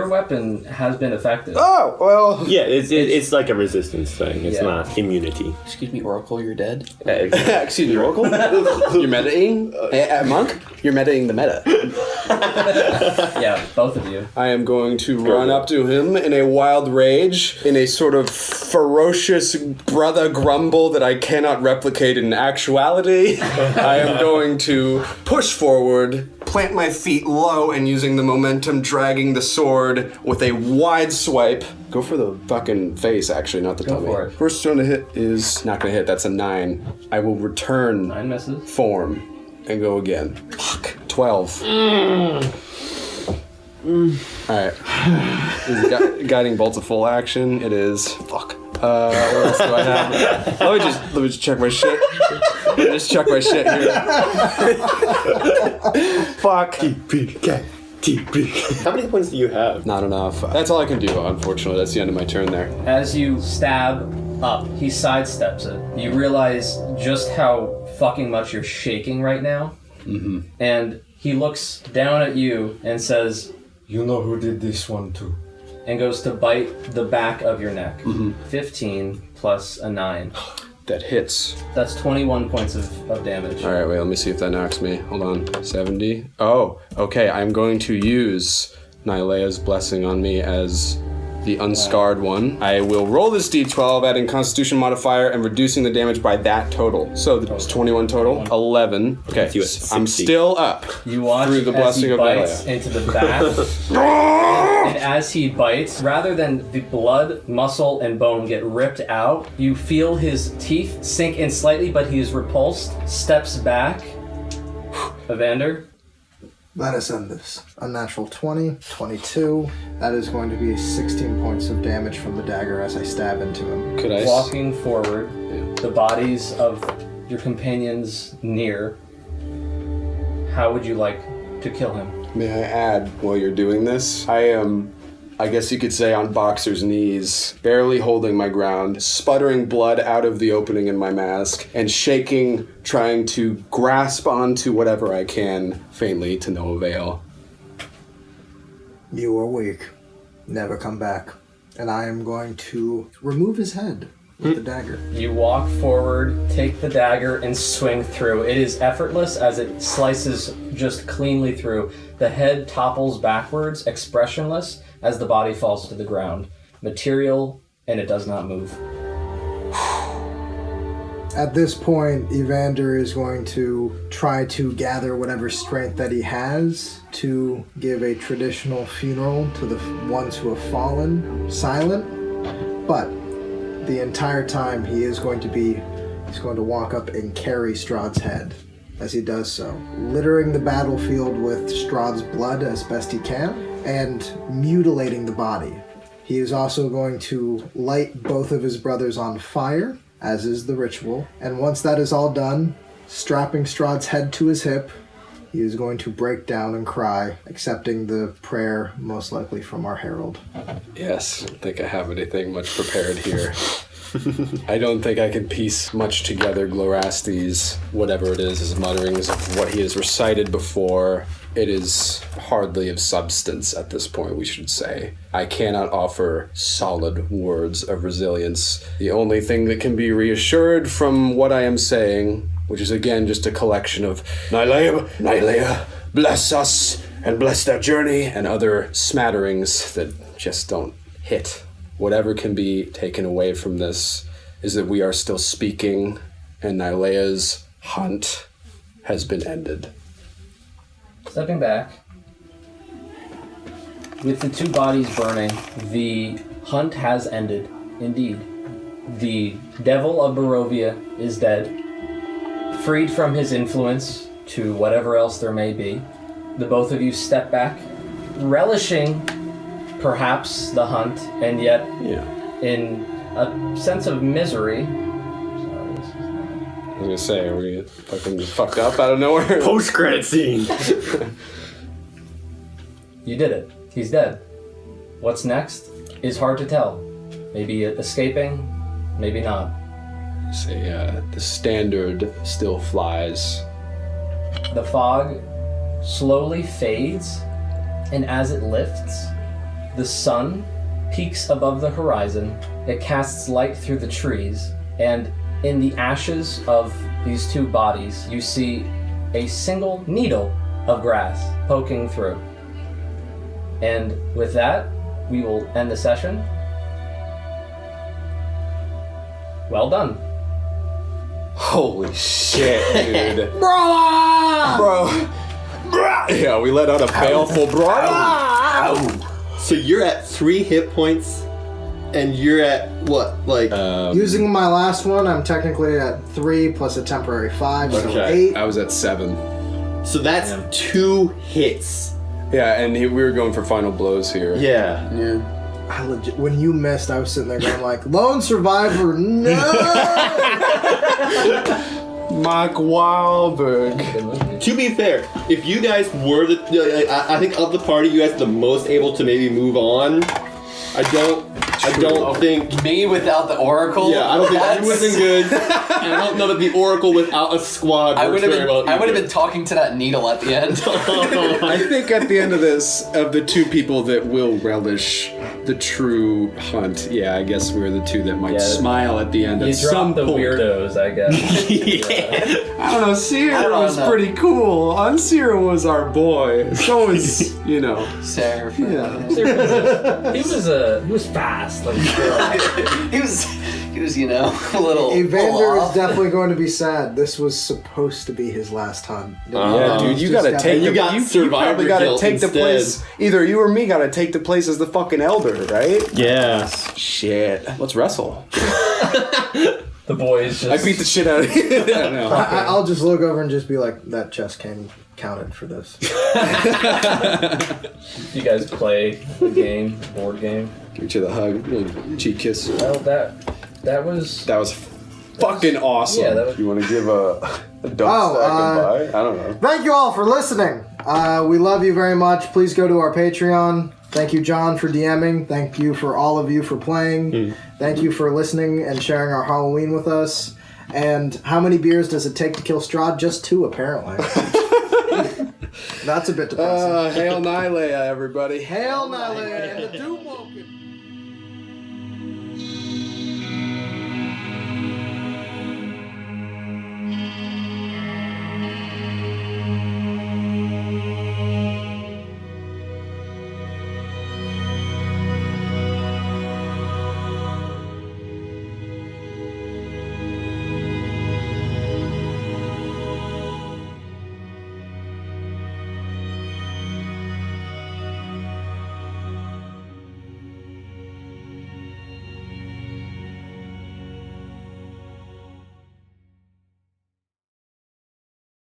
weapon has been effective. Oh, well. Yeah, it's like a resistance thing. It's not immunity. Excuse me, Oracle, you're dead? Excuse me, Oracle? You're metaing? Monk? You're metaing the meta. Yeah, both of you. I am going to run up to him in a wild rage, in a sort of ferocious brother grumble that I cannot replicate in actuality. I am going to push forward, plant my feet low, and using the momentum dragging the sword with a wide swipe. Go for the fucking face, actually, not the tummy. for it. First one to hit is not gonna hit, that's a 9. I will return 9 misses. form and go again. Fuck. 12. Alright. Is guiding bolt's a full action? It is. Fuck. What else do I have? Let me just check my shit. Let me just check my shit here. Fuck. How many points do you have? Not enough. That's all I can do, unfortunately. That's the end of my turn there. As you stab up, he sidesteps it. You realize just how fucking much you're shaking right now. Mm-hmm. And he looks down at you and says, You know who did this one too. and goes to bite the back of your neck. 15 plus a 9. That hits. That's 21 points of damage. Alright, wait, let me see if that knocks me. Hold on. 70. Oh, okay. I'm going to use Nylea's blessing on me as the unscarred one. I will roll this d12, adding Constitution modifier and reducing the damage by that total. So it's 21 total. 11. Okay, you at I'm 60. still up. You watch through the as blessing he of bites Nylea. into the back, and as he bites, rather than the blood, muscle, and bone get ripped out, you feel his teeth sink in slightly, but he is repulsed, steps back. Evander? Let us end this. Unnatural 20, 22. That is going to be 16 points of damage from the dagger as I stab into him. Could I? Walking forward, the bodies of your companions near. How would you like to kill him? May I add, while you're doing this, I am, I guess you could say, on boxer's knees, barely holding my ground, sputtering blood out of the opening in my mask, and shaking, trying to grasp onto whatever I can, faintly, to no avail. You are weak. Never come back. And I am going to remove his head with the dagger. You walk forward, take the dagger, and swing through. It is effortless as it slices just cleanly through. The head topples backwards, expressionless, as the body falls to the ground. Material, and it does not move. At this point, Evander is going to try to gather whatever strength that he has to give a traditional funeral to the ones who have fallen silent. But the entire time he's going to walk up and carry Strahd's head as he does so, littering the battlefield with Strahd's blood as best he can and mutilating the body. He is also going to light both of his brothers on fire, as is the ritual, and once that is all done, strapping Strahd's head to his hip, he is going to break down and cry, accepting the prayer most likely from our herald. Yes, I don't think I have anything much prepared here. I don't think I can piece much together Glorastes, whatever it is, his mutterings of what he has recited before. It is hardly of substance at this point, we should say. I cannot offer solid words of resilience. The only thing that can be reassured from what I am saying, which is again just a collection of Nylea, bless us and bless their journey, and other smatterings that just don't hit. Whatever can be taken away from this is that we are still speaking, and Nylea's hunt has been ended. Stepping back, with the two bodies burning, the hunt has ended, indeed. The devil of Barovia is dead, freed from his influence to whatever else there may be. The both of you step back, relishing perhaps the hunt, and yet in a sense of misery. I was gonna say, are we fucking fucked up out of nowhere? Post-credit scene! You did it. He's dead. What's next is hard to tell. Maybe escaping, maybe not. Say, the standard still flies. The fog slowly fades, and as it lifts, the sun peaks above the horizon. It casts light through the trees, and in the ashes of these two bodies, you see a single needle of grass poking through. And with that, we will end the session. Well done. Holy shit, dude. Bro! Yeah, we let out a baleful bro. So you're at 3 hit points, and you're at what? Like using my last one, I'm technically at 3 plus a temporary 5, so 8. I was at 7. So that's 2 hits. Yeah, and we were going for final blows here. Yeah. I legit, when you missed, I was sitting there going like, lone survivor, no! Mark Wahlberg. To be fair, if you guys were I think of the party, you guys are the most able to maybe move on. I don't think me without the Oracle. Yeah, I don't think you would have been good. And I don't know that the Oracle without a squad. I would have been talking to that needle at the end. I think at the end of this, of the two people that will relish the true hunt, yeah, I guess we're the two that might smile at the end You at some dropped the point. weirdos, I guess. I don't know, Sierra was pretty cool. Unsierra was our boy. So was, Seraph. Yeah. He was fast. Like he was, a little. Evander is definitely going to be sad. This was supposed to be his last hunt. Yeah, dude, you gotta take. You probably gotta take the place. Either you or me gotta take the place as the fucking elder, right? Yeah. Shit. Let's wrestle. The boys just... I beat the shit out of you. I'll just look over and just be like, that chess game counted for this. You guys play the game, board game? Give each other a hug, little cheek kiss. Well, that was fucking awesome. Yeah, that was... You want to give a DumpStat goodbye? I don't know. Thank you all for listening. We love you very much. Please go to our Patreon. Thank you, John, for DMing. Thank you for all of you for playing. Thank you for listening and sharing our Halloween with us. And how many beers does it take to kill Strahd? Just 2, apparently. That's a bit depressing. Hail Nylea, everybody. Hail Nylea and the Doomwoken